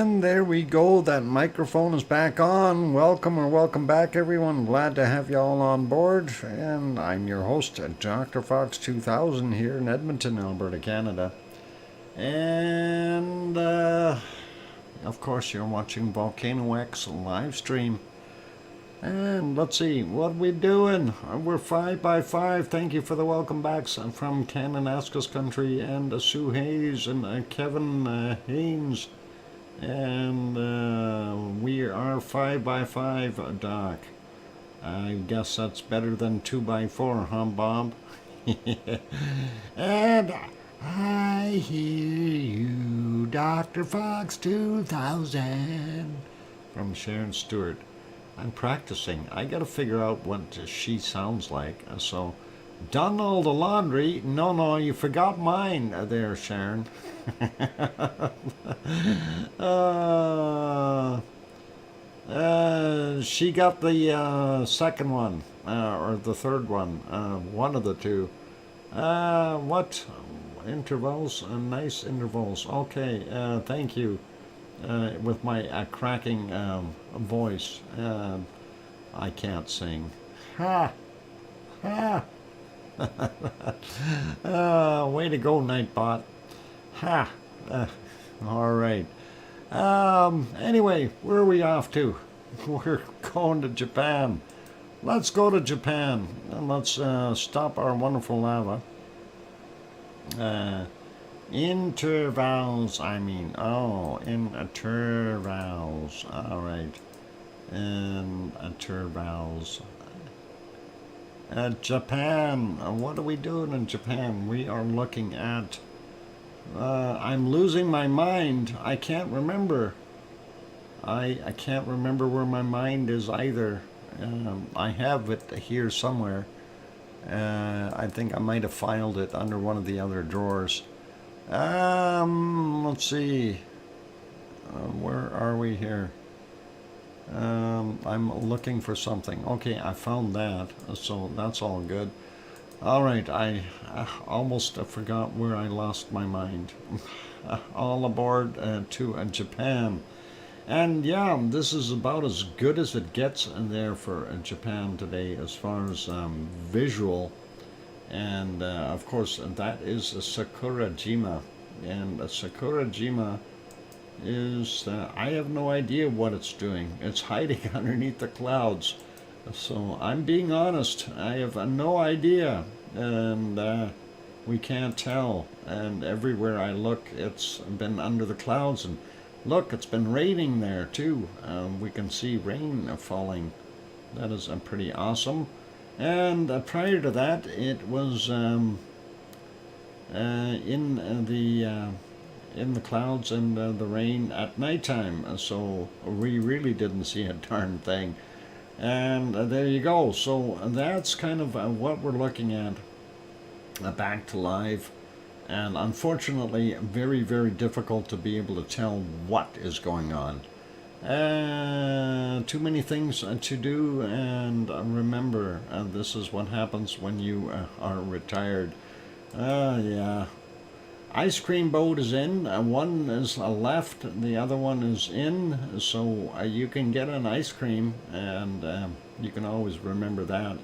A: And there we go. That microphone is back on. Welcome or welcome back, everyone. Glad to have you all on board. And I'm your host, DrFox2000 here in Edmonton, Alberta, Canada. And, of course, you're watching VolcanoX live stream. And let's see, what we doing? We're 5x5. Thank you for the welcome backs from Kananaskis country and Sue Hayes and Kevin Haynes. And we are 5x5, Doc. I guess that's better than 2x4, huh, Bob? And I hear you, Dr. Fox 2000, from Sharon Stewart. I'm practicing. I gotta figure out what she sounds like. So, done all the laundry. No, you forgot mine there, Sharon. She got the second one, or the third one, one of the two. What? Intervals? Nice intervals. Okay, thank you. With my cracking voice. I can't sing. Ha! Ha! Way to go, Nightbot. Ha! All right. Anyway, where are we off to? We're going to Japan. Let's go to Japan and let's stop our wonderful lava. Intervals, I mean. Oh, intervals. All right. Intervals. Japan. What are we doing in Japan? We are looking at... I'm losing my mind. I can't remember. I can't remember where my mind is either. I have it here somewhere. I think I might have filed it under one of the other drawers. Let's see. Where are we here? I'm looking for something. Okay, I found that, so that's all good. All right, I almost forgot where I lost my mind. All aboard to Japan. And yeah, this is about as good as it gets in there for Japan today as far as visual. And of course, that is Sakurajima. And Sakurajima is, I have no idea what it's doing. It's hiding underneath the clouds. So I'm being honest. I have no idea. And we can't tell. And everywhere I look, it's been under the clouds. And look, it's been raining there too. We can see rain falling. That is pretty awesome. And prior to that, it was in the clouds and the rain at nighttime. So we really didn't see a darn thing. And there you go. So that's kind of what we're looking at. Back to live. And unfortunately, very, very difficult to be able to tell what is going on. Too many things to do, and remember, this is what happens when you are retired. Yeah. Ice cream boat is in. One is left, the other one is in, so you can get an ice cream, and you can always remember that.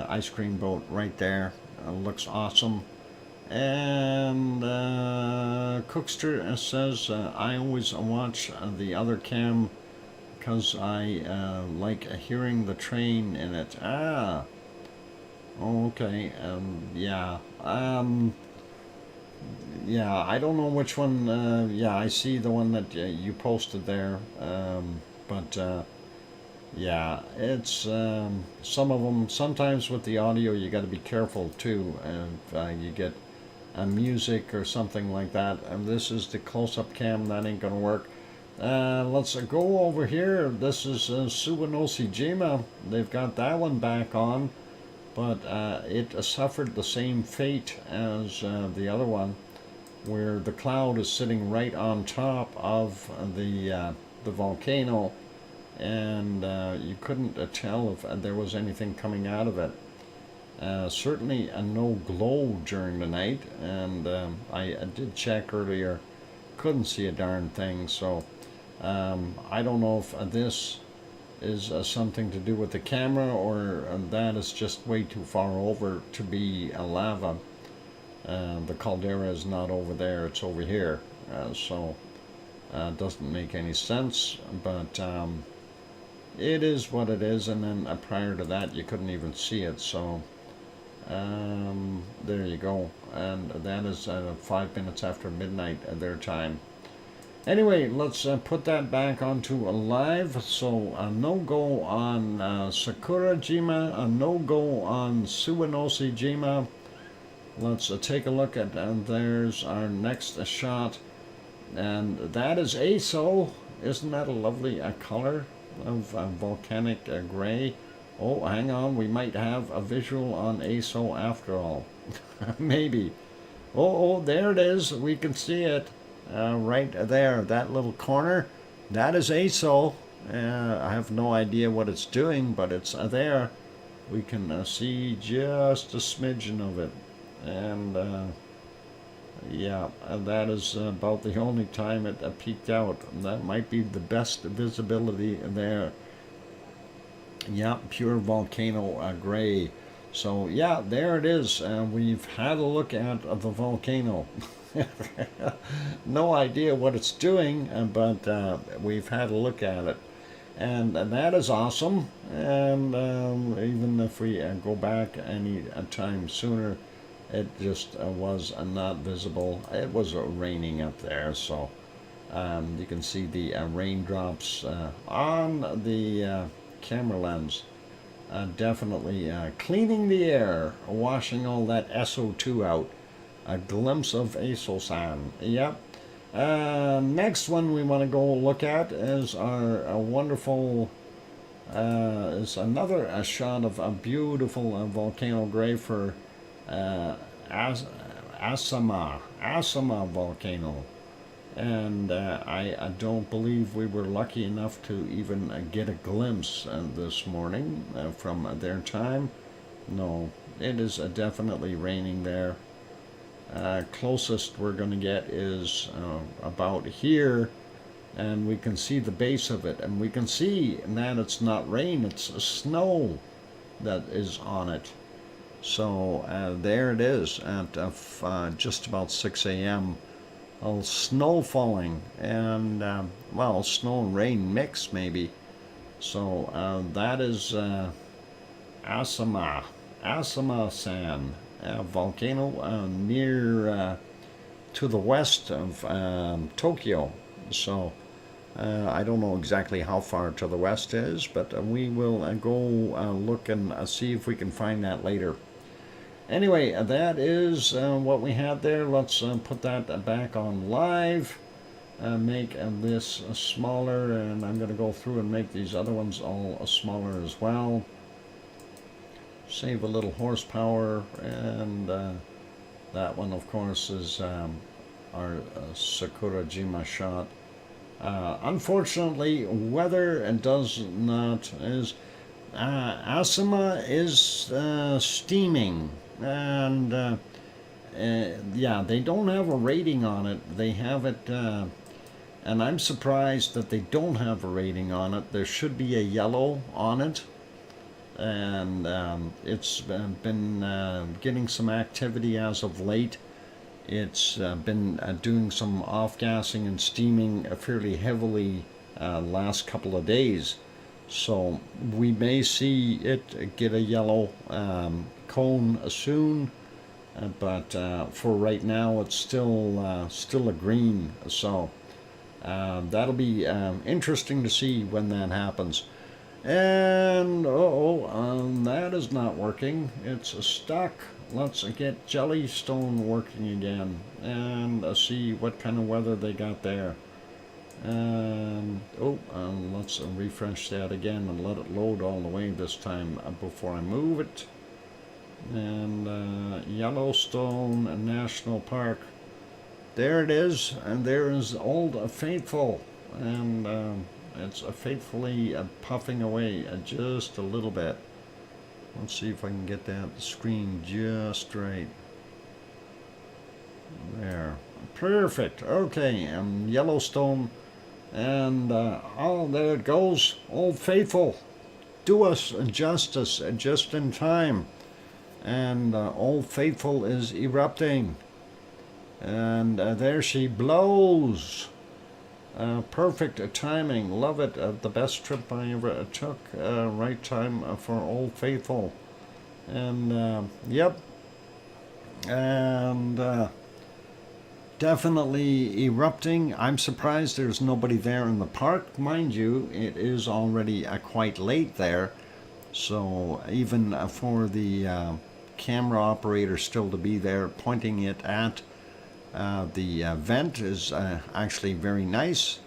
A: Ice cream boat right there. Looks awesome. And Cookster says, I always watch the other cam because I like hearing the train in it. Ah, okay. Yeah. Yeah, I don't know which one. Yeah, I see the one that you posted there. But yeah, it's some of them. Sometimes with the audio, you got to be careful too. If you get music or something like that. And this is the close-up cam. That ain't gonna work. Let's go over here. This is Suwanoshijima. They've got that one back on, but it suffered the same fate as the other one, where the cloud is sitting right on top of the volcano, and you couldn't tell if there was anything coming out of it. Certainly no glow during the night, and I did check earlier, couldn't see a darn thing. So I don't know if this is something to do with the camera, or that is just way too far over to be lava. The caldera is not over there, it's over here. So it doesn't make any sense, but it is what it is. And then prior to that you couldn't even see it, so there you go. And that is 5 minutes after midnight their time. Anyway, let's put that back onto live. So a no-go on Sakurajima, a no-go on Suwanosejima. Let's take a look at, there's our next shot. And that is ASO. Isn't that a lovely color of volcanic gray? Oh, hang on, we might have a visual on ASO after all. Maybe. Oh, there it is. We can see it. Right there, that little corner, that is ASO. I have no idea what it's doing, but it's there. We can see just a smidgen of it. And yeah, that is about the only time it peeked out. That might be the best visibility there. Yeah, pure volcano gray. So yeah, there it is. We've had a look at the volcano. No idea what it's doing, but we've had a look at it, and that is awesome. And even if we go back any time sooner, it just was not visible. It was raining up there, so you can see the raindrops on the camera lens. Definitely cleaning the air, washing all that SO2 out. A glimpse of Aso-san. Yep. Next one we want to go look at is our wonderful, is another shot of a beautiful volcano gray for Asama volcano. And I don't believe we were lucky enough to even get a glimpse this morning from their time. No, it is definitely raining there. Closest we're going to get is about here, and we can see the base of it, and we can see that it's not rain, it's snow that is on it. So there it is at just about 6 a.m. Snow falling, and well, snow and rain mix maybe. So that is Asama-san. Volcano near to the west of Tokyo. So I don't know exactly how far to the west is, but we will go look and see if we can find that later. Anyway, that is what we had there. Let's put that back on live. Make this smaller, and I'm going to go through and make these other ones all smaller as well. Save a little horsepower, and that one of course is our Sakurajima shot. Unfortunately, weather does not, is Asama is steaming, and yeah, they don't have a rating on it. They have it, and I'm surprised that they don't have a rating on it. There should be a yellow on it. And it's been getting some activity as of late. It's been doing some off-gassing and steaming fairly heavily last couple of days. So we may see it get a yellow cone soon, but for right now it's still a green. So that'll be interesting to see when that happens. And that is not working. It's stuck. Let's get Jellystone working again and see what kind of weather they got there. Let's refresh that again and let it load all the way this time before I move it. And Yellowstone National Park. There it is, and there is Old Faithful, and it's faithfully puffing away just a little bit. Let's see if I can get that screen just right. There. Perfect. Okay, Yellowstone And oh, there it goes. Old Faithful, do us justice just in time. And Old Faithful is erupting. And there she blows. Perfect timing. Love it. The best trip I ever took. Right time for Old Faithful. And yep. And definitely erupting. I'm surprised there's nobody there in the park. Mind you, it is already quite late there. So even for the camera operator still to be there pointing it at the vent is actually very nice.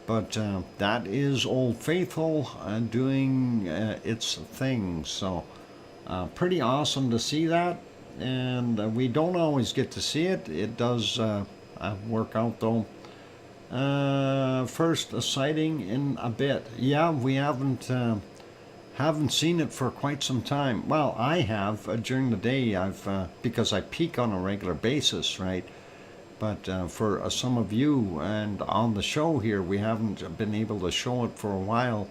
A: But that is Old Faithful doing its thing. So pretty awesome to see that. And we don't always get to see it. It does work out though. First sighting in a bit. Yeah, we haven't seen it for quite some time. Well, I have during the day. I've because I peek on a regular basis, right? But for some of you and on the show here, we haven't been able to show it for a while.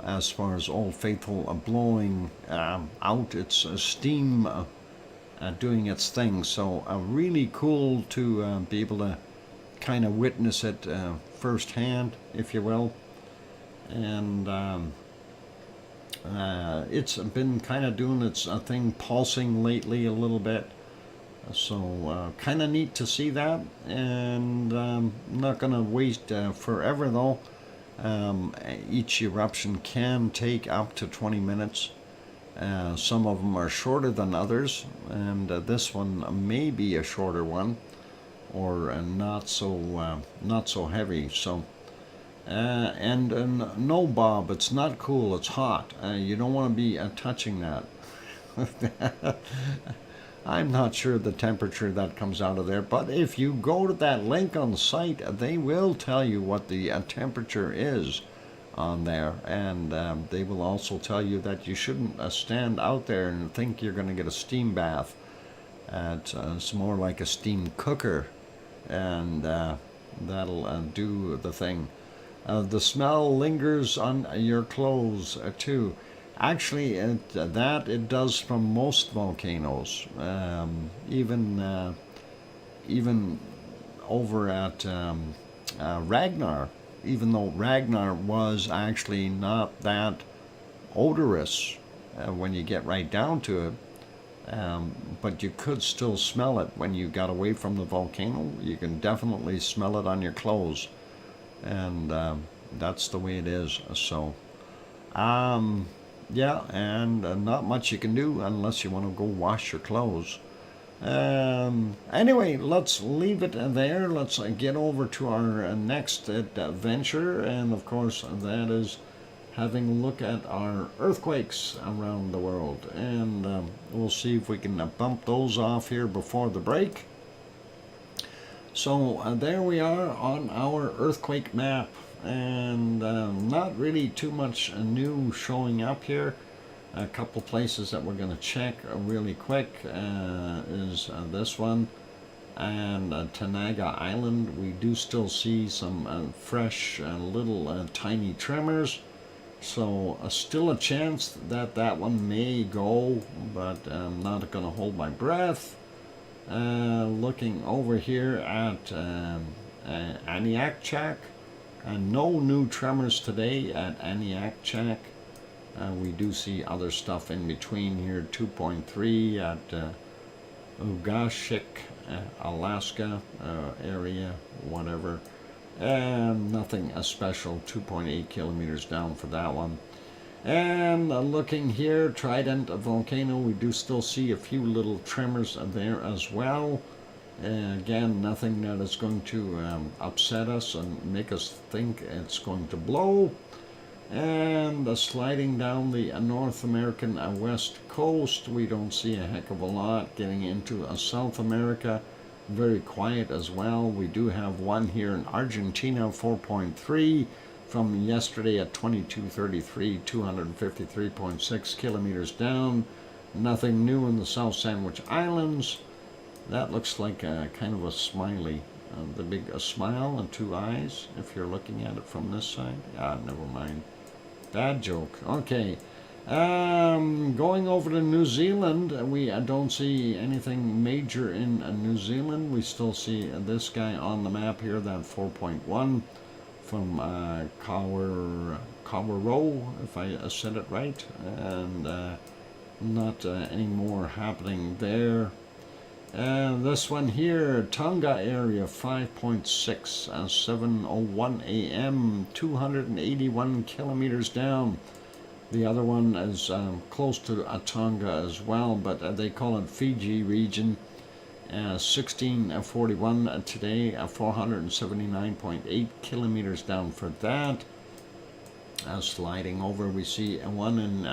A: As far as Old Faithful blowing out its steam, doing its thing. So really cool to be able to kind of witness it firsthand, if you will. And it's been kind of doing its thing, pulsing lately a little bit. So kind of neat to see that. And not going to waste forever though. Each eruption can take up to 20 minutes. Some of them are shorter than others, and this one may be a shorter one, or not so heavy. So, and no, Bob, it's not cool. It's hot. You don't want to be touching that. I'm not sure the temperature that comes out of there, but if you go to that link on the site, they will tell you what the temperature is on there, and they will also tell you that you shouldn't stand out there and think you're going to get a steam bath. It's more like a steam cooker, and that'll do the thing. The smell lingers on your clothes too. Actually, it does from most volcanoes. Even over at Ragnar, even though Ragnar was actually not that odorous when you get right down to it, but you could still smell it when you got away from the volcano. You can definitely smell it on your clothes, and that's the way it is. So. Yeah, and not much you can do unless you want to go wash your clothes. Anyway, let's leave it there. Let's get over to our next adventure, and of course that is having a look at our earthquakes around the world. And we'll see if we can bump those off here before the break. So there we are on our earthquake map. And not really too much new showing up here. A couple places that we're going to check really quick is this one and Tanaga Island. We do still see some fresh little tiny tremors, so still a chance that that one may go, but I'm not going to hold my breath. Looking over here at Aniakchak. No new tremors today at Aniakchak. We do see other stuff in between here. 2.3 at Ugashik, Alaska area, whatever. And nothing special. 2.8 kilometers down for that one. And looking here, Trident Volcano, we do still see a few little tremors there as well. Again, nothing that is going to upset us and make us think it's going to blow. And sliding down the North American west coast, we don't see a heck of a lot. Getting into South America, very quiet as well. We do have one here in Argentina, 4.3 from yesterday at 2233, 253.6 kilometers down. Nothing new in the South Sandwich Islands. That looks like a kind of a smiley the big smile and two eyes, if you're looking at it from this side. Ah, never mind. Bad joke. Okay. Going over to New Zealand, we don't see anything major in New Zealand. We still see this guy on the map here, that 4.1 from Kawerau, if I said it right, and not any more happening there. And this one here, Tonga area, 5.6, 7:01 a.m., 281 kilometers down. The other one is close to Tonga as well, but they call it Fiji region. 16:41 today, 479.8 kilometers down for that. Sliding over, we see one in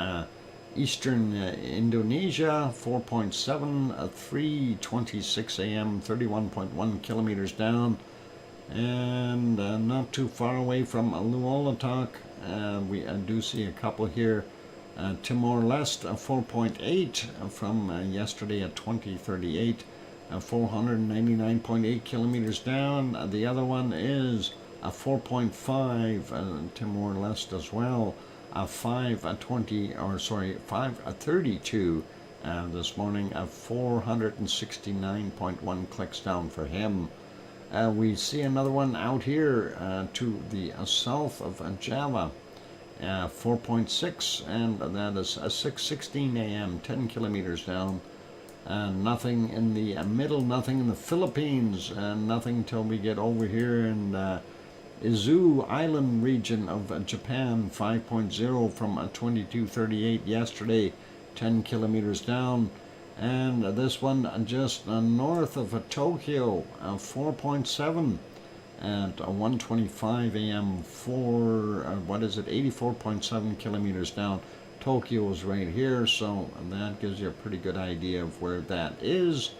A: Eastern Indonesia, 4.7, 3:26 a.m., 31.1 kilometers down. And not too far away from Luolatok, we do see a couple here. Timor-Leste, 4.8 from yesterday at 20:38, 499.8 kilometers down. The other one is a 4.5, Timor-Leste as well. 5:32 this morning, 469.1 clicks down for him. We see another one out here to the south of Java, 4.6, and that is 6:16 a.m., 10 kilometers down. Nothing in the middle, nothing in the Philippines, nothing till we get over here in Izu Island region of Japan, 5.0 from 22:38 yesterday, 10 kilometers down. And this one just north of Tokyo, 4.7 at 1:25 a.m. 84.7 kilometers down. Tokyo is right here, so that gives you a pretty good idea of where that is.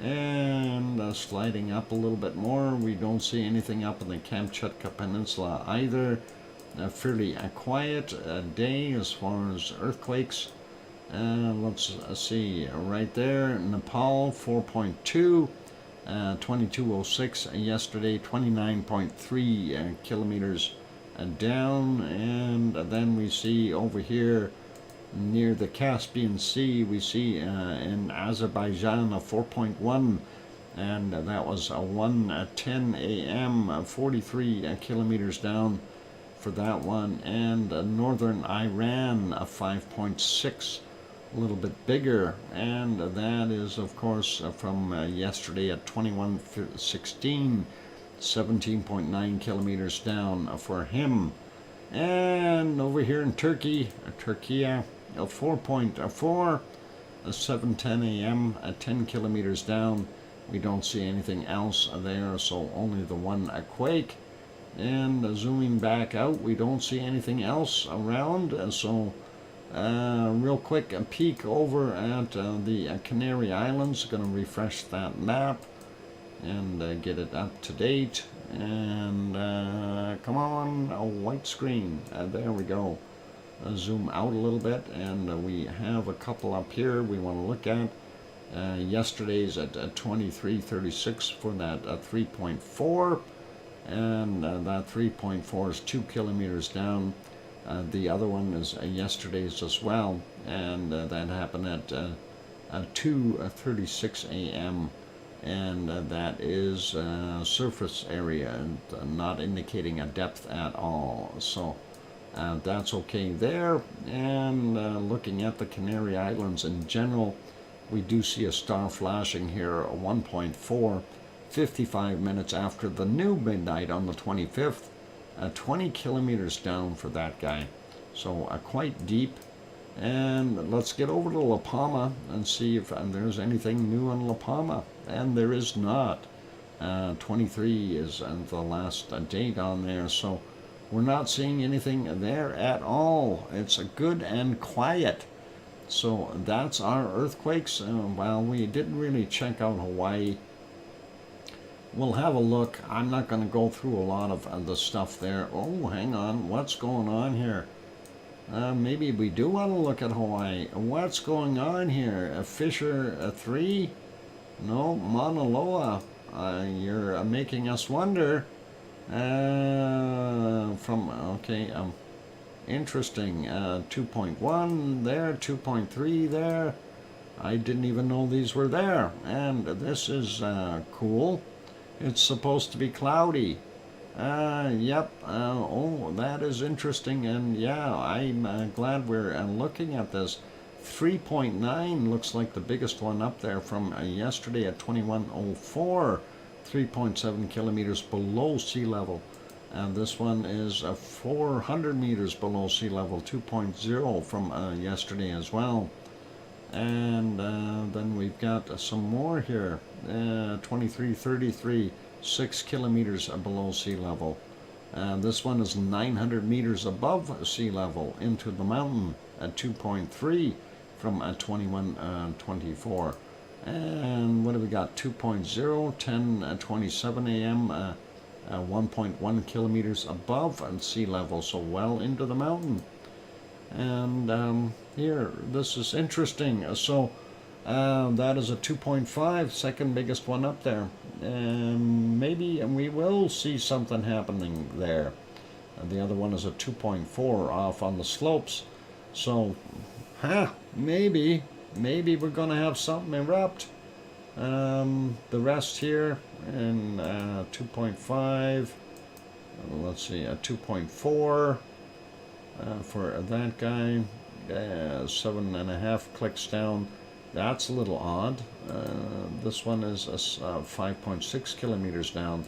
A: And sliding up a little bit more, we don't see anything up in the Kamchatka Peninsula either. Fairly quiet day as far as earthquakes. Let's see, right there, Nepal, 4.2, 22:06 yesterday, 29.3 kilometers down. And then we see over here near the Caspian Sea, we see in Azerbaijan a 4.1, and that was a 1:10 a.m., 43 kilometers down for that one. And northern Iran, a 5.6, a little bit bigger, and that is of course from yesterday at 21:16, 17.9 kilometers down for him. And over here in Turkey, 4.4, 7:10 a.m., 10 kilometers down. We don't see anything else there, so only the one quake. And zooming back out, we don't see anything else around, so real quick, a peek over at the Canary Islands. Going to refresh that map and get it up to date. And come on, a white screen. There we go. Zoom out a little bit, and we have a couple up here we want to look at. Yesterday's at 23:36 for that 3.4, and that 3.4 is 2 kilometers down. The other one is yesterday's as well, and that happened at 2:36 a.m. and that is surface area and not indicating a depth at all. So that's okay there. And looking at the Canary Islands in general, we do see a star flashing here, 1.4, 55 minutes after the new midnight on the 25th, 20 kilometers down for that guy. So quite deep. And let's get over to La Palma and see if there's anything new in La Palma. And there is not. 23 is the last date on there, so we're not seeing anything there at all. It's good and quiet. So that's our earthquakes. Well, we didn't really check out Hawaii. We'll have a look. I'm not going to go through a lot of the stuff there. Oh, hang on. What's going on here? Maybe we do want to look at Hawaii. What's going on here? Fisher 3? No, Mauna Loa. you're making us wonder. Interesting. 2.1 there, 2.3 there. I didn't even know these were there. And this is cool. It's supposed to be cloudy. Yep. Oh, that is interesting. And yeah, I'm glad we're looking at this. 3.9 looks like the biggest one up there from yesterday at 2104. 3.7 kilometers below sea level. And this one is 400 meters below sea level, 2.0 from yesterday as well. And then we've got some more here, 2333, 6 kilometers below sea level. This one is 900 meters above sea level into the mountain at 2.3 from 2124. And what do we got? 2.0, 10:27 a.m., 1.1 kilometers above sea level, so well into the mountain. And here, this is interesting. So that is a 2.5, second biggest one up there. And maybe we will see something happening there. The other one is a 2.4 off on the slopes. So, maybe we're going to have something erupt. The rest here in 2.5, let's see, a 2.4 for that guy, 7.5 clicks down. That's a little odd. This one is 5.6 kilometers down.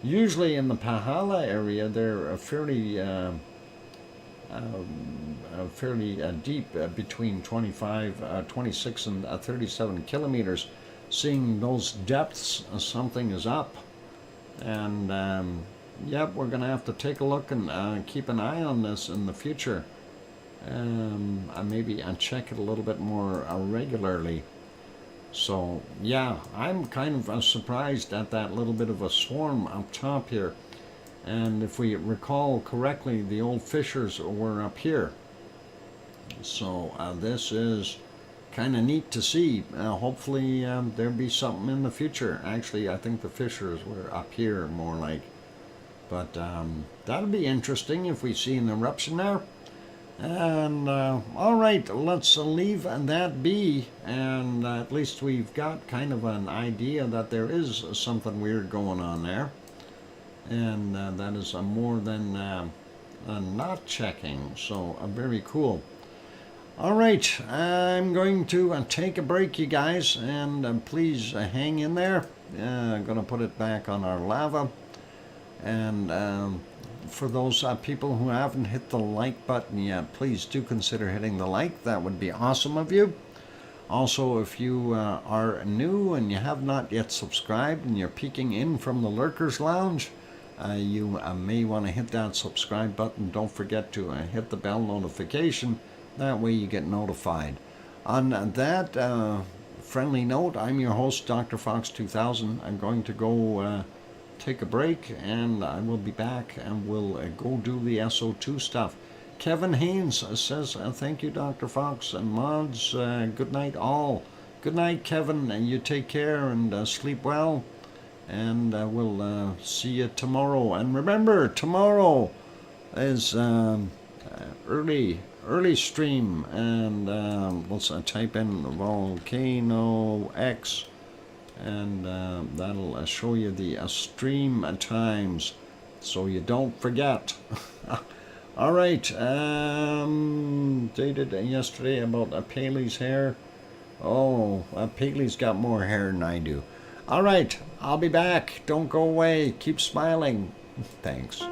A: Usually in the Pahala area, they're fairly deep, between 26 and 37 kilometers. Seeing those depths, something is up. And yep, we're going to have to take a look and keep an eye on this in the future. Maybe check it a little bit more regularly. So yeah, I'm kind of surprised at that little bit of a swarm up top here. And if we recall correctly, the old fissures were up here. So this is kind of neat to see. Hopefully there'll be something in the future. Actually, I think the fissures were up here more like. But that'll be interesting if we see an eruption there. And all right, let's leave that be. And at least we've got kind of an idea that there is something weird going on there. And that is more than not checking. So very cool. All right, I'm going to take a break, you guys, and please hang in there. I'm going to put it back on our lava. And for those people who haven't hit the like button yet, please do consider hitting the like. That would be awesome of you. Also, if you are new and you have not yet subscribed and you're peeking in from the Lurkers Lounge, you may want to hit that subscribe button. Don't forget to hit the bell notification. That way you get notified. On that friendly note, I'm your host, DrFox2000. I'm going to go take a break, and I will be back, and we'll go do the SO2 stuff. Kevin Haynes says, thank you, Dr. Fox, and mods, good night all. Good night, Kevin, and you take care and sleep well, and we'll see you tomorrow. And remember, tomorrow is early stream, and let's type in VolcanoX, and that'll show you the stream times, so you don't forget. All right, dated yesterday about Paley's hair. Oh, Paley's got more hair than I do. All right, I'll be back. Don't go away. Keep smiling. Thanks.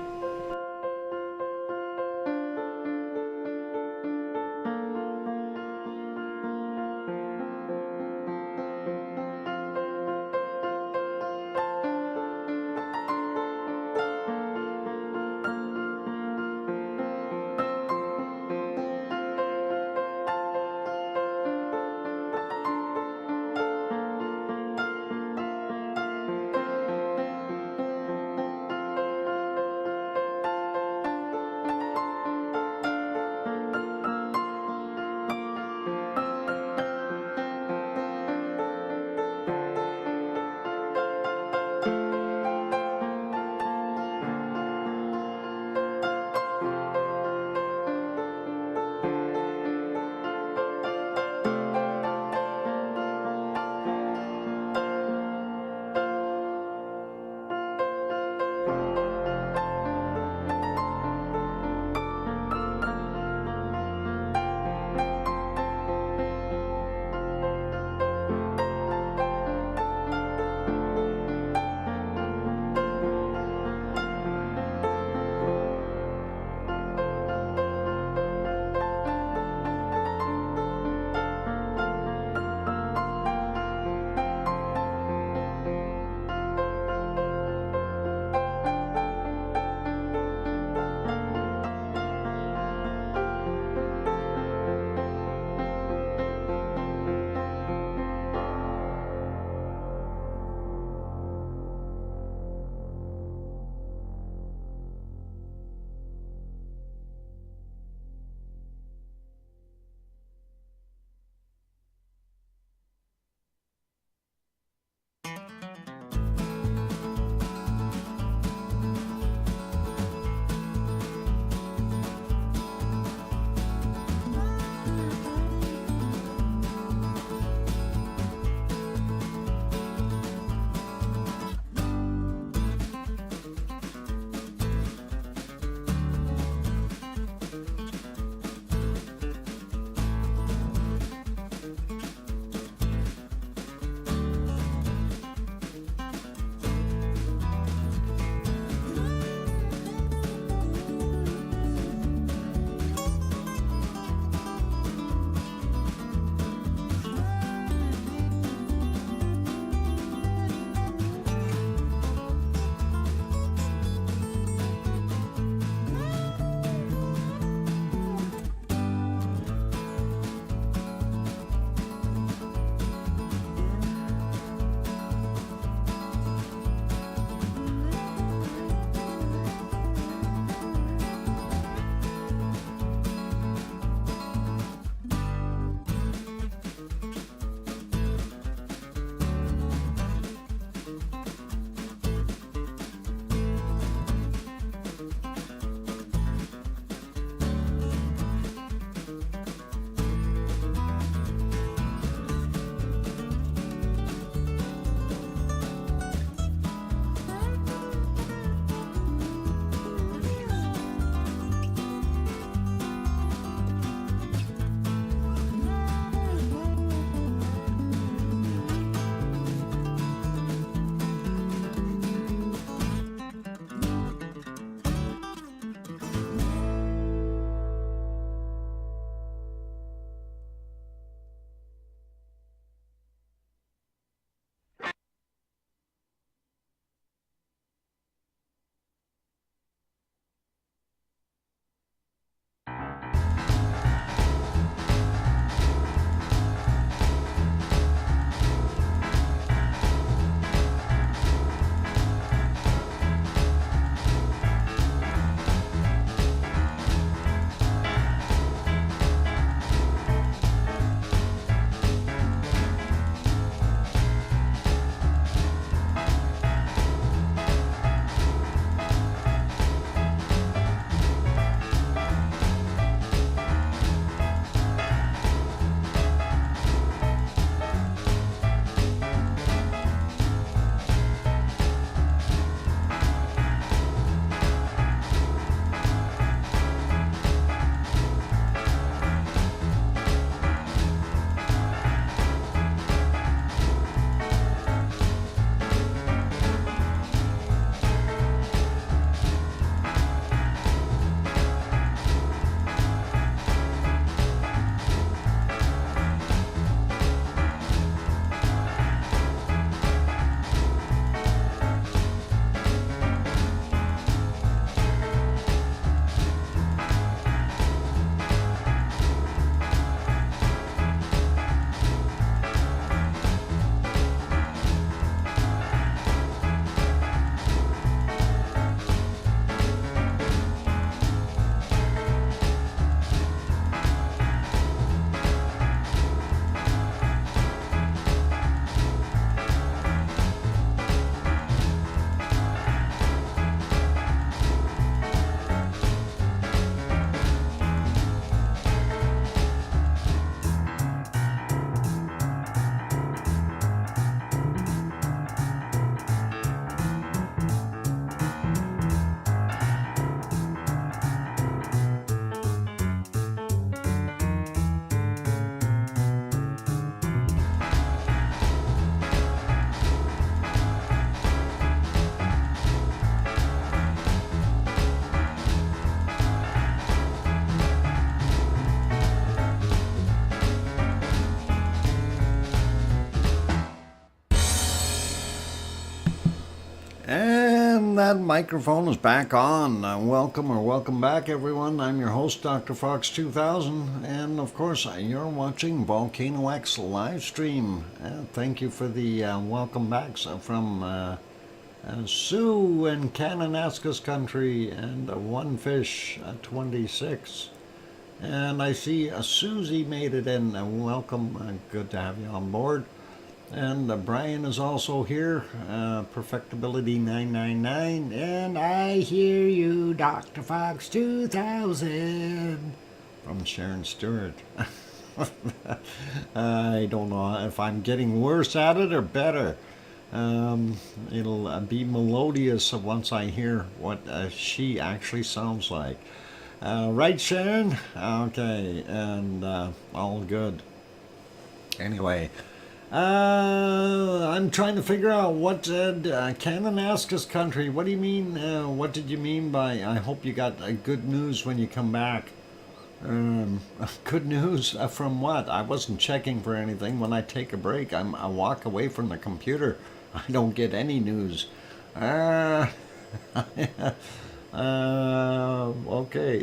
A: And that microphone is back on. Welcome back, everyone. I'm your host, DrFox2000, and of course, you're watching VolcanoX live stream. Thank you for the welcome backs from Sue in Kananaskis country and One Fish 26. And I see Susie made it in. Welcome. Good to have you on board. And Brian is also here, Perfectibility 999, and I hear you, Dr. Fox 2000, from Sharon Stewart. I don't know if I'm getting worse at it or better. It'll be melodious once I hear what she actually sounds like. Right, Sharon? Okay, and all good. Anyway. I'm trying to figure out what Kananaskis country. What do you mean? What did you mean by? I hope you got good news when you come back. Good news from what? I wasn't checking for anything. When I take a break, I walk away from the computer. I don't get any news. Okay,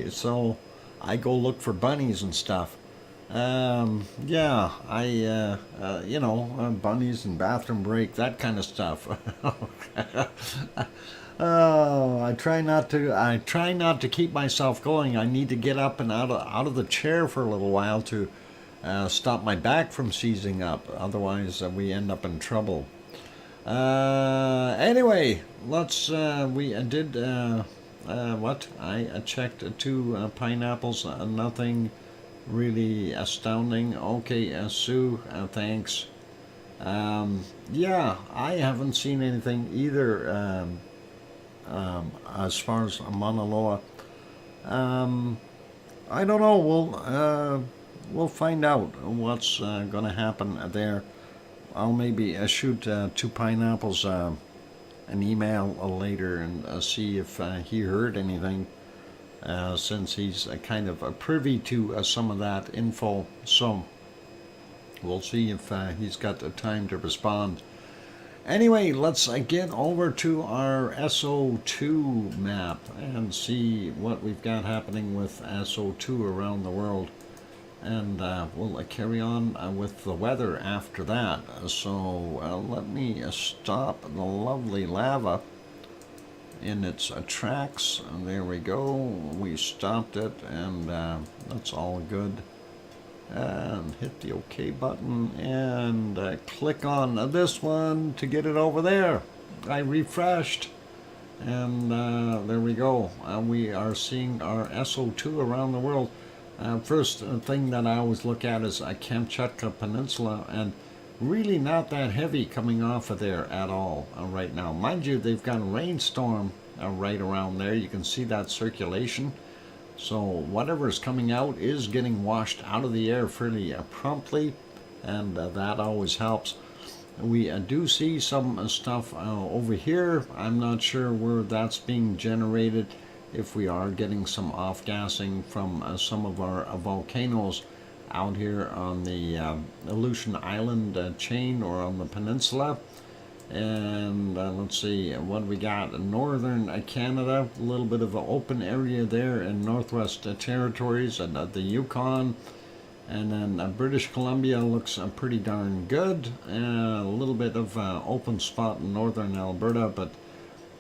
A: so I go look for bunnies and stuff. Yeah, bunnies and bathroom break, that kind of stuff. Oh, I try not to keep myself going. I need to get up and out of the chair for a little while to stop my back from seizing up. Otherwise, we end up in trouble. Anyway, we did, what? I checked 2 pineapples, nothing really astounding. Okay, Sue, thanks. Yeah, I haven't seen anything either as far as Mauna Loa. I don't know. We'll find out what's going to happen there. I'll maybe shoot 2 pineapples an email later and see if he heard anything. Since he's kind of privy to some of that info. So we'll see if he's got the time to respond. Anyway, let's get over to our SO2 map and see what we've got happening with SO2 around the world. And we'll carry on with the weather after that. So let me stop the lovely lava in its tracks. And there we go. We stopped it, and that's all good. And hit the OK button and click on this one to get it over there. I refreshed, and there we go. We are seeing our SO2 around the world. First thing that I always look at is Kamchatka Peninsula, and really not that heavy coming off of there at all right now. Mind you, they've got a rainstorm right around there. You can see that circulation. So whatever is coming out is getting washed out of the air fairly promptly, and that always helps. We do see some stuff over here. I'm not sure where that's being generated, if we are getting some off-gassing from some of our volcanoes out here on the Aleutian Island chain or on the peninsula. And let's see what we got in northern Canada, a little bit of an open area there in Northwest Territories and the Yukon. And then British Columbia looks pretty darn good. A little bit of open spot in northern Alberta, but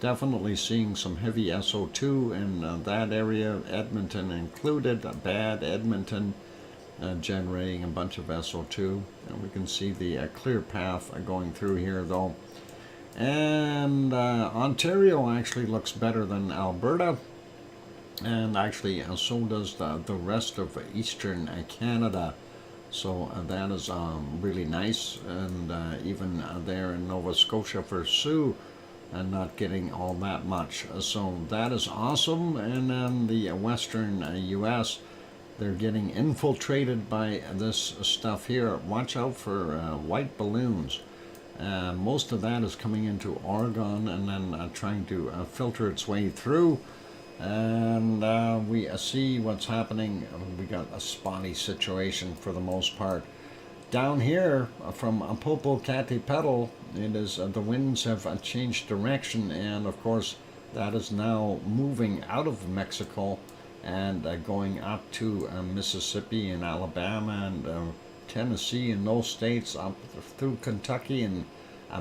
A: definitely seeing some heavy SO2 in that area, Edmonton included, bad Edmonton. Generating a bunch of SO2, and we can see the clear path going through here though. And Ontario actually looks better than Alberta, and actually so does the rest of eastern Canada. So that is really nice, and even there in Nova Scotia for Sue, and not getting all that much. So that is awesome. And then the western US, they're getting infiltrated by this stuff here. Watch out for white balloons. Most of that is coming into Oregon and then trying to filter its way through. And we see what's happening. We got a spotty situation for the most part. Down here from Popocatépetl, it is the winds have changed direction, and of course that is now moving out of Mexico and going up to Mississippi and Alabama and Tennessee and those states, up through Kentucky and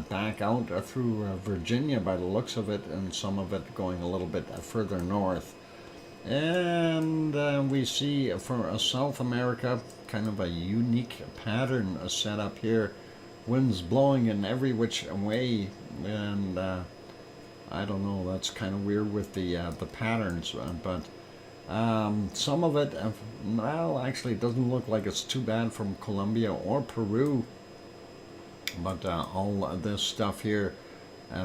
A: back out through Virginia by the looks of it, and some of it going a little bit further north. And we see for South America kind of a unique pattern set up here. Winds blowing in every which way, and I don't know, that's kind of weird with the patterns, but some of it, well, actually it doesn't look like it's too bad from Colombia or Peru, but all this stuff here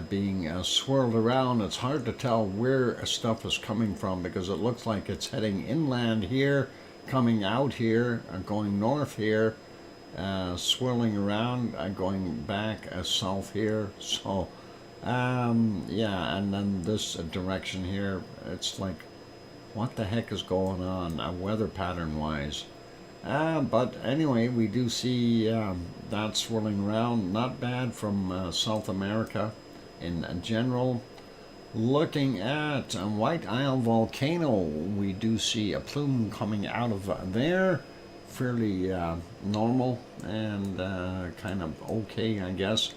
A: being swirled around, it's hard to tell where stuff is coming from, because it looks like it's heading inland here, coming out here, going north here, swirling around, going back south here. So yeah, and then this direction here, it's like, what the heck is going on weather pattern wise? But anyway, we do see that swirling around. Not bad from South America in general. Looking at White Isle Volcano, we do see a plume coming out of there. Fairly normal and kind of okay, I guess.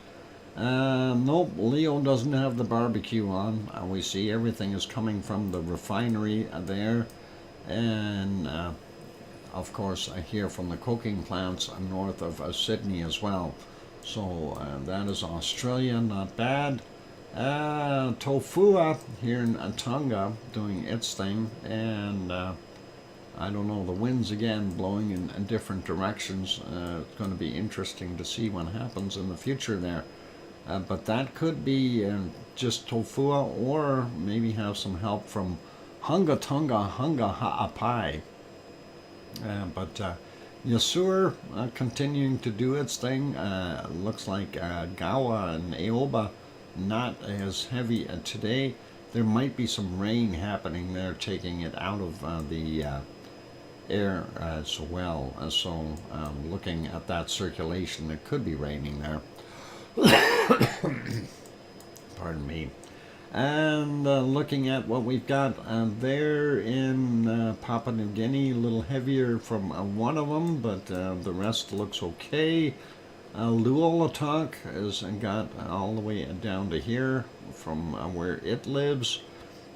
A: Nope, Leo doesn't have the barbecue on. We see everything is coming from the refinery there, and of course I hear from the coking plants north of Sydney as well. So that is Australia, not bad. Tofua here in Tonga doing its thing, and I don't know, the winds again blowing in different directions. It's going to be interesting to see what happens in the future there. But that could be just Tofua, or maybe have some help from Hunga Tonga Hunga Ha'apai. But Yasur continuing to do its thing. Looks like Gawa and Aoba not as heavy today. There might be some rain happening there, taking it out of the air as well. So looking at that circulation, it could be raining there. Pardon me. And looking at what we've got there in Papua New Guinea, a little heavier from one of them, but the rest looks okay. Luolatok has got all the way down to here from where it lives.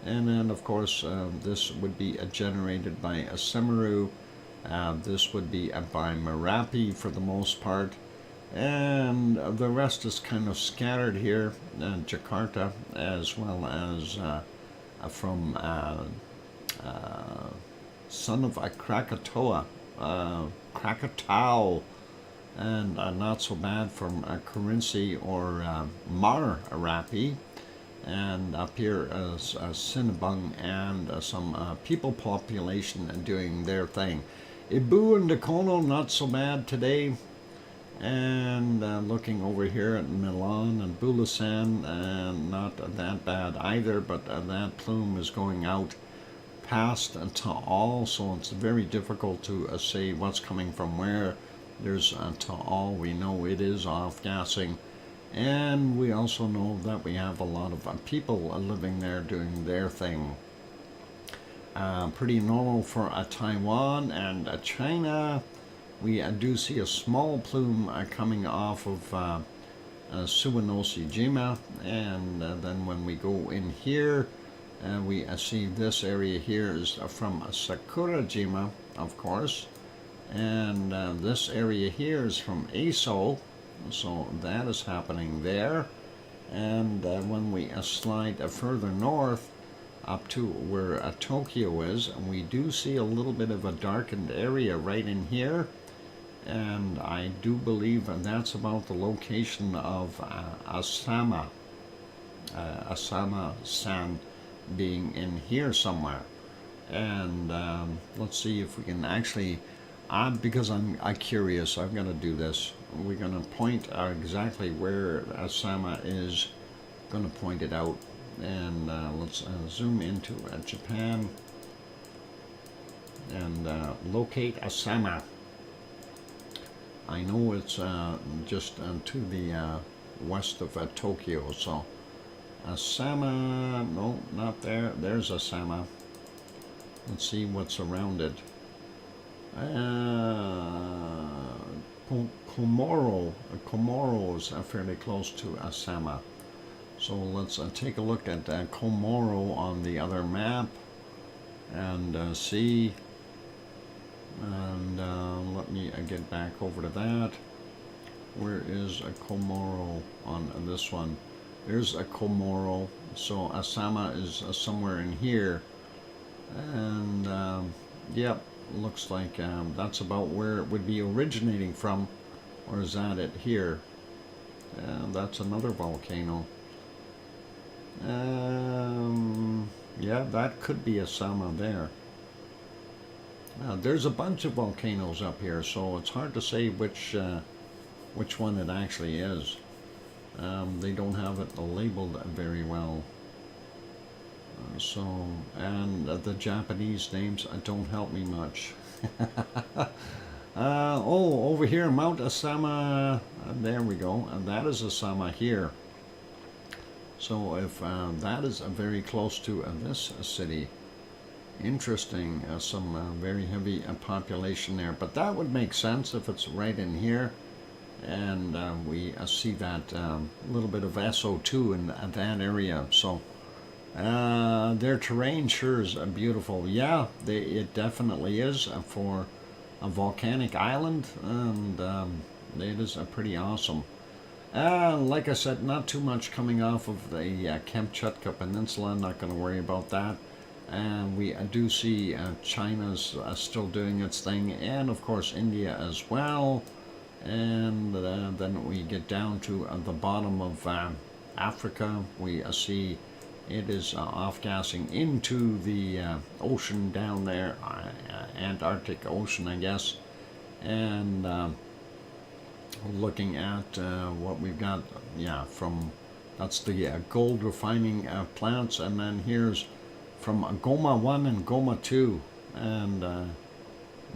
A: And then, of course, this would be generated by Semaru. This would be by Merapi for the most part. And the rest is kind of scattered here, Jakarta, as well as from son of Krakatoa, Krakatau, and not so bad from Kerinci or Marapi, and up here as Sinabung and some people population doing their thing. Ibu and Dakono, not so bad today. And looking over here at Milan and Bulasan, not that bad either, but that plume is going out past Taal, so it's very difficult to say what's coming from where. There's Taal, we know it is off-gassing, and we also know that we have a lot of people living there doing their thing. Pretty normal for Taiwan and China. We do see a small plume coming off of Suwanoshi-jima, and then when we go in here, we see this area here is from Sakurajima, of course, and this area here is from Aso, so that is happening there. And when we slide further north up to where Tokyo is, we do see a little bit of a darkened area right in here. And I do believe that's about the location of Asama, Asama-san being in here somewhere. And let's see if we can actually, because I'm curious, I'm going to do this. We're going to point exactly where Asama is, going to point it out. And let's zoom into Japan and locate Asama. I know it's just to the west of Tokyo, so a Sama. No, not there. There's a Sama. Let's see what's around it. Comoros are fairly close to Sama. So let's take a look at Comoro on the other map and see. And let me get back over to that. Where is a Comoro on this one? There's a Comoro. So Sama is somewhere in here. And yep, looks like that's about where it would be originating from. Or is that it here? That's another volcano. Yeah, that could be a Sama there. There's a bunch of volcanoes up here, so it's hard to say which one it actually is. They don't have it labeled very well. And the Japanese names don't help me much. Oh, over here, Mount Asama. There we go. And that is Asama here. So if that is very close to this city, interesting, some very heavy population there. But that would make sense if it's right in here. And we see that little bit of SO2 in that area. So their terrain sure is beautiful. Yeah, it definitely is for a volcanic island. And it is pretty awesome. Like I said, not too much coming off of the Kamchatka Peninsula. Not going to worry about that. And we do see China's still doing its thing, and of course India as well. And then we get down to the bottom of Africa. We see it is off-gassing into the ocean down there, Antarctic Ocean, I guess. And looking at what we've got, yeah, that's the gold refining plants, and then here's from Goma 1 and Goma 2, and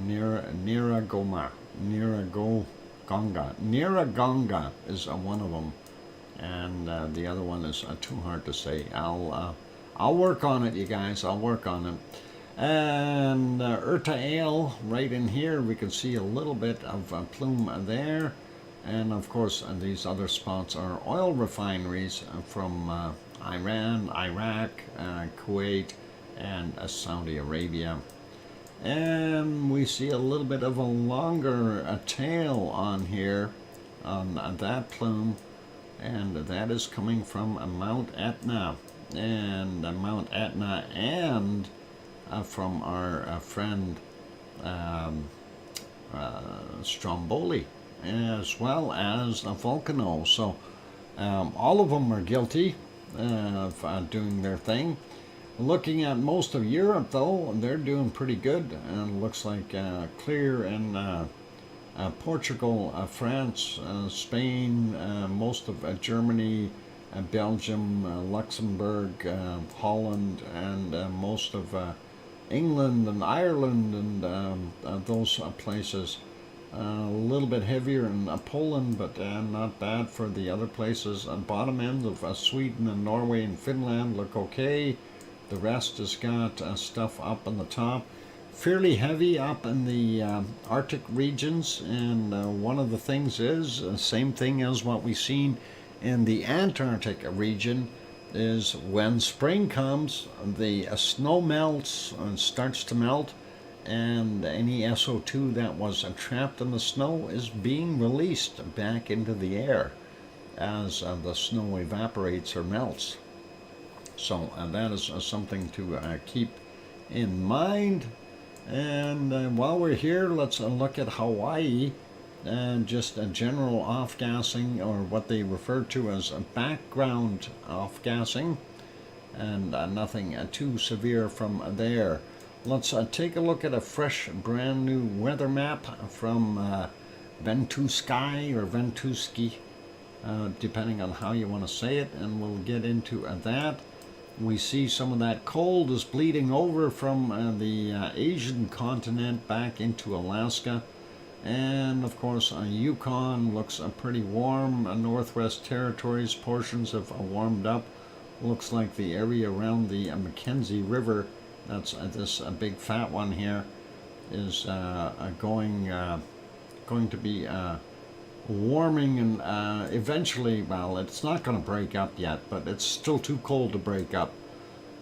A: Niragonga is one of them, and the other one is too hard to say. I'll work on it, you guys. I'll work on it. And Erta right in here, we can see a little bit of plume there. And of course, these other spots are oil refineries from Iran, Iraq, Kuwait, and Saudi Arabia. And we see a little bit of a longer tail on here on that plume, and that is coming from Mount Etna, and Mount Etna, and from our friend Stromboli, as well as volcanoes. So all of them are guilty of doing their thing. Looking at most of Europe, though, they're doing pretty good, and it looks like clear in Portugal, France, Spain, most of Germany, Belgium, Luxembourg, Holland, and most of England and Ireland, and those places. A little bit heavier in Poland, but not bad for the other places. Bottom end of Sweden and Norway and Finland look okay. The rest has got stuff up on the top. Fairly heavy up in the Arctic regions, and one of the things is, same thing as what we've seen in the Antarctic region, is when spring comes, the snow melts and starts to melt, and any SO2 that was trapped in the snow is being released back into the air as the snow evaporates or melts. So that is something to keep in mind. And while we're here, let's look at Hawaii, and just a general off-gassing, or what they refer to as a background off-gassing, and nothing too severe from there. Let's take a look at a fresh, brand new weather map from Ventusky or Ventusky, depending on how you want to say it, and we'll get into that. We see some of that cold is bleeding over from the Asian continent back into Alaska. And of course, Yukon looks pretty warm. Northwest Territories portions have warmed up. Looks like the area around the Mackenzie River, that's this big fat one here, is going to be warming, and eventually, well, it's not going to break up yet, but it's still too cold to break up.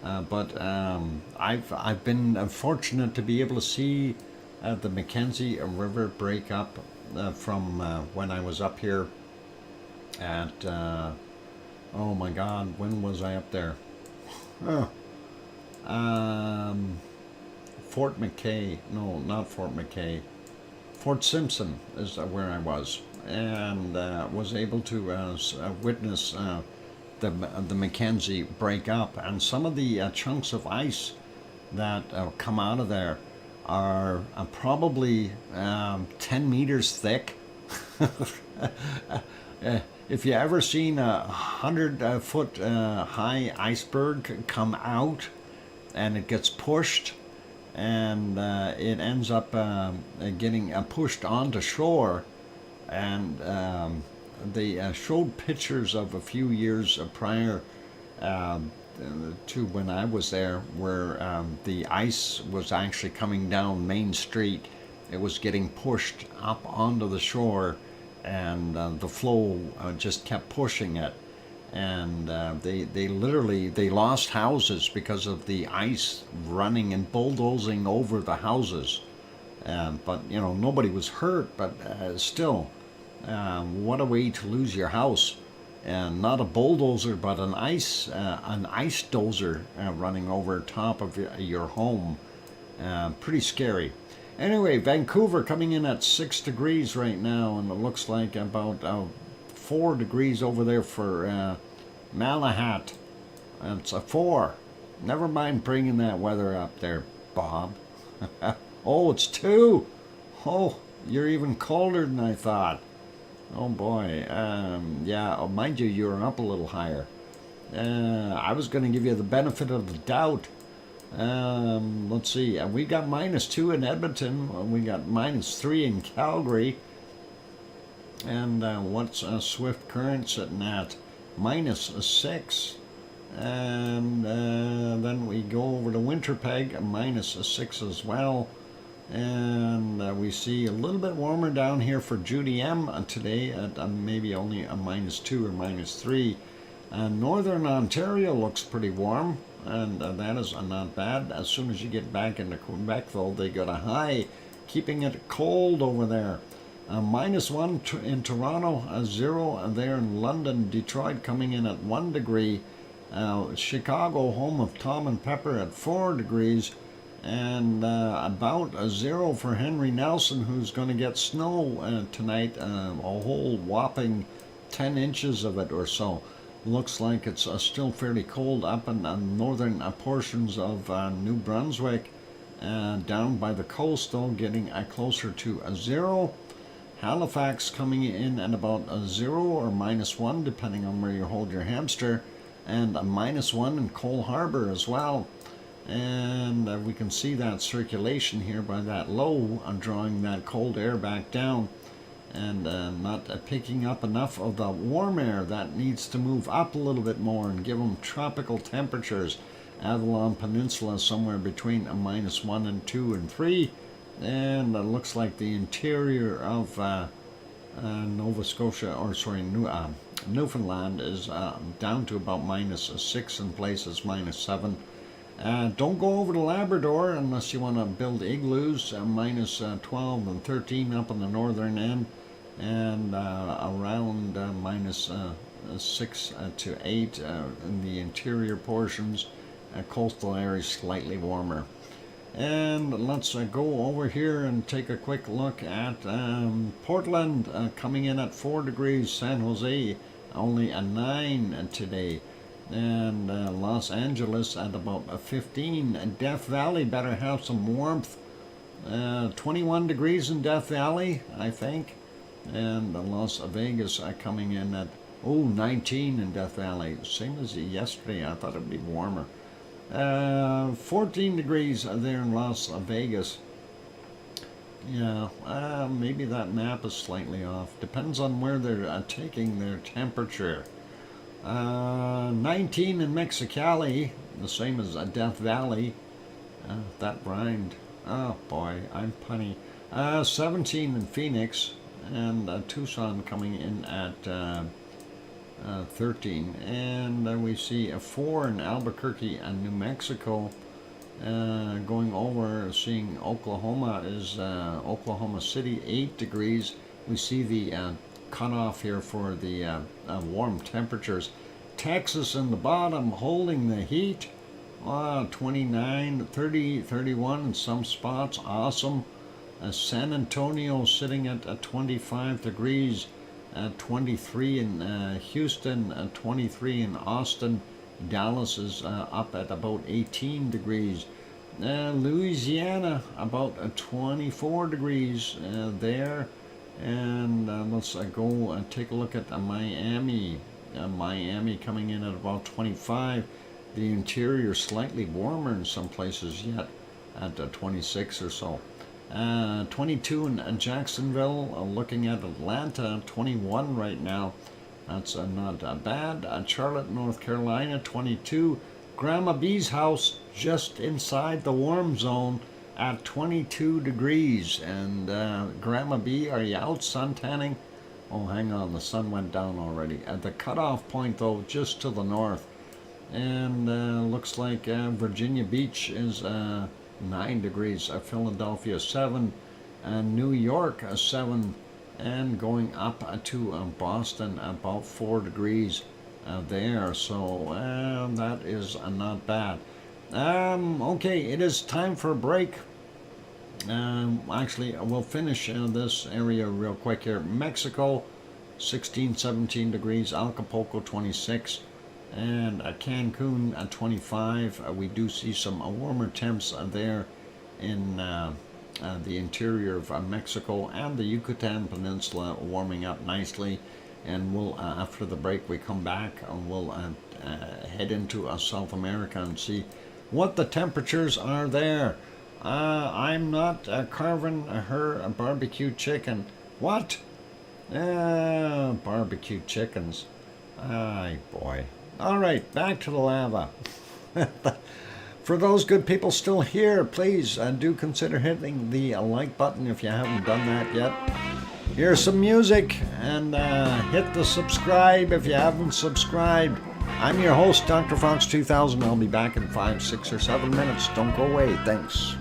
A: But I've been fortunate to be able to see the Mackenzie River break up from when I was up here at oh my God, when was I up there? Oh, Fort McKay. No, not Fort McKay. Fort Simpson is where I was, and was able to witness the Mackenzie break up, and some of the chunks of ice that come out of there are probably 10 meters thick. If you ever seen a 100-foot high iceberg come out and it gets pushed and it ends up getting pushed onto shore, and they showed pictures of a few years prior to when I was there, where the ice was actually coming down Main Street. It was getting pushed up onto the shore, and the flow just kept pushing it. And they literally lost houses because of the ice running and bulldozing over the houses. But you know, nobody was hurt, but still, what a way to lose your house. And not a bulldozer, but an ice dozer running over top of your home. Pretty scary. Anyway, Vancouver coming in at 6 degrees right now, and it looks like about 4 degrees over there for Malahat. It's a 4. Never mind bringing that weather up there, Bob. Oh, it's 2. Oh, you're even colder than I thought. Oh boy, yeah, oh, mind you, you're up a little higher. I was going to give you the benefit of the doubt. Let's see, we got -2 in Edmonton, we got -3 in Calgary, and what's Swift Current sitting at? -6. And then we go over to Winterpeg, -6 as well. And we see a little bit warmer down here for Judy M today at maybe only a -2 or -3. Northern Ontario looks pretty warm, and that is not bad. As soon as you get back into Quebec, though, they got a high, keeping it cold over there. -1 in Toronto, 0 there in London. Detroit coming in at 1 degree. Chicago, home of Tom and Pepper, at 4 degrees. And about a 0 for Henry Nelson, who's going to get snow tonight, a whole whopping 10 inches of it or so. Looks like it's still fairly cold up in northern portions of New Brunswick. Down by the coast, though, getting closer to a 0. Halifax coming in at about a 0 or -1, depending on where you hold your hamster. And a -1 in Cole Harbour as well. And we can see that circulation here by that low, drawing that cold air back down, and not picking up enough of the warm air that needs to move up a little bit more and give them tropical temperatures. Avalon Peninsula somewhere between a -1 and 2 and 3, and it looks like the interior of Nova Scotia, or sorry, Newfoundland is down to about -6 in places, -7. Don't go over to Labrador unless you want to build igloos, -12 and 13 up on the northern end, and around -6 to 8 in the interior portions. Coastal areas slightly warmer. And let's go over here and take a quick look at Portland, coming in at 4 degrees. San Jose only a 9 today. And Los Angeles at about 15. Death Valley better have some warmth. 21 degrees in Death Valley, I think. And Las Vegas coming in at 19 in Death Valley. Same as yesterday. I thought it'd be warmer. 14 degrees there in Las Vegas. Yeah, maybe that map is slightly off. Depends on where they're taking their temperature. 19 in Mexicali, the same as Death Valley. That rhymed. Oh boy, I'm punny. 17 in Phoenix, and Tucson coming in at 13. And we see a 4 in Albuquerque and New Mexico. Going over, seeing Oklahoma is Oklahoma City, 8 degrees. We see the cutoff here for the warm temperatures. Texas in the bottom, holding the heat. 29, 30, 31 in some spots. Awesome. San Antonio sitting at 25 degrees. 23 in Houston, 23 in Austin. Dallas is up at about 18 degrees. Louisiana about 24 degrees there. And let's go take a look at Miami. Miami coming in at about 25. The interior slightly warmer in some places yet at 26 or so. 22 in Jacksonville. Looking at Atlanta, 21 right now. That's not bad. Charlotte, North Carolina, 22. Grandma B's house just inside the warm zone at 22 degrees. And Grandma B, are you out suntanning? Oh, hang on, the sun went down already. At the cutoff point, though, just to the north. And looks like Virginia Beach is 9 degrees. Philadelphia, 7. New York, 7. And going up to Boston, about 4 degrees there. So that is not bad. Okay, it is time for a break. Actually, we'll finish this area real quick here. Mexico, 16, 17 degrees. Acapulco, 26. And Cancun at 25. We do see some warmer temps there in the interior of Mexico, and the Yucatan Peninsula warming up nicely. And we'll after the break we come back and we'll head into South America and see what the temperatures are there. I'm not carving her a barbecue chicken. What? Barbecue chickens. Ay boy. All right, back to the lava. For those good people still here, please do consider hitting the like button if you haven't done that yet. Here's some music, and hit the subscribe if you haven't subscribed. I'm your host, DrFox2000. I'll be back in 5, 6, or 7 minutes. Don't go away. Thanks.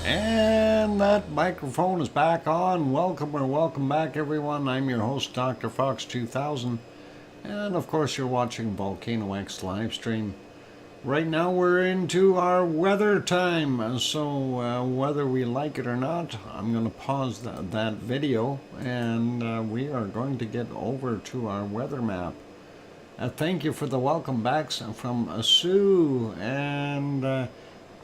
A: And that microphone is back on. Welcome back, everyone. I'm your host, DrFox2000. And of course, you're watching VolcanoX live stream. Right now, we're into our weather time. So, whether we like it or not, I'm going to pause that video. And we are going to get over to our weather map. Thank you for the welcome backs from Sue. And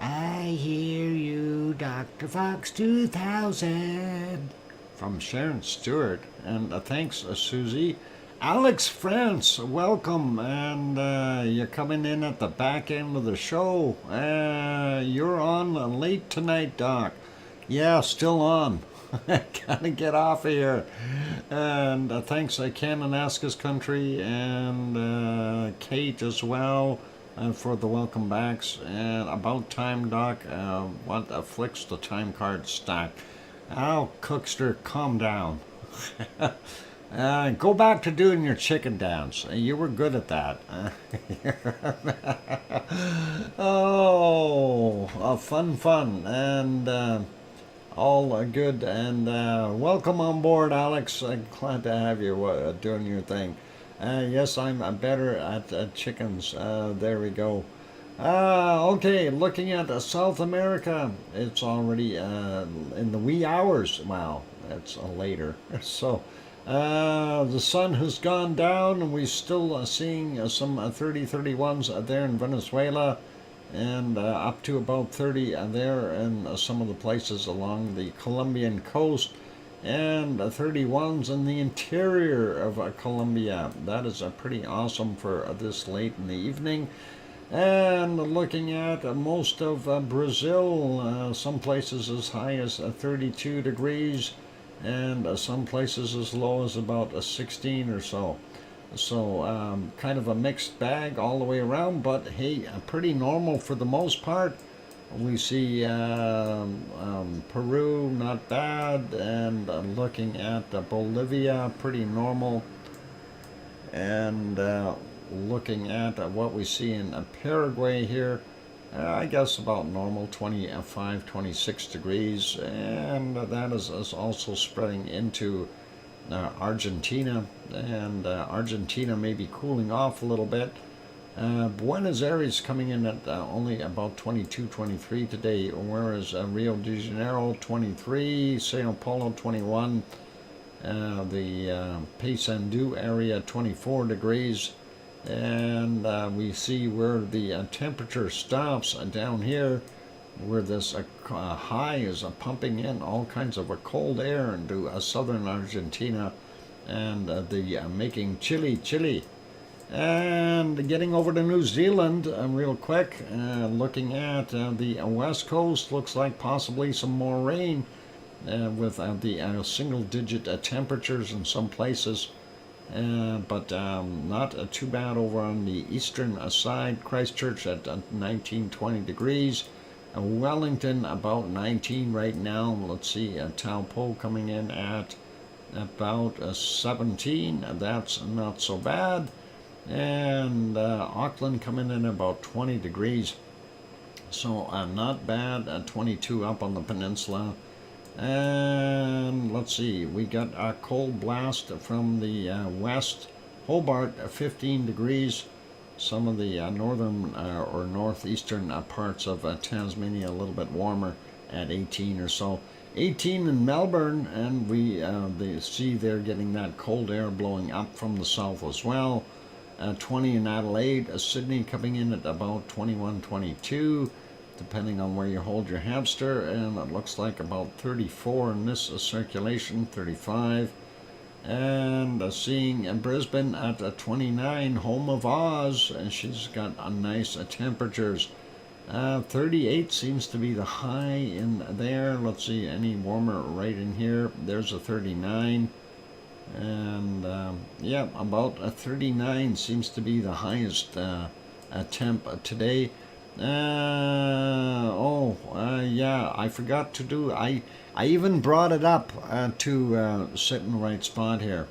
A: I hear you, Dr. Fox 2000. From Sharon Stewart. And thanks, Susie. Alex France, welcome. And you're coming in at the back end of the show. You're on late tonight, Doc. Yeah, still on. Gotta get off of here. And thanks, Ken and Aska's Country. And Kate as well. For the welcome backs. And about time, Doc. What afflicts the time card stack? Oh, Cookster, calm down. Go back to doing your chicken dance. You were good at that. Oh, fun. And all good. And welcome on board, Alex. Glad to have you doing your thing. Yes, I'm better at chickens. There we go. Okay, looking at South America, it's already in the wee hours. Wow, it's later. So the sun has gone down, and we're still seeing some 30-31s there in Venezuela, and up to about 30 there in some of the places along the Colombian coast. And 31s in the interior of Colombia. That is pretty awesome for this late in the evening. And looking at most of Brazil, some places as high as 32 degrees, and some places as low as about 16 or so. So kind of a mixed bag all the way around, but hey, pretty normal for the most part. We see Peru, not bad, and looking at Bolivia, pretty normal, and looking at what we see in Paraguay here, I guess about normal, 25, 26 degrees, and that is also spreading into Argentina, and Argentina may be cooling off a little bit. Buenos Aires coming in at only about 22, 23 today, whereas Rio de Janeiro 23, Sao Paulo 21, the Paysandu area 24 degrees, and we see where the temperature stops down here, where this high is pumping in all kinds of cold air into southern Argentina, and making chilly. And getting over to New Zealand real quick, looking at the west coast, looks like possibly some more rain with the single-digit temperatures in some places, but not too bad over on the eastern side. Christchurch at 19-20 degrees. Wellington about 19 right now. Let's see, Taupo coming in at about 17. That's not so bad. And Auckland coming in about 20 degrees, so not bad. 22 up on the peninsula. And let's see, we got a cold blast from the west. Hobart 15 degrees. Some of the northern or northeastern parts of Tasmania a little bit warmer at 18 or so. 18 in Melbourne, and they see they're getting that cold air blowing up from the south as well. 20 in Adelaide. Sydney coming in at about 21, 22, depending on where you hold your hamster, and it looks like about 34 in this circulation, 35. And seeing Brisbane at 29, home of Oz, and she's got nice temperatures. 38 seems to be the high in there. Let's see, any warmer right in here. There's a 39. And yeah, about 39 seems to be the highest temp today. Yeah, I forgot to do. I even brought it up to sit in the right spot here.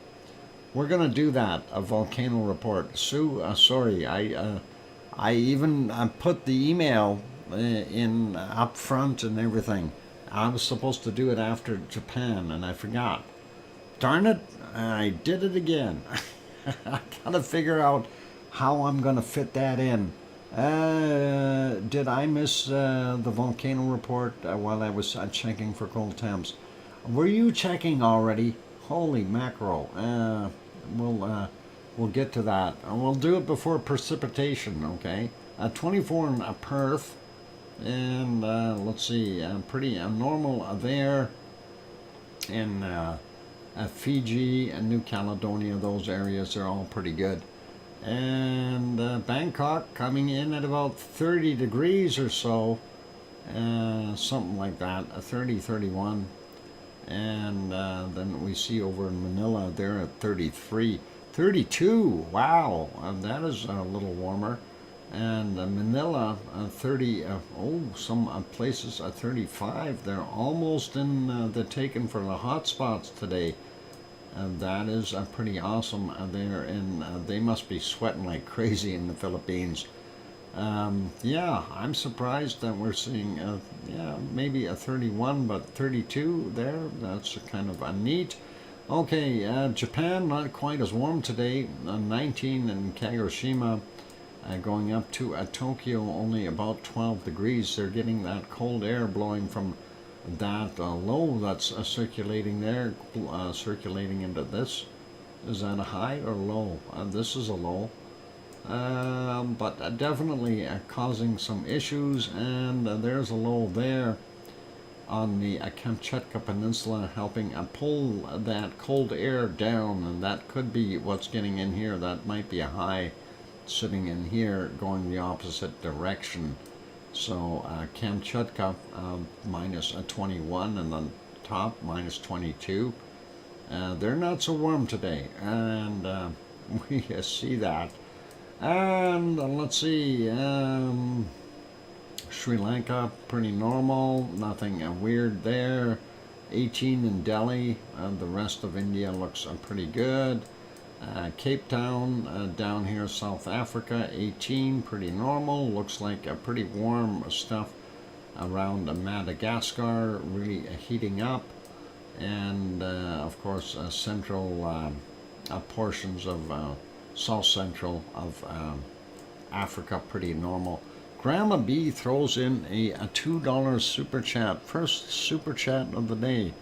A: We're gonna do that, a volcano report. Sue, sorry, I even put the email in up front and everything. I was supposed to do it after Japan, and I forgot. Darn it, I did it again. I gotta figure out how I'm gonna fit that in. Did I miss the volcano report while I was checking for cold temps? Were you checking already? Holy mackerel. We'll get to that. We'll do it before precipitation, okay? 24 in Perth. And let's see, pretty normal there in Fiji and New Caledonia. Those areas are all pretty good. And Bangkok coming in at about 30 degrees or so, something like that, 30, 31. And then we see over in Manila, they're at 33, 32. Wow, that is a little warmer. And Manila, 30, some places are 35. They're almost in the taken for the hot spots today. And that is pretty awesome there. And they must be sweating like crazy in the Philippines. Yeah, I'm surprised that we're seeing, yeah, maybe a 31, but 32 there. That's kind of neat. Okay, Japan, not quite as warm today. 19 in Kagoshima. Going up to Tokyo, only about 12 degrees. They're getting that cold air blowing from that low that's circulating there, circulating into this. Is that a high or low? This is a low. But definitely causing some issues, and there's a low there on the Kamchatka Peninsula, helping pull that cold air down, and that could be what's getting in here. That might be a high sitting in here going the opposite direction. So Kamchatka minus 21, and then top minus 22. They're not so warm today, and we see that. And let's see, Sri Lanka, pretty normal, nothing weird there. 18 in Delhi, the rest of India looks pretty good. Cape Town, down here, South Africa, 18, pretty normal. Looks like a pretty warm stuff around Madagascar, really heating up. And, of course, central portions of South Central of Africa, pretty normal. Grandma B throws in a $2 super chat. First super chat of the day.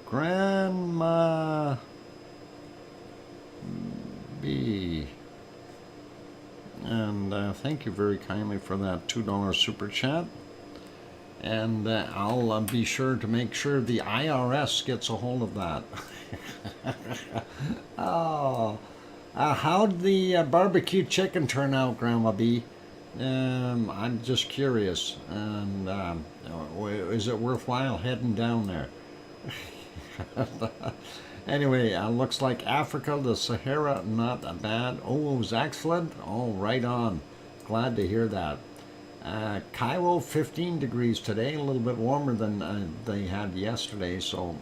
A: Grandma B. And thank you very kindly for that $2 super chat. And I'll be sure to make sure the IRS gets a hold of that. Oh. How'd the barbecue chicken turn out, Grandma B? I'm just curious. And is it worthwhile heading down there? Anyway, looks like Africa, the Sahara, not bad. Oh, it was excellent. Oh, right on. Glad to hear that. Cairo, 15 degrees today, a little bit warmer than they had yesterday. So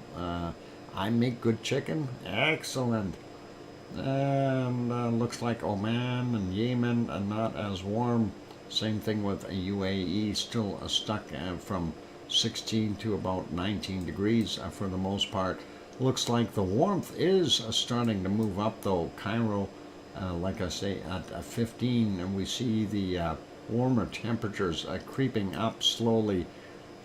A: I make good chicken. Excellent. And looks like Oman and Yemen are not as warm. Same thing with UAE, still stuck from 16 to about 19 degrees for the most part. Looks like the warmth is starting to move up though. Cairo, like I say, at 15, and we see the warmer temperatures creeping up slowly.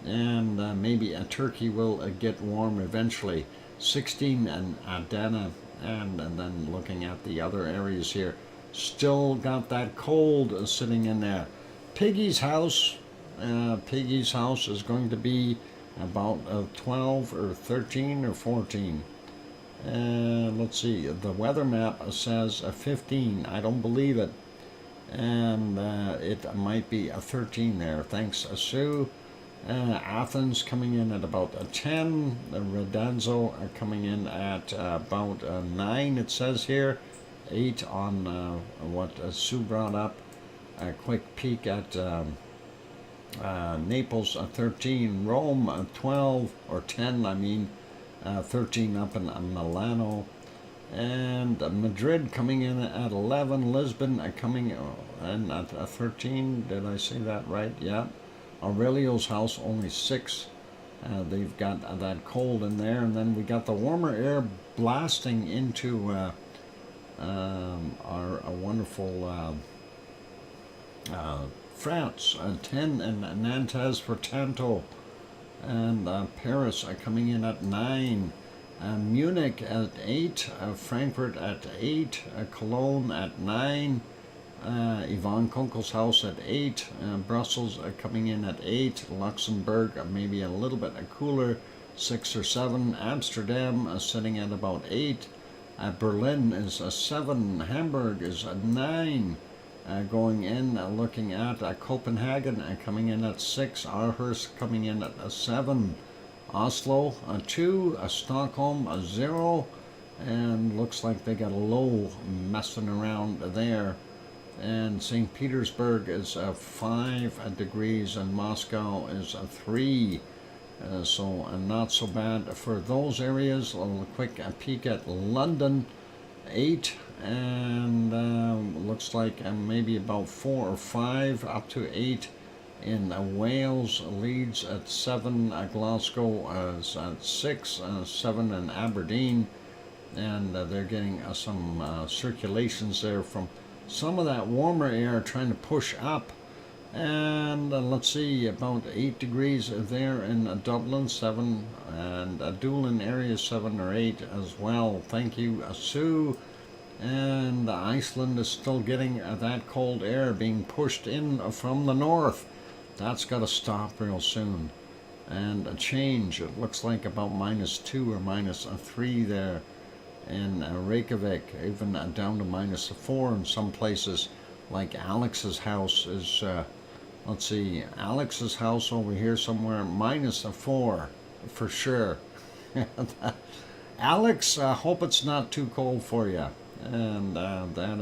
A: And maybe Turkey will get warm eventually. 16 in Adana. And then looking at the other areas here, still got that cold sitting in there. Piggy's house is going to be about 12 or 13 or 14. Let's see, the weather map says 15. I don't believe it. And it might be a 13 there. Thanks, Sue. Athens coming in at about 10. Redanzo coming in at about 9, it says here. 8 on what Sue brought up. A quick peek at Naples, 13. Rome, 12, or 10, I mean. 13 up in Milano. And Madrid coming in at 11. Lisbon coming in at 13. Did I say that right? Yeah. Aurelio's house only 6. they've got that cold in there, and then we got the warmer air blasting into our wonderful France, 10 in Nantes for Tanto, and Paris coming in at 9, Munich at 8, Frankfurt at 8, Cologne at 9, Yvonne Kunkel's house at 8, Brussels coming in at 8, Luxembourg maybe a little bit cooler, 6 or 7, Amsterdam sitting at about 8, Berlin is a 7, Hamburg is a 9, going in, looking at Copenhagen coming in at 6, Aarhus coming in at a 7, Oslo a 2, Stockholm a 0, and looks like they got a low messing around there. And St. Petersburg is 5 degrees, and Moscow is 3. So not so bad for those areas. A quick peek at London, 8, and looks like maybe about 4 or 5 up to 8 in Wales. Leeds at 7, Glasgow is at 6, 7 in Aberdeen, and they're getting some circulations there from some of that warmer air trying to push up. And let's see, about 8 degrees there in Dublin, 7, and Doolin area 7 or 8 as well. Thank you, Sue. And Iceland is still getting that cold air being pushed in from the north. That's got to stop real soon. And a change, it looks like about -2 or -3 there in Reykjavik, even down to -4 in some places. Like Alex's house is, let's see, Alex's house over here somewhere, -4 for sure. Alex, hope it's not too cold for you. And that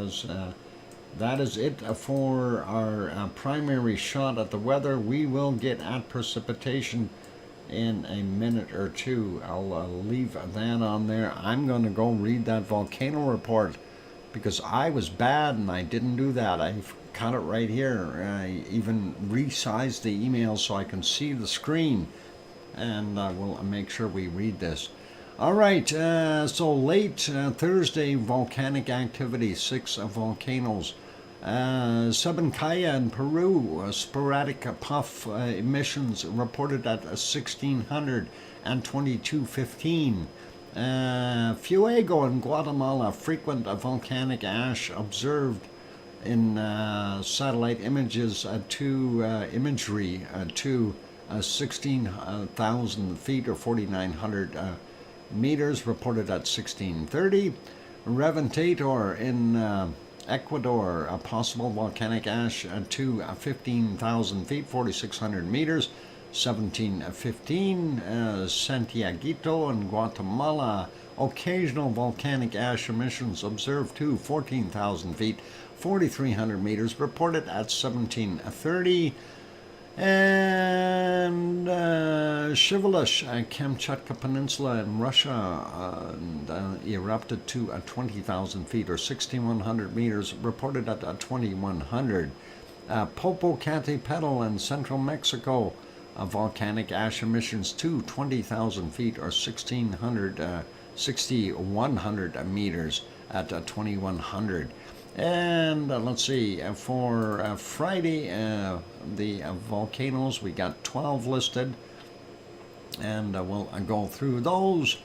A: is it for our primary shot at the weather. We will get at precipitation in a minute or two. I'll leave that on there. I'm going to go read that volcano report because I was bad and I didn't do that. I've got it right here. I even resized the email so I can see the screen, and we'll make sure we read this. All right, so late Thursday, volcanic activity, 6 volcanoes. Sabancaya in Peru, sporadic puff emissions reported at 1600 and 2215. Fuego in Guatemala, frequent volcanic ash observed in satellite images imagery to 16,000 feet or 4,900 meters, reported at 1630. Reventator in Ecuador, a possible volcanic ash to 15,000 feet, 4,600 meters, 1715. Santiaguito in Guatemala, occasional volcanic ash emissions observed to 14,000 feet, 4,300 meters, reported at 1730. And Shivalish, Kamchatka Peninsula in Russia, erupted to 20,000 feet or 6,100 meters, reported at 2,100. Popocatépetl in central Mexico, volcanic ash emissions to 20,000 feet or 6,100 meters at 2,100. And let's see, for Friday, the volcanoes, we got 12 listed, and we'll go through those.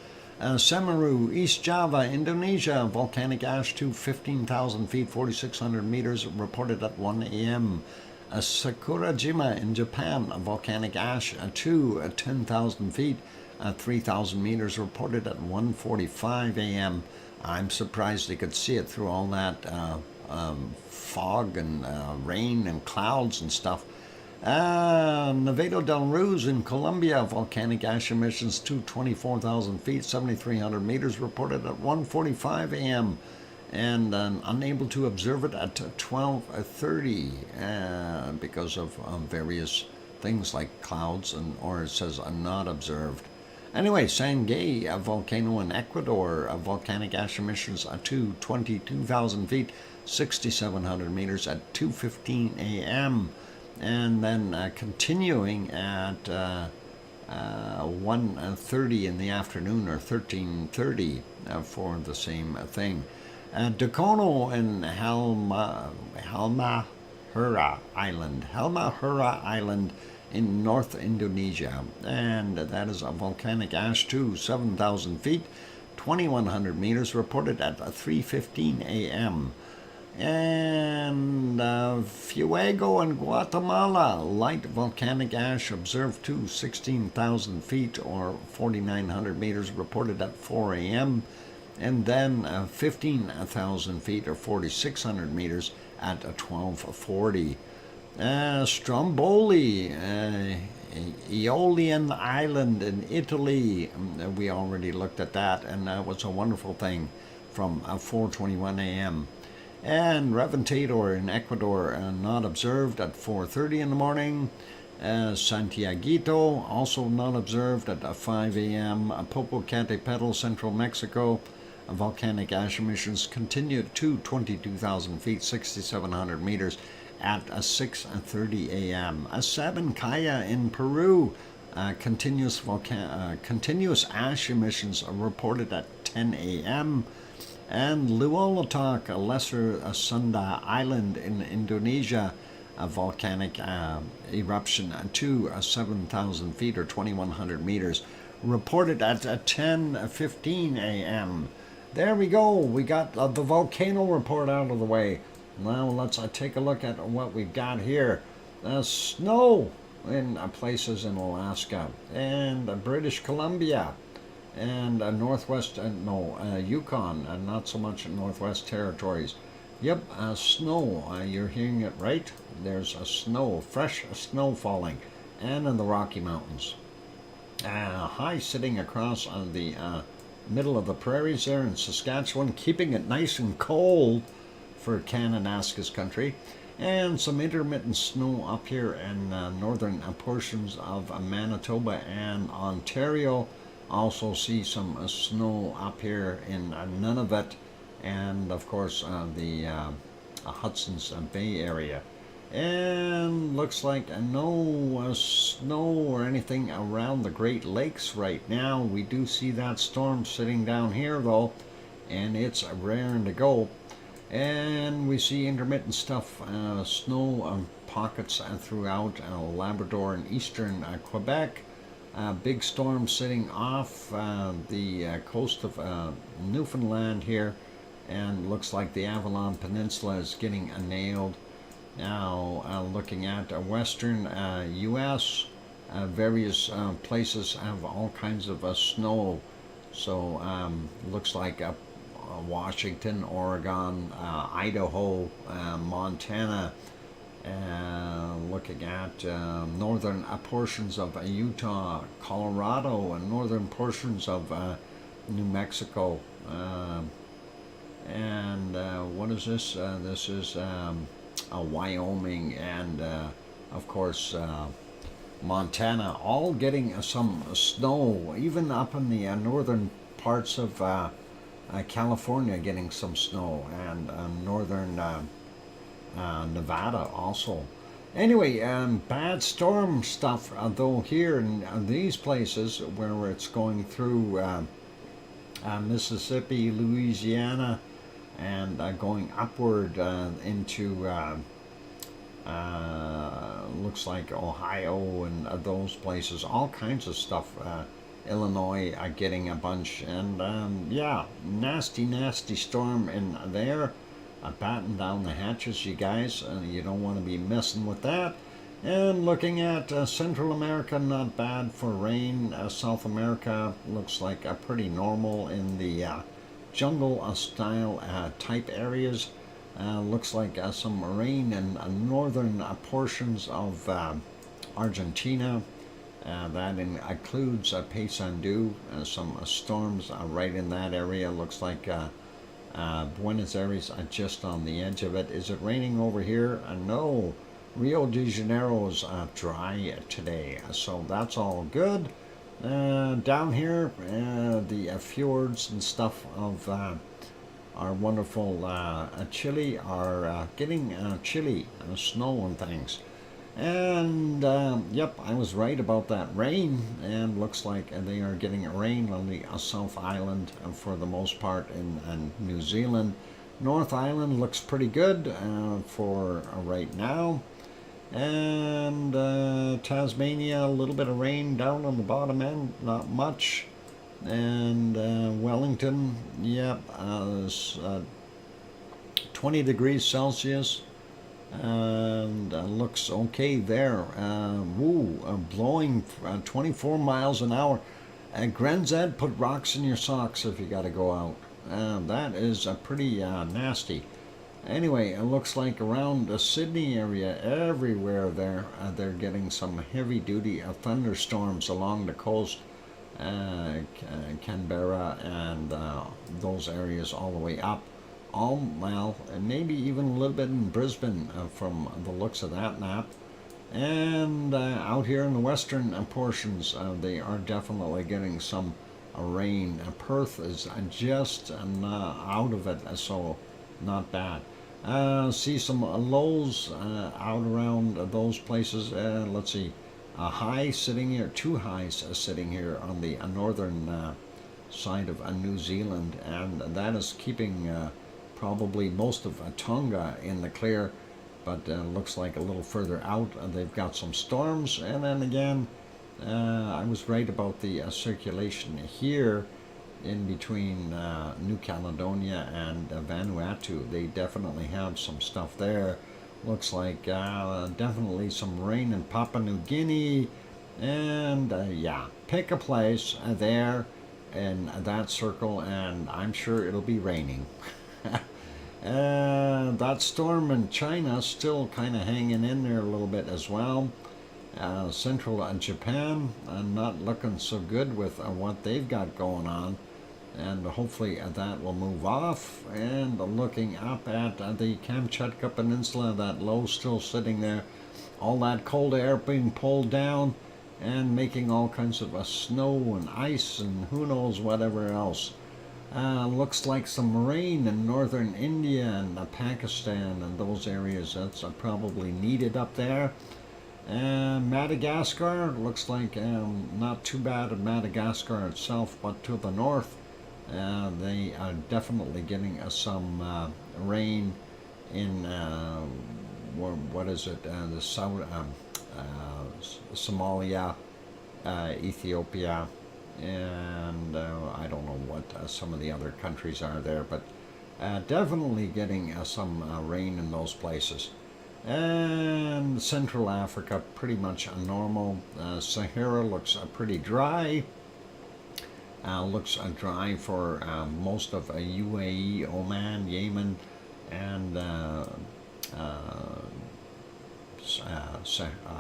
A: Semeru, East Java, Indonesia, volcanic ash to 15,000 feet, 4,600 meters, reported at 1 a.m. Sakurajima in Japan, volcanic ash to 10,000 feet, 3,000 meters, reported at 1:45 a.m. I'm surprised they could see it through all that fog and rain and clouds and stuff. Nevado del Ruiz in Colombia, volcanic ash emissions to 24,000 feet, 7,300 meters, reported at 1:45 a.m. and unable to observe it at 12:30 because of various things like clouds, or it says not observed. Anyway, Sangay, a volcano in Ecuador, volcanic ash emissions to 22,000 feet, 6,700 meters at 2:15 a.m. And then continuing at 1:30 in the afternoon, or 13:30 for the same thing. Dakono and Halmahera Island in North Indonesia, and that is a volcanic ash too, 7,000 feet, 2,100 meters, reported at 3:15 a.m. And Fuego in Guatemala, light volcanic ash observed too, 16,000 feet or 4,900 meters, reported at 4 a.m. And then 15,000 feet or 4,600 meters at 12:40. Stromboli, Aeolian Island in Italy. We already looked at that, and that was a wonderful thing from 4:21 a.m. And Reventador in Ecuador, not observed at 4:30 in the morning. Santiaguito, also not observed at 5 a.m. Popocatépetl, Central Mexico. Volcanic ash emissions continued to 22,000 feet, 6,700 meters at 6:30 a.m. Sabancaya in Peru, continuous ash emissions are reported at 10 a.m. And Luolatak, a Lesser Sunda Island in Indonesia, a volcanic eruption to 7,000 feet or 2,100 meters, reported at 10:15 a.m. There we go. We got the volcano report out of the way. Now let's take a look at what we've got here. Snow in places in Alaska and British Columbia and Yukon, and not so much Northwest Territories. Yep, snow. You're hearing it right. There's snow, fresh snow falling, and in the Rocky Mountains. High sitting across on the middle of the prairies there in Saskatchewan, keeping it nice and cold for Kananaskis country, and some intermittent snow up here in northern portions of Manitoba and Ontario. Also see some snow up here in Nunavut, and of course the Hudson's Bay area. And looks like no snow or anything around the Great Lakes right now. We do see that storm sitting down here though, and it's raring to go. And we see intermittent stuff, snow pockets throughout Labrador and eastern Quebec. Big storm sitting off the coast of Newfoundland here, and looks like the Avalon Peninsula is getting nailed. Now looking at western U.S., various places have all kinds of snow. So looks like Washington, Oregon, Idaho, Montana. Looking at northern portions of Utah, Colorado, and northern portions of New Mexico. What is this? This is Wyoming and, of course, Montana, all getting some snow, even up in the northern parts of California getting some snow, and northern Nevada also. Anyway, bad storm stuff, though, here in these places where it's going through Mississippi, Louisiana, and going upward into looks like Ohio and those places, all kinds of stuff. Illinois getting a bunch, and yeah, nasty storm in there. Batten down the hatches, you guys. You don't want to be messing with that. And looking at Central America, not bad for rain. South America looks like pretty normal in the jungle style type areas. Looks like some rain in northern portions of Argentina. That includes Paysandú, some storms right in that area. Looks like Buenos Aires just on the edge of it. Is it raining over here? No. Rio de Janeiro is dry today, so that's all good. Down here, the fjords and stuff of our wonderful Chile are getting chilly, snow and things. And yep, I was right about that rain, and looks like they are getting rain on the South Island for the most part in New Zealand. North Island looks pretty good for right now. And Tasmania, a little bit of rain down on the bottom end, not much. And Wellington, yep, 20 degrees Celsius. And looks okay there. Blowing 24 miles an hour. Grenzed, put rocks in your socks if you got to go out. That is pretty nasty. Anyway, it looks like around the Sydney area, everywhere there, they're getting some heavy-duty thunderstorms along the coast. Canberra and those areas all the way up. Well, and maybe even a little bit in Brisbane from the looks of that map. And out here in the western portions, they are definitely getting some rain. Perth is just out of it, so not bad. See some lows out around those places. Let's see, a high sitting here, two highs sitting here on the northern side of New Zealand, and that is keeping probably most of Tonga in the clear, but looks like a little further out they've got some storms. And then again, I was right about the circulation here in between New Caledonia and Vanuatu. They definitely have some stuff there. Looks like definitely some rain in Papua New Guinea. And yeah, pick a place there in that circle, and I'm sure it'll be raining. That storm in China still kind of hanging in there a little bit as well. Central Japan not looking so good with what they've got going on, and hopefully that will move off. And looking up at the Kamchatka Peninsula, that low still sitting there, all that cold air being pulled down and making all kinds of snow and ice and who knows whatever else. Looks like some rain in northern India and Pakistan and those areas. That's probably needed up there. Madagascar, looks like not too bad at Madagascar itself, but to the north they are definitely getting some rain in what is it, the south, Somalia, Ethiopia, and I don't know what some of the other countries are there, but definitely getting some rain in those places. And Central Africa, pretty much normal. Sahara looks pretty dry. Looks dry for most of UAE, Oman, Yemen, and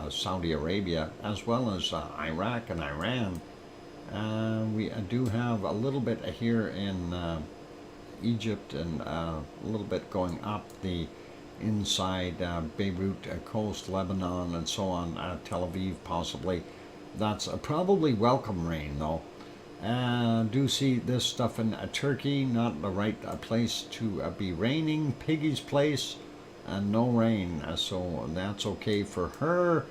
A: Saudi Arabia, as well as Iraq and Iran. We do have a little bit here in Egypt, and a little bit going up the inside Beirut coast, Lebanon, and so on, Tel Aviv possibly. That's probably welcome rain though. Do see this stuff in Turkey, not the right place to be raining. Piggy's place, no rain, so that's okay for her.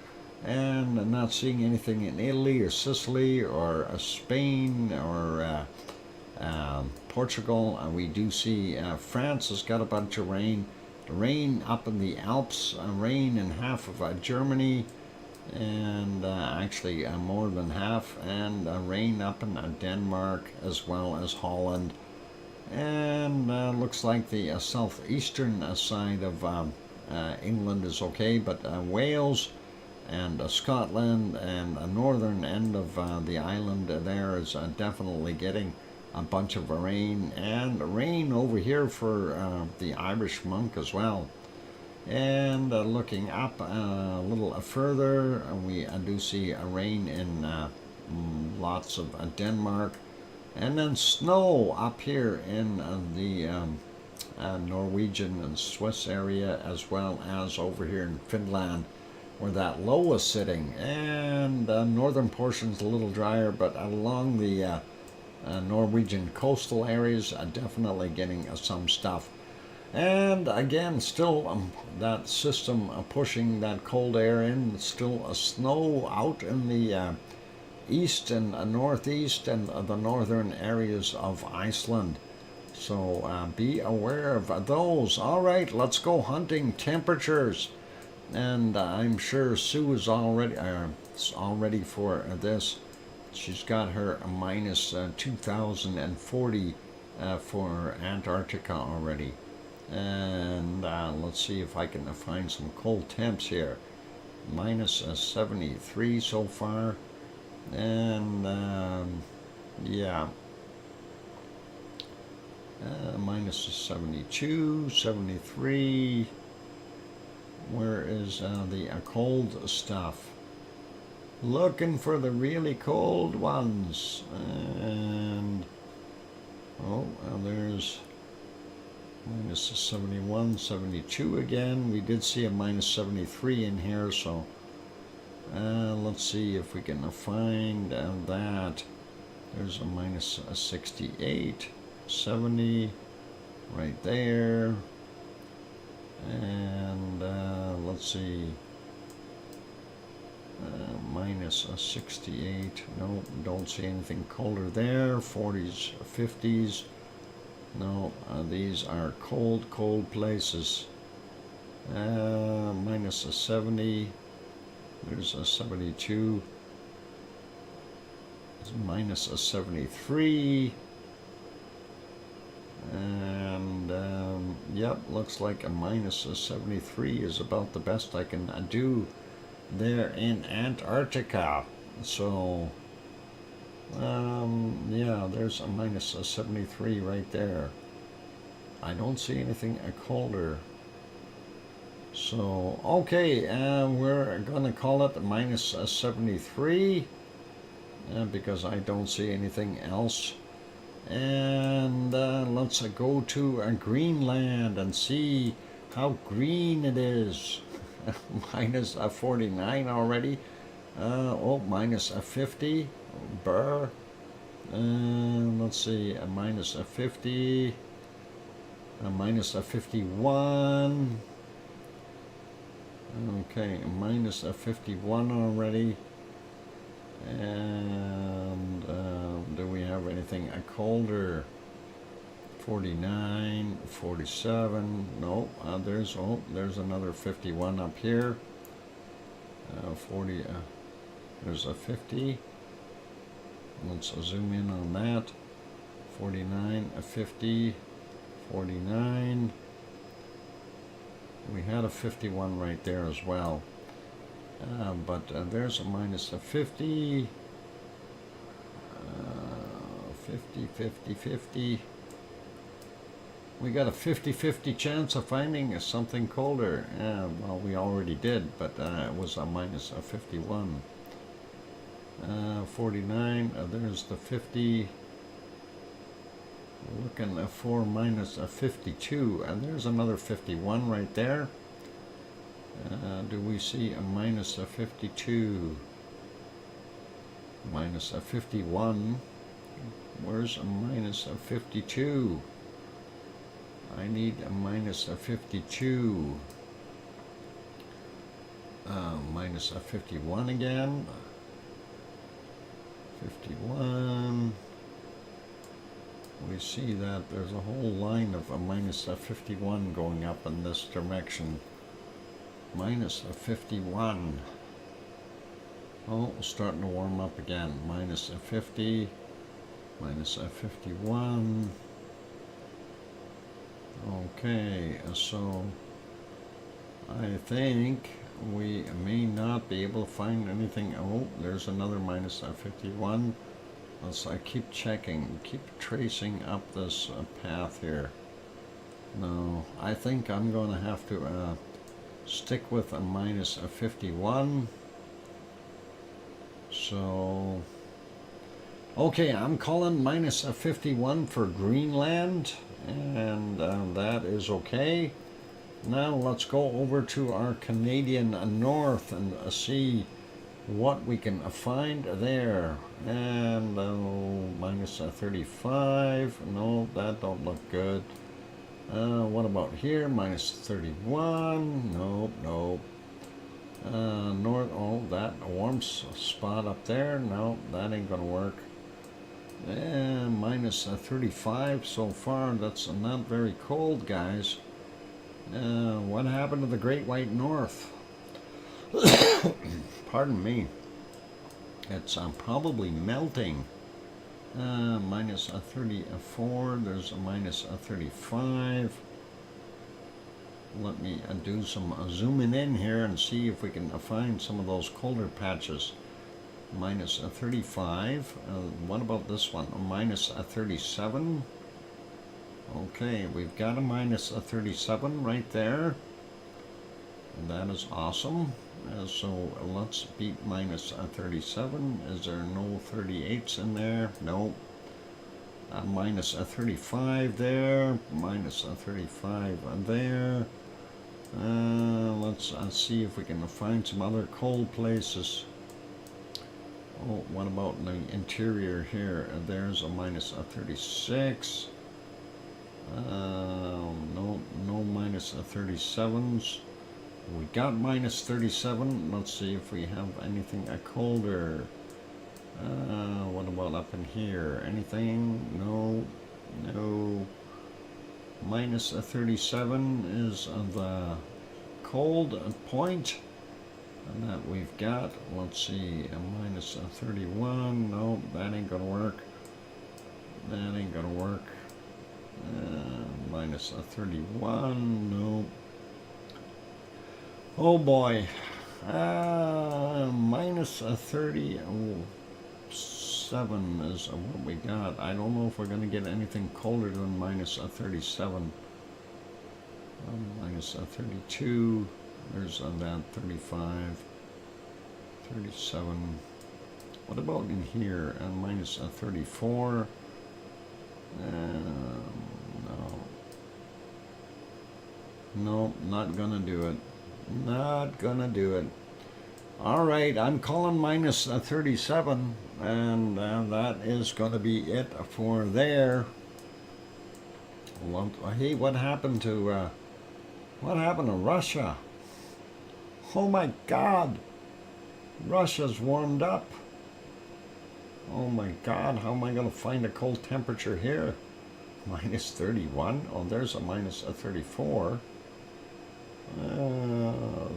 A: And not seeing anything in Italy or Sicily or Spain or Portugal. We do see France has got a bunch of rain. Rain up in the Alps, rain in half of Germany, and actually more than half, and rain up in Denmark as well as Holland. And looks like the southeastern side of England is okay, but Wales and Scotland and the northern end of the island there is definitely getting a bunch of rain, and rain over here for the Irish monk as well. And looking up a little further, we do see a rain in lots of Denmark, and then snow up here in the Norwegian and Swiss area, as well as over here in Finland, where that low is sitting. And northern portions a little drier, but along the Norwegian coastal areas definitely getting some stuff. And again, still that system pushing that cold air in. Still snow out in the east and northeast and the northern areas of Iceland. So be aware of those. All right, let's go hunting temperatures. And I'm sure Sue is all ready for this. She's got her minus 2040 for Antarctica already. And let's see if I can find some cold temps here. Minus 73 so far. And yeah. Minus 72, 73. Where is the cold stuff? Looking for the really cold ones. And there's minus 71, 72 again. We did see a minus 73 in here, so let's see if we can find that. There's a minus 68, 70 right there. And let's see, minus 68. No, don't see anything colder there. 40s, 50s. No, these are cold places. Minus 70. There's a 72. It's minus 73. And yep, looks like a minus 73 is about the best I can do there in Antarctica. So yeah, there's a minus 73 right there. I don't see anything colder. So okay, we're gonna call it minus 73 because I don't see anything else. And let's go to Greenland and see how green it is. Minus 49 already. Minus 50. Burr. Let's see, minus 50. Minus 51. Okay, minus 51 already. And do we have anything colder? 49, 47. No, there's another 51 up here. 40. There's a 50. Let's zoom in on that. 49, 50, 49. We had a 51 right there as well. But there's a minus 50, 50, 50. We got a 50-50 chance of finding something colder. Well, we already did, but it was a minus 51. 49, there's the 50. Looking for minus 52, and there's another 51 right there. Do we see a minus 52? Minus 51. Where's a minus 52? I need a minus 52. Minus 51 again. 51. We see that there's a whole line of a minus 51 going up in this direction. Minus 51. Oh, starting to warm up again. Minus 50. Minus 51. Okay, so I think we may not be able to find anything. Oh, there's another minus 51. Let's keep checking, keep tracing up this path here. No, I think I'm going to have to stick with a minus 51. So, okay, I'm calling minus 51 for Greenland, and that is okay. Now let's go over to our Canadian north and see what we can find there. And minus 35. No, that don't look good. What about here? Minus 31. Nope, nope. North, oh, that warm spot up there. No, that ain't gonna work. Minus 35 so far. That's not very cold, guys. What happened to the Great White North? Pardon me. It's probably melting. Minus 34. There's a minus 35. Let me do some zooming in here and see if we can find some of those colder patches. Minus 35. What about this one? A minus 37. Okay, we've got a minus 37 right there. And that is awesome. So let's beat minus 37. Is there no 38s in there? No. Minus 35 there. Minus 35 there. Let's see if we can find some other cold places. Oh, what about the interior here? There's a minus 36. No minus 37s. We got minus 37. Let's see if we have anything colder. What about up in here? Anything? No. No. Minus 37 is the cold point that we've got. Let's see. A minus 31. No, that ain't gonna work. That ain't gonna work. Minus 31. No. Oh boy. Minus 37 is what we got. I don't know if we're going to get anything colder than minus 37. Minus 32. There's that 35. 37. What about in here? Minus 34. No. No, not gonna do it. Not gonna do it. Alright, I'm calling minus 37, and that is gonna be it for there. Well, hey, what happened to Russia? Oh my God, Russia's warmed up. Oh my God, how am I gonna find a cold temperature here? Minus 31. Oh, there's a minus 34.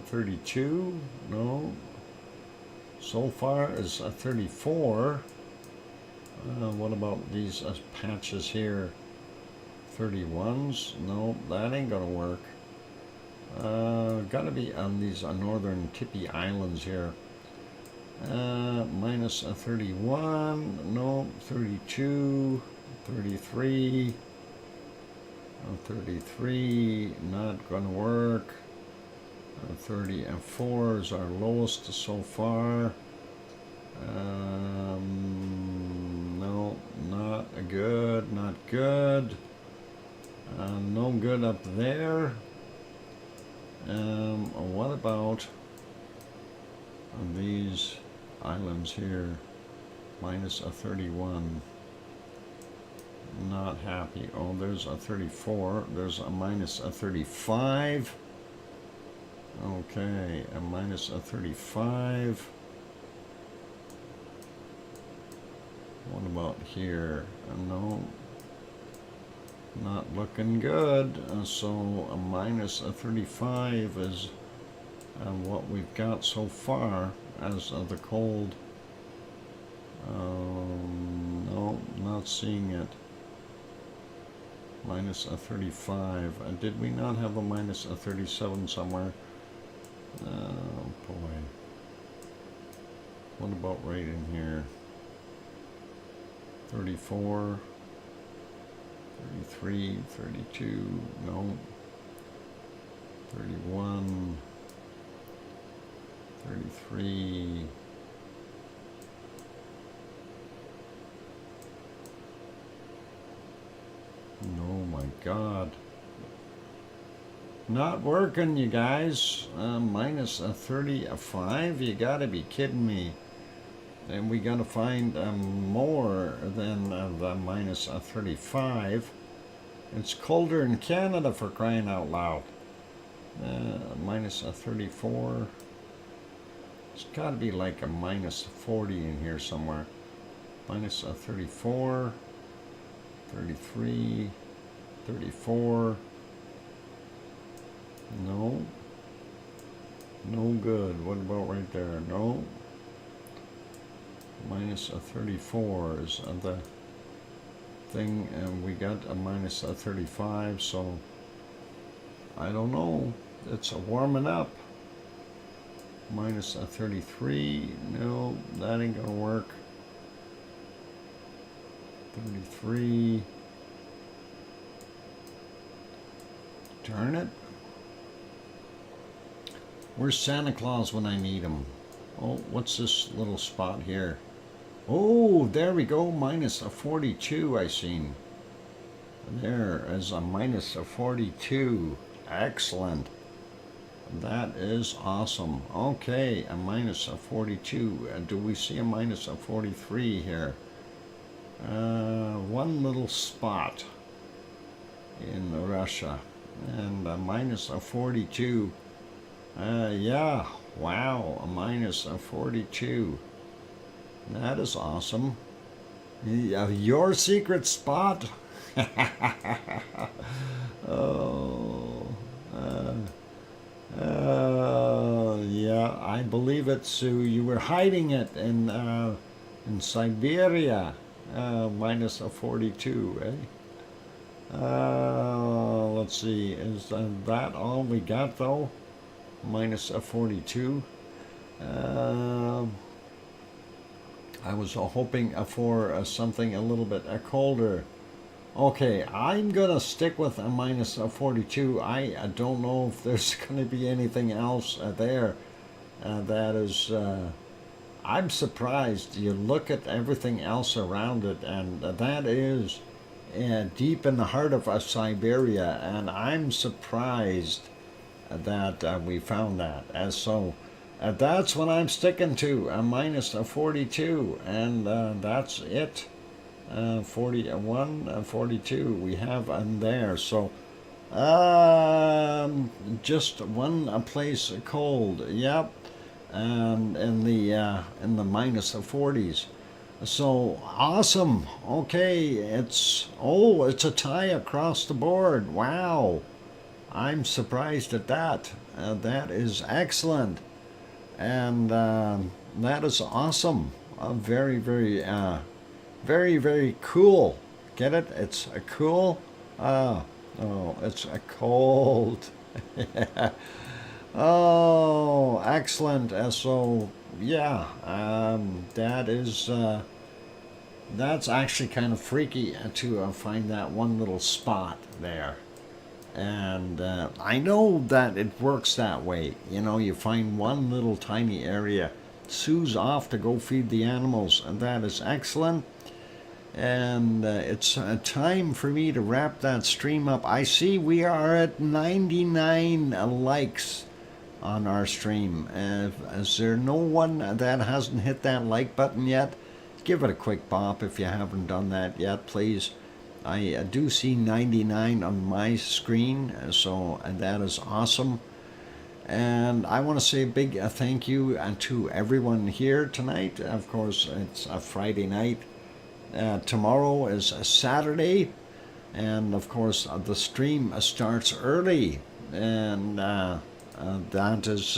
A: 32. No. So far is 34. What about these patches here? 31s. No, that ain't gonna work. Gotta be on these northern tippy islands here. Minus 31. No. 32. 33. 33. Not gonna work. 34 is our lowest so far. No, not good, not good. No good up there. What about these islands here? Minus 31. Not happy. Oh, there's a 34. There's a minus 35. Okay, a minus 35. What about here? No, not looking good. So a minus 35 is what we've got so far as the cold. No, not seeing it. Minus 35. Did we not have a minus 37 somewhere? Oh boy. What about right in here? 34, 33, 32, no. 31, 33. Oh my God. Not working, you guys. Minus 35? You gotta be kidding me. And we gotta find more than the minus 35. It's colder in Canada, for crying out loud. Minus a 34. It's got to be like a minus 40 in here somewhere. Minus a 34, 33, 34. No. No good. What about right there? No. Minus a 34 is the thing, and we got a minus a 35, so I don't know. It's warming up. Minus a 33. No, that ain't gonna work. 33. Darn it. Where's Santa Claus when I need him? Oh, what's this little spot here? Oh, there we go. Minus a 42 I seen. There is a minus a 42. Excellent. That is awesome. Okay, a minus a 42. Do we see a minus a 43 here? One little spot in Russia. And a minus a 42. Yeah, wow, a minus a 42. That is awesome. Your secret spot? Oh, yeah, I believe it, Sue. You were hiding it in Siberia. Minus a 42, eh? Let's see, is that all we got though? Minus a 42. I was hoping for something a little bit colder. Okay, I'm gonna stick with a minus a 42. I don't know if there's gonna be anything else there. That is, I'm surprised. You look at everything else around it, and that is deep in the heart of Siberia, and I'm surprised that we found that. And so that's what I'm sticking to, a minus a 42, and that's it. 41, 42 we have on there. So just one place cold. Yep. And in the minus of 40s. So awesome. Okay, it's a tie across the board. Wow, I'm surprised at that. That is excellent, and that is awesome. Very, very, very, very cool. Get it? It's a cool. Oh, it's a cold. Oh, excellent. So yeah, that is that's actually kind of freaky to find that one little spot there. And I know that it works that way. You know, you find one little tiny area. Sue's off to go feed the animals, and that is excellent. And it's time for me to wrap that stream up. I see we are at 99 likes on our stream. Is there no one that hasn't hit that like button yet? Give it a quick bop if you haven't done that yet, please. I do see 99 on my screen, so that is awesome. And I want to say a big thank you to everyone here tonight. Of course, it's a Friday night. Tomorrow is a Saturday, and of course the stream starts early, and that is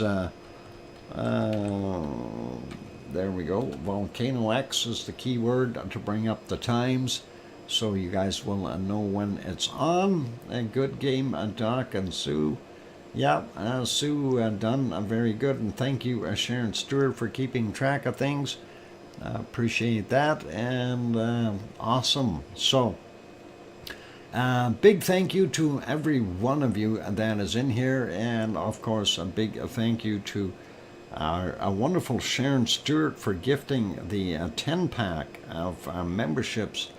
A: there we go. VolcanoX is the keyword to bring up the times, so you guys will know when it's on. A good game, Doc and Sue. Yeah, Sue done very good, and thank you, Sharon Stewart, for keeping track of things. Appreciate that, and awesome. So big thank you to every one of you that is in here, and of course a big thank you to our wonderful Sharon Stewart for gifting the 10-pack of memberships.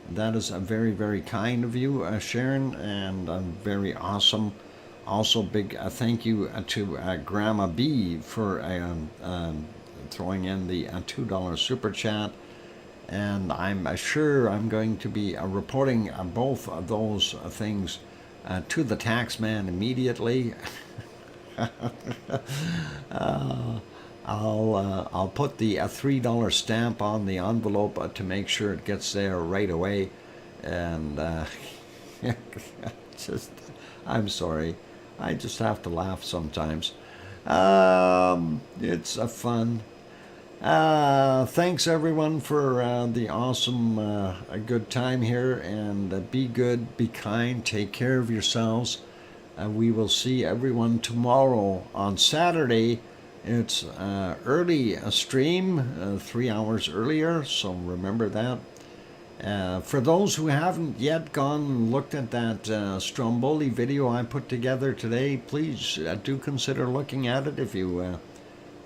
A: That is very, very kind of you, Sharon, and very awesome. Also big thank you to Grandma B for throwing in the $2 super chat. and I'm sure I'm going to be reporting both of those things to the tax man immediately. I'll put the $3 stamp on the envelope to make sure it gets there right away, and just I'm sorry, I just have to laugh sometimes. It's a fun. Thanks everyone for the awesome a good time here, and be good, be kind, take care of yourselves. We will see everyone tomorrow on Saturday. It's early stream, 3 hours earlier, so remember that. For those who haven't yet gone and looked at that Stromboli video I put together today, please do consider looking at it if you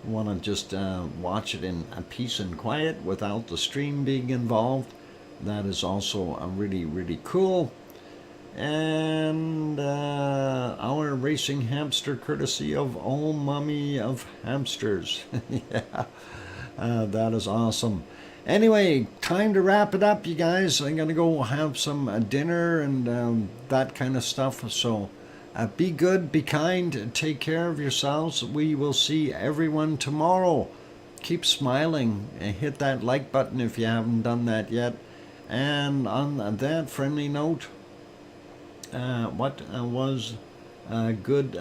A: want to just watch it in peace and quiet without the stream being involved. That is also really, really cool. And our racing hamster courtesy of Oh Mummy of Hamsters. Yeah, that is awesome. Anyway, time to wrap it up, you guys. I'm going to go have some dinner and that kind of stuff. So be good, be kind, take care of yourselves. We will see everyone tomorrow. Keep smiling and hit that like button if you haven't done that yet. And on that friendly note, what was a good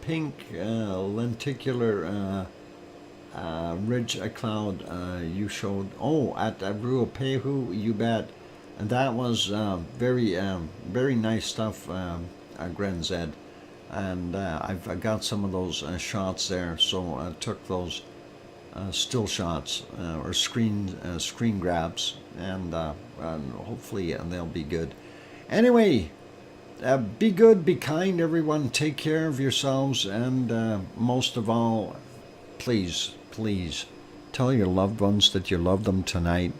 A: pink lenticular ridge cloud you showed? Oh, at Ruapehu, you bet. And that was very nice stuff, Gren Zed. And I've got some of those shots there, so I took those still shots or screen grabs, and hopefully they'll be good. Anyway, be good, be kind, everyone. Take care of yourselves, and most of all, please tell your loved ones that you love them tonight,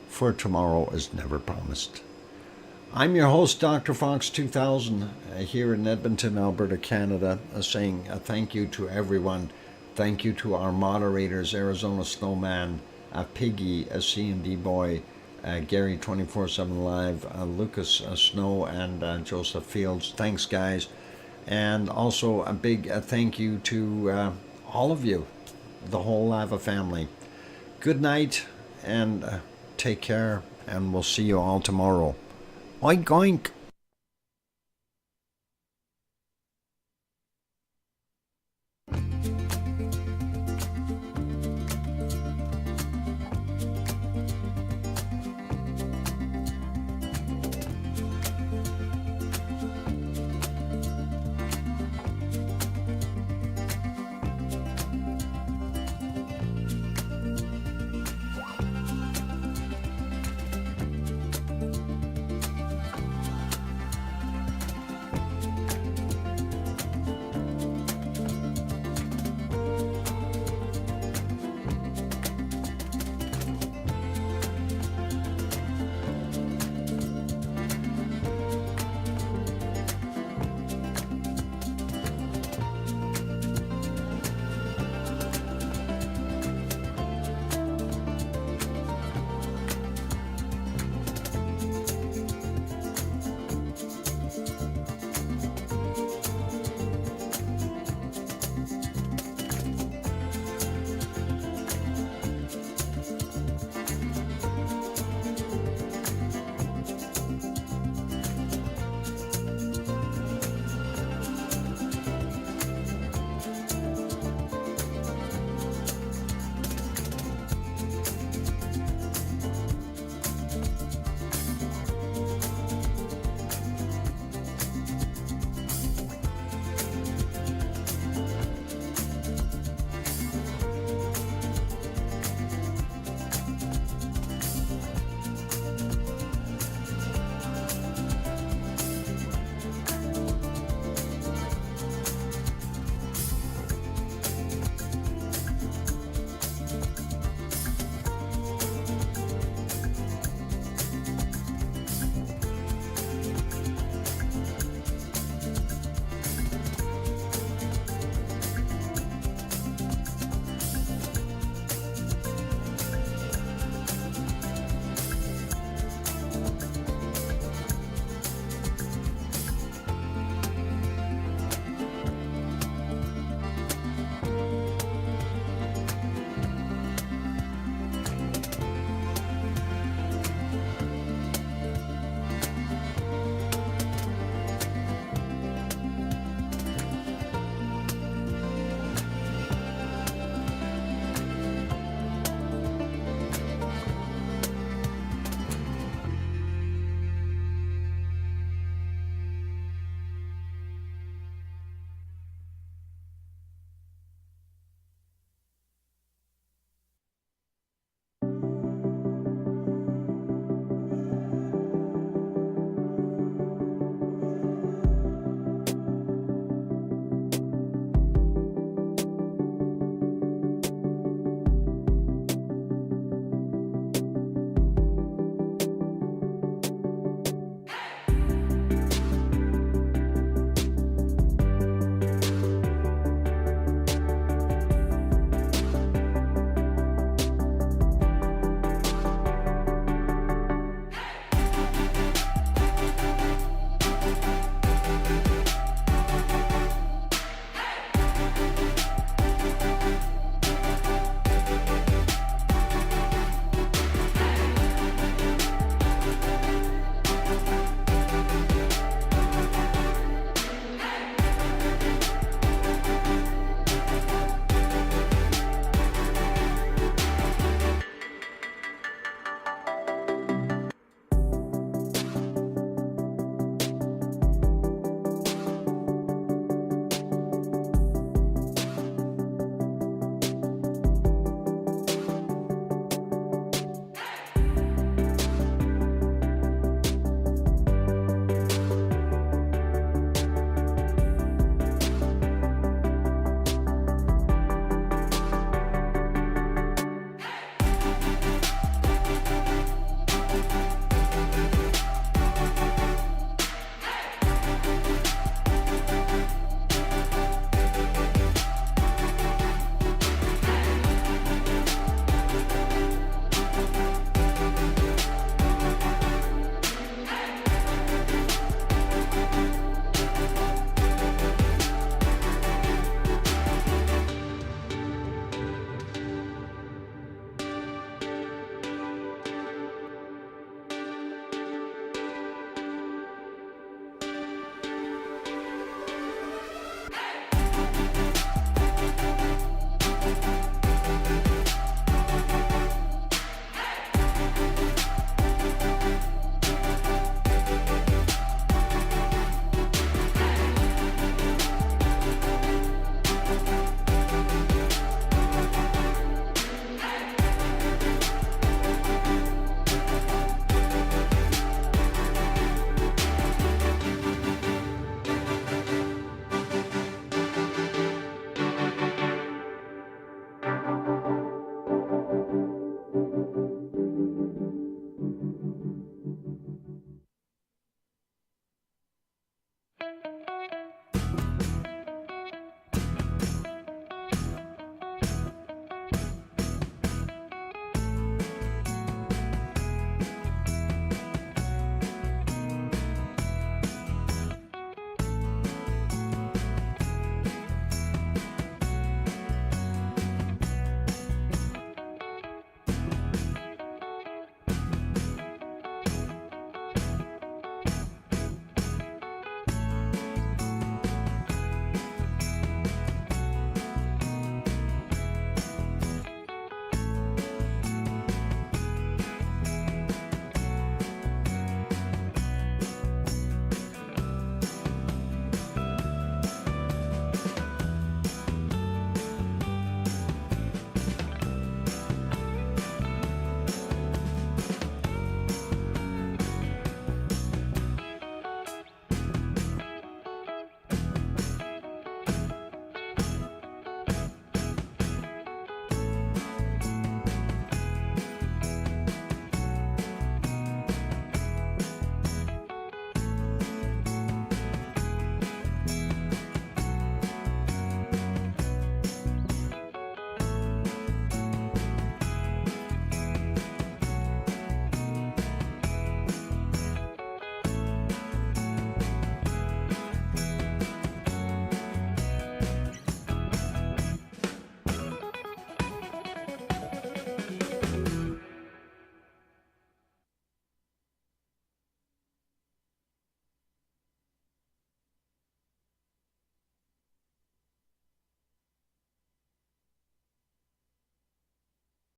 A: for tomorrow is never promised. I'm your host, DrFox2000, here in Edmonton, Alberta, Canada, saying thank you to everyone. Thank you to our moderators, Arizona Snowman, Piggy, C&D Boy, Gary 24/7 Live, Lucas Snow, and Joseph Fields. Thanks, guys. And also a big thank you to all of you, the whole Lava family. Good night, and take care, and we'll see you all tomorrow. Oink, oink.